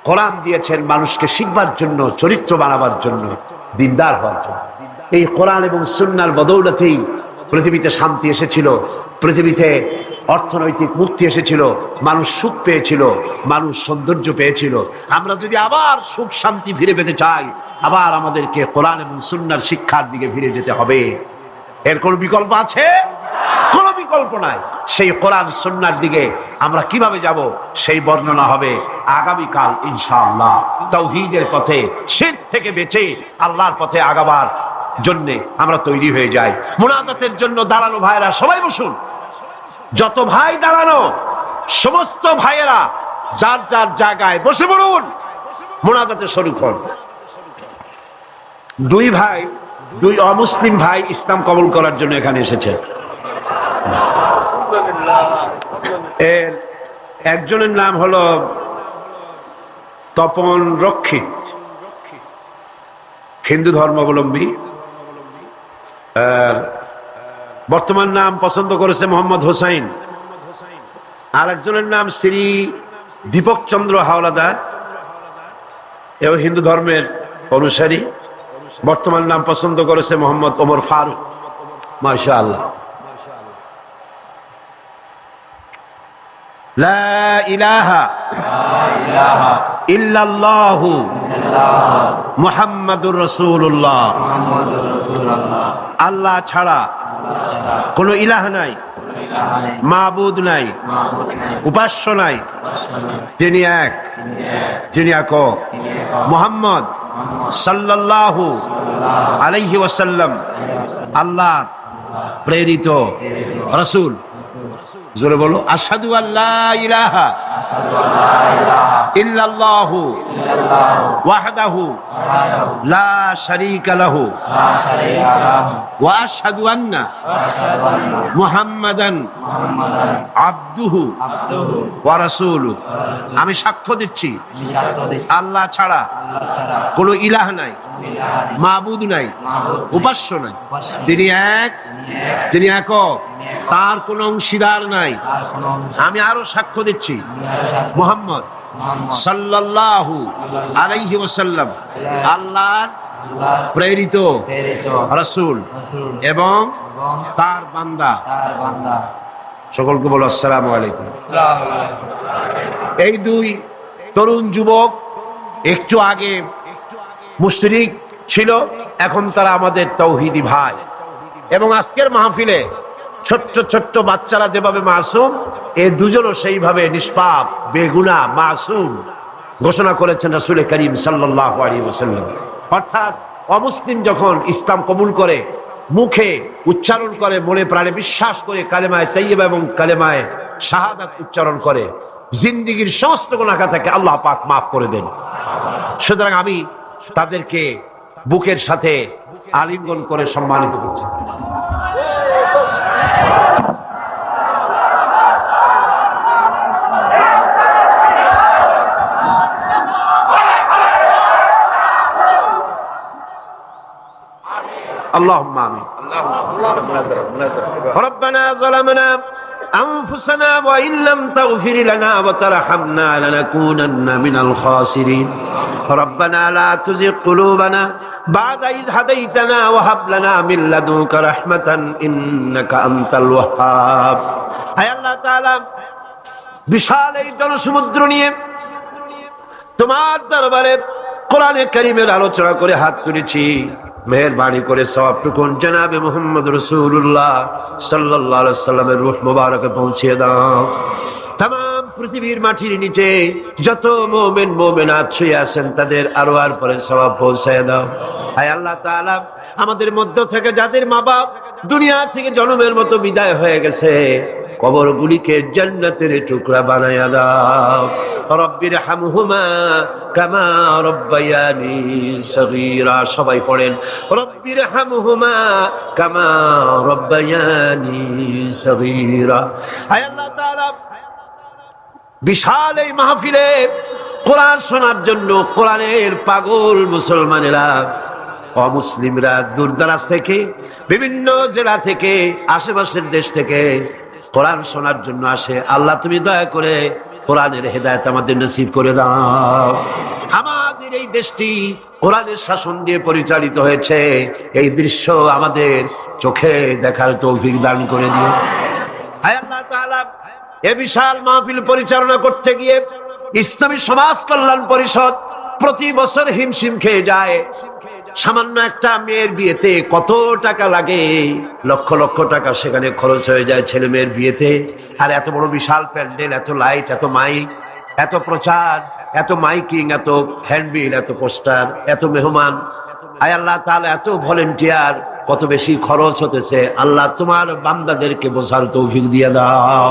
কোরআন দিয়েছেন মানুষকে শিখবার জন্য, চরিত্র বানাবার জন্য, দিনদার হওয়ার জন্য। এই কোরআন এবং সুন্নাহর বদৌলতেই পৃথিবীতে শান্তি এসেছিল, পৃথিবীতে অর্থনৈতিক মুক্তি এসেছিল, মানুষ সুখ পেয়েছিল, মানুষ সৌন্দর্য পেয়েছিল। আমরা যদি আবার সুখ শান্তি ফিরে পেতে চাই, আবার আমাদেরকে কোরআন এবং সুন্নাহর শিক্ষার দিকে ফিরে যেতে হবে। এর কোন বিকল্প আছে? কোন বিকল্প নাই। সেই কোরআন সুন্নাহর দিকে আমরা কিভাবে যাব, সেই বর্ণনা হবে আগামীকাল ইনশাআল্লাহ। তাওহীদের পথে, শিরক থেকে বেঁচে আল্লাহর পথে আগাবার জন্য আমরা তৈরি হয়ে যাই। মুনাজাতের জন্য দাঁড়ানো ভাইরা সবাই বসুন। যত ভাই দাঁড়ানো, সমস্ত ভাইয়েরা যার যার জায়গায় বসে পড়ুন, মুনাজাতে শরীক হন। দুই ভাই, দুই অমুসলিম ভাই ইসলাম কবুল করার জন্য এখানে এসেছে। এর একজনের নাম হলো তপন রক্ষিত, হিন্দু ধর্মাবলম্বী। বর্তমান নাম পছন্দ করেছে মোহাম্মদ হোসাইন। আর একজনের নাম শ্রী দীপক চন্দ্র হাওলাদার, এও হিন্দু ধর্মের অনুসারী। বর্তমান নাম পছন্দ করেছে মোহাম্মদ ওমর ফারুক। মাশাআল্লাহ। লা ইলাহা ইল্লাল্লাহু মুহাম্মাদুর রাসূলুল্লাহ। আল্লাহ ছাড়া কোন ইলাহ নাই, মাবুদ নাই, উপাস্য নাই। তিনি এক, যিনি একক। মুহাম্মদ সাল্লাল্লাহু আলাইহি ওয়াসাল্লাম আল্লাহ প্রেরিত রাসূল। জোরে বলো, আশহাদু আল্লা ইলাহা ইল্লাল্লাহু ওয়াহদাহু লা শারীকা লাহু ওয়া আশহাদু আন্না মুহাম্মাদান আবদুহু ওয়া রাসূলুহু। আমি সাক্ষ্য দিচ্ছি আল্লাহ ছাড়া কোনো ইলাহ নাই, মাবুদ নাই, উপাস্য নাই। তিনি এক, তিনি একক, তার কোনো অংশীদার নাই। আমি আরো সাক্ষ্য দিচ্ছি মুহাম্মদ সাল্লাল্লাহু আলাইহি ওয়াসাল্লাম আল্লাহর প্রেরিত রাসূল এবং তার বান্দা। সকলকে বলো আসসালামু আলাইকুম। এই দুই তরুণ যুবক একটু আগে মুশরিক ছিল, এখন তারা আমাদের তাওহীদি ভাই। এবং আজকের মাহফিলে ছোট্ট ছোট্ট বাচ্চারা যেভাবে মাসুম, এই দুজনও সেইভাবে নিষ্পাপ, বেগুনাহ, মাসুম ঘোষণা করেছেন রাসূল করিম সাল্লাল্লাহু আলাইহি ওয়াসাল্লাম। অর্থাৎ অমুসলিম যখন ইসলাম কবুল করে, মুখে উচ্চারণ করে, মনে প্রাণে বিশ্বাস করে কালেমায়ে তাইয়্যিবা এবং কালেমায়ে শাহাদাত উচ্চারণ করে, জিন্দেগীর সমস্ত গুনাহ থেকে আল্লাহ পাক মাফ করে দেন। সুতরাং আমি তাদেরকে বুকের সাথে আলিঙ্গন করে সম্মানিত করছি। আল্লাহুম্মা আমিন। রব্বানা যালামনা أنفسنا وإن لم تغفر لنا وترحمنا لنكونن من الخاسرين ربنا لا تزغ قلوبنا بعد إذ هديتنا وهب لنا من لدنك رحمة إنك أنت الوهاب أي الله تعالى বিশাল এই জনসমুদ্র নিয়ে তোমার দরবারে কোরআনে কারীমের আলোচনা করে হাত তুলেছি, মেহেরবানি করে সওয়াবটুকু জনাবে মুহাম্মদ রাসূলুল্লাহ সাল্লাল্লাহু আলাইহি সাল্লামের রূহ মুবারকে পৌঁছে দাও। तमाम পৃথিবীর মাটির নিচে যত মুমিন মুমিনাত শুয়ে আছেন তাদের আরওয়ার পরে সওয়াব পৌঁছায় দাও। আয় আল্লাহ তাআলা আমাদের মধ্য থেকে যাদের মা বাপ দুনিয়া থেকে জন্মের মতো বিদায় হয়ে গেছে কবরগুলিকে জান্নাতের টুকরা বানায়া দাও। রব্বির হামহুমা কামা রব্বায়ানি সগীরা, সবাই পড়েন রব্বির হামহুমা কামা রব্বায়ানি সগীরা। আয় আল্লাহ তাআলা বিশাল এই মাহফিলে কোরআন শোনার জন্য কোরআনের পাগল মুসলমানেরা অমুসলিমরা দূর দরাজ থেকে বিভিন্ন জেলা থেকে আশেপাশের দেশ থেকে কোরআন শোনার জন্য আসে। আল্লাহ তুমি দয়া করে কোরআনের হেদায়েত আমাদের নসিব করে দাও। আমাদের এই দেশটি কোরআনের শাসন দিয়ে পরিচালিত হয়েছে, এই দৃশ্য আমাদের চোখে দেখার তৌফিক দান করে দিও। আয় আল্লাহ তাআলা এ বিশাল মাহফিল পরিচালনা করতে গিয়ে ইসলামী সমাজ কল্যাণ পরিষদ প্রতি বছর হিমশিম খেয়ে যায়। সামান্য একটা মেয়ের বিয়েতে কত টাকা লাগে, লক্ষ লক্ষ টাকা সেখানে খরচ হয়ে যায় ছেলে মেয়ের বিয়েতে। আর এত বড় বিশাল প্যান্ডেল, এত লাইট, এত মাইক, এত প্রচার, এত মাইকিং, এত হ্যান্ডবিল, এত পোস্টার, এত মেহমান। আয় আল্লাহ তাআলা এত ভলেন্টিয়ার, কত বেশি খরচ হতেছে। আল্লাহ তোমার বান্দাদেরকে বোঝার তৌফিক দিয়ে দাও।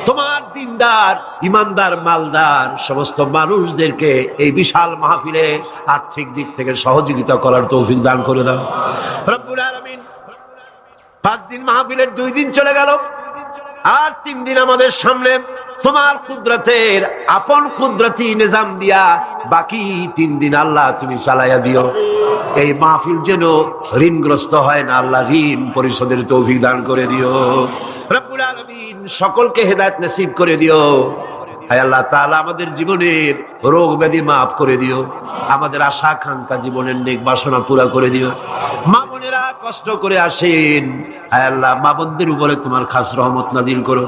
তোমার দিনদার ইমানদার মালদার সমস্ত মানুষদেরকে এই বিশাল মাহফিলে আর্থিক দিক থেকে সহযোগিতা করার তৌফিক দান করে দাও রব্বুল আলামিন। 5 দিন মাহফিলের 2 দিন চলে গেল, আর 3 দিন আমাদের সামনে তোমার কুদরতের আপন কুদরতি নিজাম দিয়া বাকি 3 দিন আল্লাহ তুমি চালাইয়া দিও। এই মাহফিল যেন ঋণগ্রস্ত হয় না, আল্লাহ ঋণ পরিশোধের তৌফিক দান করে দিও রব্বুল আলামিন। সকলকে হেদায়েত নসিব করে দিও। হায় আল্লাহ তাআলা আমাদের জীবনের রোগ ব্যাধি মাফ করে দিও, আমাদের আশা আকাঙ্ক্ষা জীবনের নেক বাসনা পুরা করে দিও। মা বোনেরা কষ্ট করে আসেন, হায় আল্লাহ মা বোনদের উপরে তোমার খাস রহমত নাযিল করো।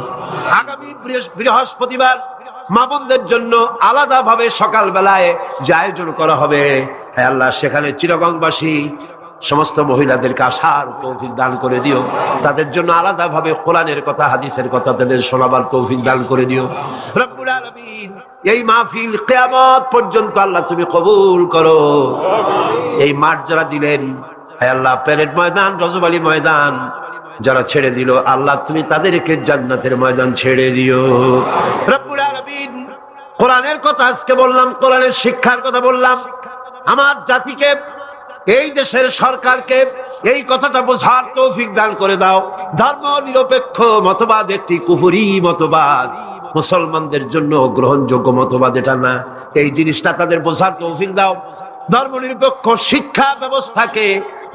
আগামী বৃহস্পতিবার মা বোনদের জন্য আলাদা ভাবে সকাল বেলায় যে আয়োজন করা হবে, হে আল্লাহ সেখানে চিরগংবাসী সমস্ত মহিলাদেরকে আসার তৌফিক দান করে দিও। তাদের জন্য আলাদা ভাবে কোরআনের কথা হাদিসের কথা তাদের শোনাবার তৌফিক দান করে দিও রব্বুল আলামিন। এই মাহফিল কিয়ামত পর্যন্ত আল্লাহ তুমি কবুল করো। এই মাঠ যারা দিলেন, হে আল্লাহ প্যারেড ময়দান, রজব আলী ময়দান যারা ছেড়ে দিল, আল্লাহ তুমি তাদেরকে জান্নাতের ময়দান ছেড়ে দিও রব্বুল আলামিন। কোরআনের কথা আজকে বললাম, কোরআনের শিক্ষার কথা বললাম। আমার জাতিকে, এই দেশের সরকারকে এই কথাটা বোঝার তৌফিক দান করে দাও। ধর্ম নিরপেক্ষ মতবাদ একটি কুফরি মতবাদ, মুসলমানদের জন্য গ্রহণযোগ্য মতবাদ এটা না। এই জিনিসটা তাদের বোঝার তৌফিক দাও। ধর্ম নিরপেক্ষ শিক্ষা ব্যবস্থাকে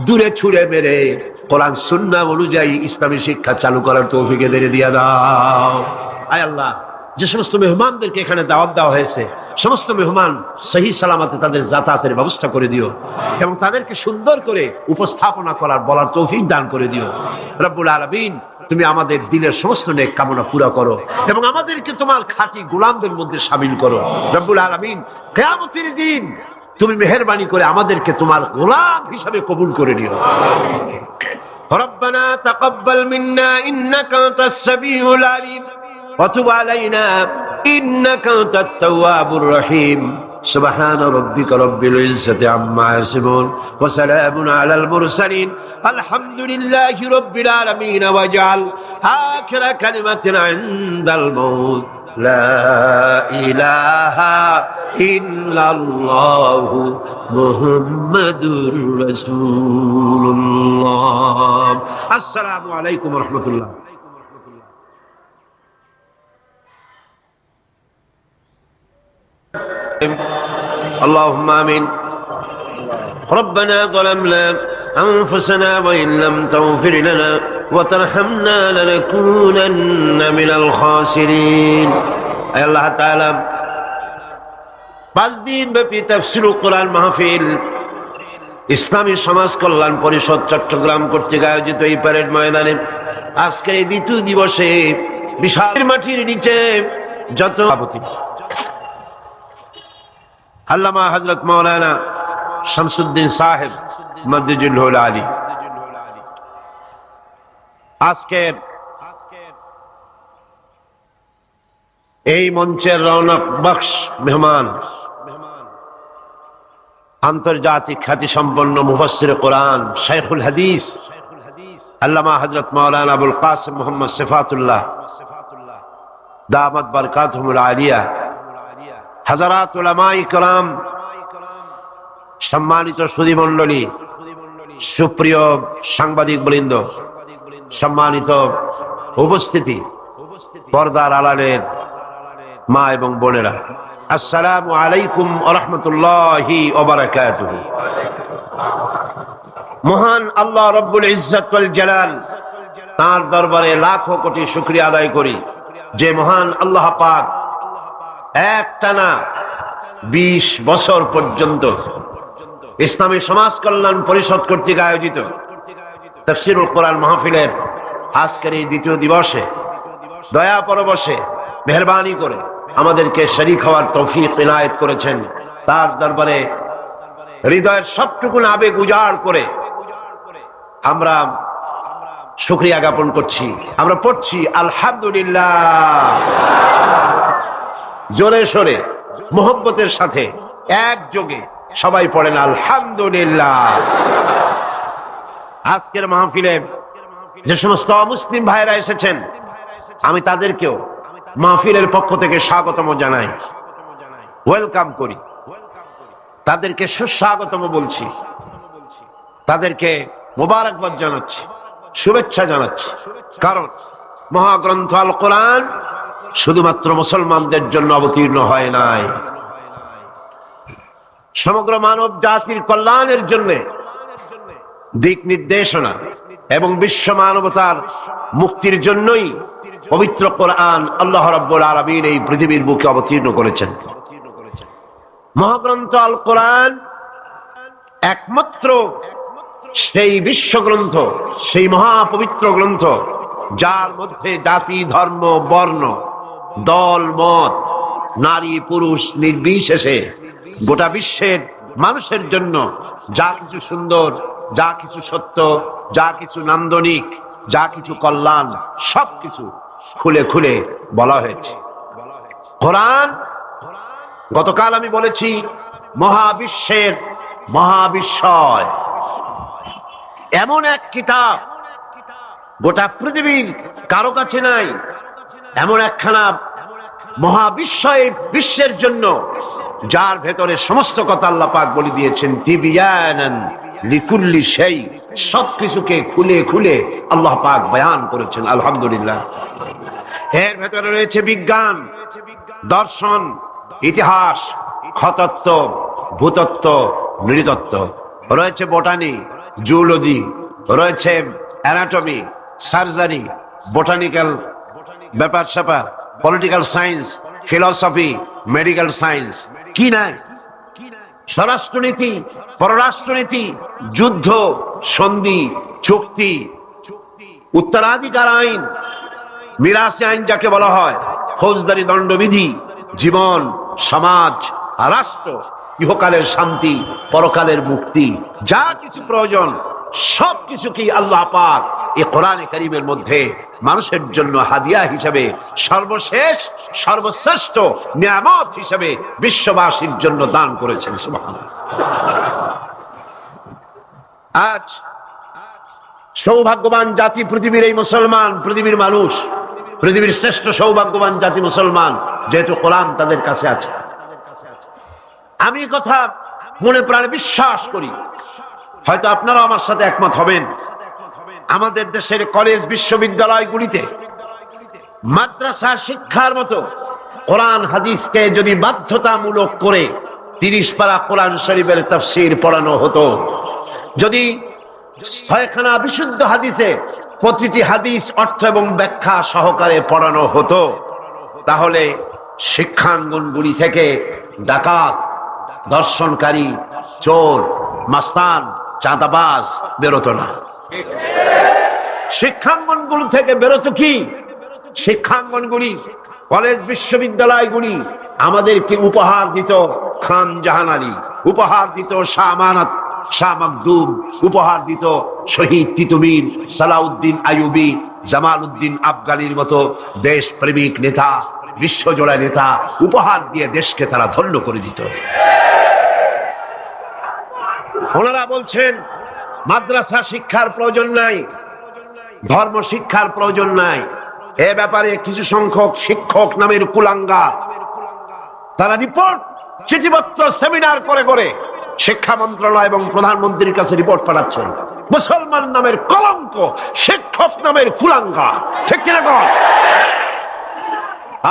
দূরে ছুঁড়ে মেরে কোরআন সুন্নাহ অনুযায়ী ইসলামী শিক্ষা চালু করার তৌফিক এদের দিয়ে দাও। আয় আল্লাহ যে সমস্ত মেহমানদেরকে এখানে দাওয়াত দেওয়া হয়েছে, সমস্ত মেহমান সহি সালামতে তাদের যাতায়াতের ব্যবস্থা করে দিও এবং তাদেরকে সুন্দর করে উপস্থাপনা করার বলার তৌফিক দান করে দিও রব্বুল আলামিন। তুমি আমাদের দিলের সমস্ত নেক কামনা পুরা করো এবং আমাদেরকে তোমার খাঁটি গোলামদের মধ্যে শামিল করো রব্বুল আলামিন। কিয়ামতের দিন তুমি মেহেরবানি করে আমাদেরকে তোমার গোলাম হিসাবে কবুল করে নিও। রব্বানা তাকাব্বাল মিন্না ইন্নাকা আনতাস সামিউল আলিম وتب علينا إنك أنت التواب الرحيم سبحان ربك رب العزة عما يصفون وسلام على المرسلين الحمد لله رب العالمين واجعل آخر كلمة عند الموت لا إله إلا الله محمد رسول الله السلام عليكم ورحمة الله اللهم آمين ربنا ظلمنا أنفسنا وإن لم تغفر لنا وترحمنا لنكونن من الخاسرين أي الله تعالى 5 দিন ব্যাপী তাফসীরুল কোরআন মাহফিল ইসলামী সমাজ কল্যাণ পরিষদ চট্টগ্রাম কর্তৃক আয়োজিত এই প্যারেড ময়দানে আজকের এই দ্বিতীয় দিবসে বিশাল মাটির নিচে যত আল্লামা হযরত মাওলানা শামসুদ্দিন সাহেব মদ্দুজুল আলী আজকের এই মঞ্চের রৌনক বখশ মেহমান আন্তর্জাতিক খ্যাতি সম্পন্ন মুফাসসির কোরআন শাইখুল হাদিস আল্লামা হযরত মাওলানা আবুল কাসিম মুহাম্মদ সিফাতুল্লাহ দামাত বারকাতুহুল আলিয়া, হাজারাত উলামায়ে কেরাম, সম্মানিত সুধী মণ্ডলী, সুপ্রিয় সাংবাদিক বৃন্দ, সম্মানিত উপস্থিতি, পর্দার আড়ালের মা এবং বোনেরা, আসসালামু আলাইকুম ওয়া রাহমাতুল্লাহি ওয়া বারাকাতুহু। মহান আল্লাহ রব্বুল ইজ্জত ওয়াল জালাল তার দরবারে লাখো কোটি শুকরিয়া আদায় করি যে মহান আল্লাহ পাক একটানা 20 বছর পর্যন্ত ইসলামী সমাজ কল্যাণ পরিষদ কর্তৃক আয়োজিত তাফসীরুল কোরআন মাহফিলের আজকের এই দ্বিতীয় দিবসে দয়া পরবশে মেহেরবানি করে আমাদেরকে শরীক হওয়ার তৌফিক ইনায়েত করেছেন। তার দরবারে হৃদয়ের সবটুকু আবেগ উজাড় করে আমরা শুকরিয়া জ্ঞাপন করছি। আমরা পড়ছি আলহামদুলিল্লাহ, জোরে সোরে মোহব্বতের সাথে একযোগে সবাই পড়েন আলহামদুলিল্লাহ। আজকের মাহফিলে যে সমস্ত মুসলিম ভাইরা এসেছেন আমি তাদেরকেও মাহফিলের পক্ষ থেকে স্বাগতম জানাই, ওয়েলকাম করি, তাদেরকে সুস্বাগতম বলছি, তাদেরকে মোবারকবাদ জানাচ্ছি, শুভেচ্ছা জানাচ্ছি। কারণ মহাগ্রন্থ আল কোরআন শুধুমাত্র মুসলমানদের জন্য অবতীর্ণ হয় নাই, সমগ্র মানব জাতির কল্যাণের জন্য দিক নির্দেশনা এবং বিশ্ব মানবতার মুক্তির জন্যই পবিত্র কোরআন আল্লাহ রাব্বুল আলামিন এই পৃথিবীর বুকে অবতীর্ণ করেছেন। মহাগ্রন্থ আল কোরআন একমাত্র সেই বিশ্বগ্রন্থ, সেই মহাপবিত্র গ্রন্থ যার মধ্যে জাতি, ধর্ম, বর্ণ, দল, মত, নারী, পুরুষ নির্বিশেষে গোটা বিশ্বের মানুষের জন্য যা কিছু সুন্দর, যা কিছু সত্য, যা কিছু নান্দনিক, যা কিছু কল্যাণ সবকিছু খুলে খুলে বলা হয়েছে। কোরআন গতকাল আমি বলেছি মহাবিশ্বের মহাবিস্ময়, এমন এক কিতাব গোটা পৃথিবীর কারো কাছে নাই, এমন একখানা মহাবিস্ময় বিশ্বের জন্য যার ভেতরে সমস্ত কথা আল্লাহ পাক বলে দিয়েছেন। তিবিয়ানান লিকুল্লি শাই, সবকিছুকে খুলে খুলে আল্লাহ পাক বয়ান করেছেন। আলহামদুলিল্লাহ। এর ভেতরে রয়েছে বিজ্ঞান, দর্শন, ইতিহাস, খতত্ব, ভূতত্ত্ব, নৃতত্ত্ব, রয়েছে বোটানি, জুলজি, রয়েছে অ্যানাটমি, সার্জারি, বোটানিক্যাল ব্যাপার স্যাপার, political science, philosophy, medical science, কি নাই, স্বরাষ্ট্রনীতি, পররাষ্ট্রনীতি, যুদ্ধ, সন্ধি, চুক্তি, উত্তরাধিকার আইন, মিরাসি আইন যাকে বলা হয়, ফৌজদারি দণ্ডবিধি, জীবন, সমাজ, রাষ্ট্র, ইহকালের শান্তি, পরকালের মুক্তি, যা কিছু প্রয়োজন সব কিছুকেই আল্লাহ পাক এই কোরআনে কারীমের মধ্যে মানুষের জন্য হাদিয়া হিসেবে সর্বশেষ সর্বশ্রেষ্ঠ নিয়ামত হিসেবে বিশ্ববাসীর জন্য দান করেছেন। সুবহানাল্লাহ। আজ সৌভাগ্যবান জাতি পৃথিবীর এই মুসলমান, পৃথিবীর মানুষ, পৃথিবীর শ্রেষ্ঠ সৌভাগ্যবান জাতি মুসলমান, যেহেতু কোরআন তাদের কাছে আছে। আমি কথা মনে প্রাণে বিশ্বাস করি, হয়তো আপনারা আমার সাথে একমত হবেন, আমাদের দেশের কলেজ বিশ্ববিদ্যালয়গুলিতে মাদ্রাসা শিক্ষার মতো কোরআন হাদিসকে যদি বাধ্যতামূলক করে 30 পারা কোরআন শরীফের তাফসীর পড়ানো হতো, যদি ছয়খানা বিশুদ্ধ হাদিসে প্রতিটি হাদিস অর্থ এবং ব্যাখ্যা সহকারে পড়ানো হতো, তাহলে শিক্ষাঙ্গনগুলি থেকে ডাকাত, দর্শনকারী, চোর, মাস্তান, চাঁদাবাজ বেরোতো না। শিক্ষাঙ্গনগুলি থেকে বেরোতো কি? শিক্ষাঙ্গনগুলি, কলেজ বিশ্ববিদ্যালয়গুলি আমাদেরকে উপহার দিত খান জাহান আলী, উপহার দিত শাহ আমানত, শাহ মখদুম, উপহার দিত শহীদ তিতুমির, সালাউদ্দিন আইয়ুবী, জামাল উদ্দিন আফগানির মতো দেশ প্রেমিক নেতা, বিশ্বজোড়া নেতা, উপহার দিয়ে দেশকে তারা ধন্য করে দিত। ওনারা বলছেন মাদ্রাসা শিক্ষার প্রয়োজন নাই, ধর্ম শিক্ষার প্রয়োজন নাই। এ ব্যাপারে কিছু সংখ্যক শিক্ষক নামের কুলাঙ্গার তারা রিপোর্ট, চিঠিপত্র, সেমিনার করে করে শিক্ষা মন্ত্রণালয় এবং প্রধানমন্ত্রীর কাছে রিপোর্ট পাঠাচ্ছেন। মুসলমান নামের কলঙ্ক, শিক্ষক নামের কুলাঙ্গার, ঠিক কিনা কর?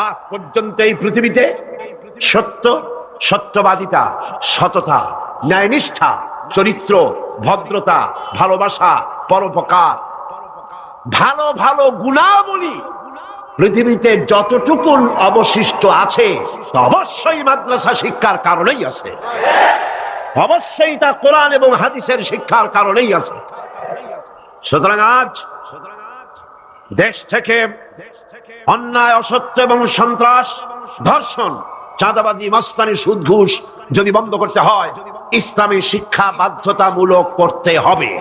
আজ পর্যন্ত এই পৃথিবীতে সত্য, সত্যবাদিতা, সততা, ন্যায়নিষ্ঠা, চরিত্র, ভদ্রতা, ভালোবাসা, পরোপকার, ভালো ভালো গুণাবলী পৃথিবীতে যতটুকুন অবশিষ্ট আছে তা অবশ্যই মাদ্রাসা শিক্ষার কারণেই আছে, অবশ্যই তা কোরআন এবং হাদিসের শিক্ষার কারণেই আছে। সুতরাং আজ দেশ থেকে অন্যায়, অসত্য এবং সন্ত্রাস, ধর্ষণ, চাঁদাবাজি, মাস্তানি, সুদ, ঘুষ যদি বন্ধ করতে হয়, ইসলামী শিক্ষা বাধ্যতামূলক করতে হবে,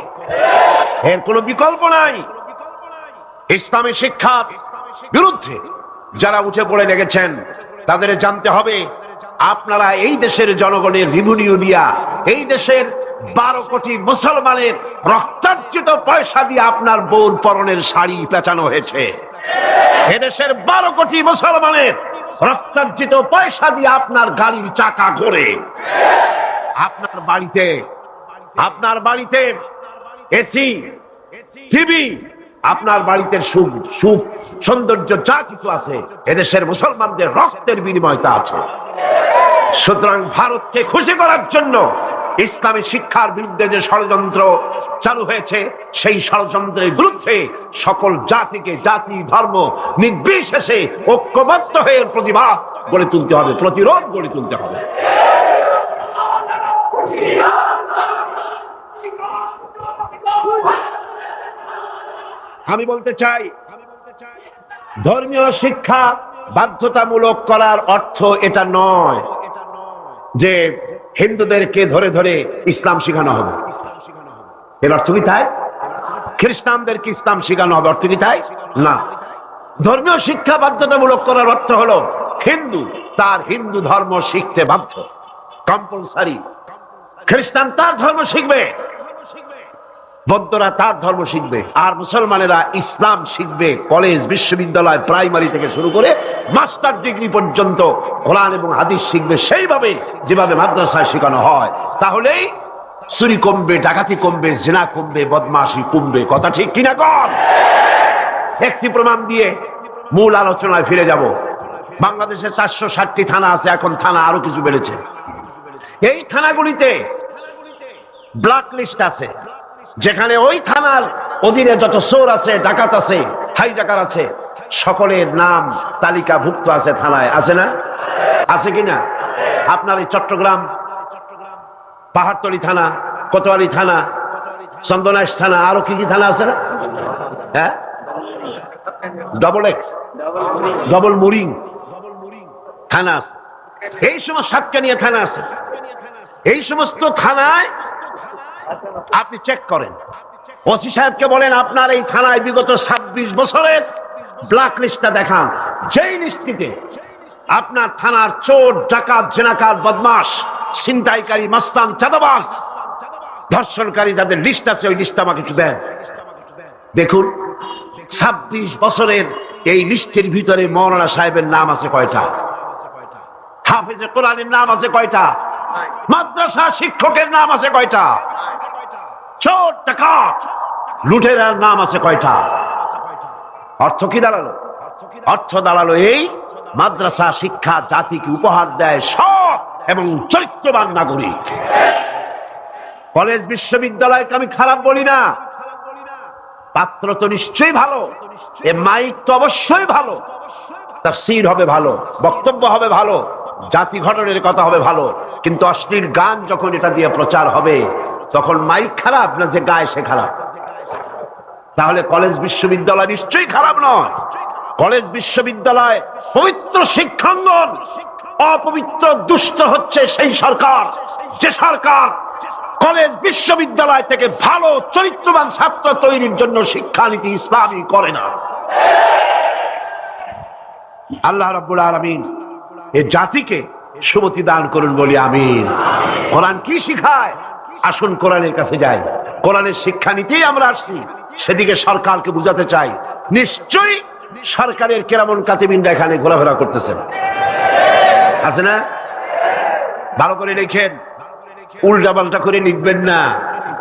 এর কোনো বিকল্প নাই। ইসলামী শিক্ষার বিরুদ্ধে যারা উঠে পড়ে লেগেছেন তাদের জানতে হবে, আপনারা এই দেশের জনগণের রিভিনিউ দিয়া, এই দেশের 12 কোটি মুসলমানের রক্তার্জিত পয়সা দিয়ে আপনার বউর পরনের শাড়ি পেঁচানো হয়েছে। এদেশের 12 কোটি মুসলমানের রক্তার্জিত পয়সা দিয়ে আপনার গাড়ির চাকা ঘোরে। আপনার বাড়িতে এসি, টিভি, আপনার বাড়িতে সুখ সৌন্দর্য যা কিছু আছে এদেশের মুসলমানদের রক্তের বিনিময়টা আছে। সুতরাং ভারতকে খুশি করার জন্য ইসলামী শিক্ষার বিরুদ্ধে যে ষড়যন্ত্র চালু হয়েছে, সেই ষড়যন্ত্রের বিরুদ্ধে সকল জাতিকে, জাতি, ধর্ম নির্বিশেষে ঐক্যবদ্ধ হয়ে প্রতিবাদ গড়ে তুলতে হবে, প্রতিরোধ গড়ে তুলতে হবে। আমি বলতে চাই, ধর্মীয় শিক্ষা বাধ্যতামূলক করার অর্থ এটা নয় যে হিন্দুদেরকে ধরে ধরে ইসলাম শেখানো হবে, এর অর্থ কি তাই? খ্রিস্টানদেরকে ইসলাম শেখানো হবে, অর্থ কি তাই? না। ধর্মীয় শিক্ষা বাধ্যতামূলক করার অর্থ হলো হিন্দু তার হিন্দু ধর্ম শিখতে বাধ্য, কম্পালসারি। খ্রিস্টান তার ধর্ম শিখবে, বৌদ্ধরা তার ধর্ম শিখবে, আর মুসলমানেরা ইসলাম শিখবে। কলেজ, বিশ্ববিদ্যালয়, প্রাইমারি থেকে শুরু করে মাস্টার ডিগ্রি পর্যন্ত কোরআন এবং হাদিস শিখবে সেইভাবে যেভাবে মাদ্রাসায় শেখানো হয়। তাহলেই চুরি কমবে, ডাকাতি কমবে, জিনা কমবে, বদমাশি কমবে। কথা ঠিক কিনা কর? একটি প্রমাণ দিয়ে মূল আলোচনায় ফিরে যাব। বাংলাদেশে 460টি থানা আছে, এখন থানা আরো কিছু বেড়েছে। এই থানাগুলিতে ব্ল্যাক লিস্ট আছে, যেখানে ওই থানার অধীনে যত চোর আছে, ডাকাত আছে, হাইজাকার আছে, সকলের নাম তালিকাভুক্ত আছে থানায়, আছে না? আছে কিনা? আপনার এই চট্টগ্রাম পাহাড়তলী থানা, কোতোয়ালি থানা, চন্দনাইশ থানা, আরো কি কি থানা আছে না? হ্যাঁ, ডবল এক্স, ডবল মুরিং থানা আছে, এই সমস্ত সাতকানিয়া থানা আছে। এই সমস্ত থানায় আপনি চেক করেন, ওসি সাহেবকে বলেন আপনার এই থানায় বিগত 26 বছরের ব্ল্যাক লিস্টটা দেখান। যেই লিস্টিতে আপনার থানার চোর, ডাকাত, জেনাকার, বদমাশ, ছিনতাইকারী, মাস্তান, চাঁদাবাজ, ধর্ষণকারী যাদের লিস্ট আছে, ওই লিস্ট আমাকে একটু দেন। দেখুন 26 বছরের এই লিস্টের ভিতরে মৌলানা সাহেবের নাম আছে কয়টা? হাফেজে কোরআনের নাম আছে কয়টা? মাদ্রাসা শিক্ষকের নাম আছে কয়টা? চোর, ডাকাত, লুটেরার নাম আছে কয়টা? অর্থ কি দাঁড়ালো? অর্থ দাঁড়ালো এই মাদ্রাসা শিক্ষা জাতিকে উপহার দেয় সৎ এবং চরিত্রবান নাগরিক। কলেজ বিশ্ববিদ্যালয়কে আমি খারাপ বলি না, পাত্র তো নিশ্চয়ই ভালো, এ মাইক তো অবশ্যই ভালো, তাফসীর হবে ভালো, বক্তব্য হবে ভালো, জাতি গঠনের কথা হবে ভালো, কিন্তু অশ্লীল গান যখন এটা দিয়ে প্রচার হবে তখন মাইক খারাপ না যে গায় সে খারাপ? তাহলে কলেজ বিশ্ববিদ্যালয় নিশ্চয়ই খারাপ নয়। কলেজ বিশ্ববিদ্যালয় পবিত্র শিক্ষাঙ্গন, অপবিত্র দুষ্ট হচ্ছে সেই সরকার যে সরকার কলেজ বিশ্ববিদ্যালয় থেকে ভালো চরিত্রবান ছাত্র তৈরির জন্য শিক্ষানীতি ইসলামী করে না। আল্লাহ রাব্বুল আলামিন এই জাতিকে সুমতি দান করুন বলি আমিন। কোরআন কি শিখায়? আসুন কোরআনের কাছে যাই। কোরআনের শিক্ষানীতি আমরা আসছি, সেদিকে সরকারকে বুঝাতে চাই। নিশ্চয়ই সরকারের কেরামন কাতিবিনরা এখানে ঘোরাফেরা করতেছেন, আছে না? ভালো করে লিখেন, উল্টা পাল্টা করে লিখবেন না,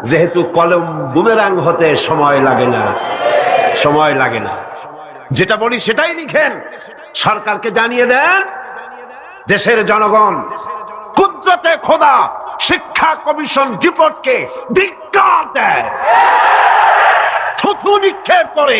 যেহেতু কলম বুমেরাং হতে সময় লাগে না, সময় লাগে না। যেটা বলি সেটাই লিখেন, সরকারকে জানিয়ে দেন দেশের জনগণ কুদরতে খোদা শিক্ষা কমিশন রিপোর্টকে ধিক্কার দেয়, থুথু নিক্ষেপ করে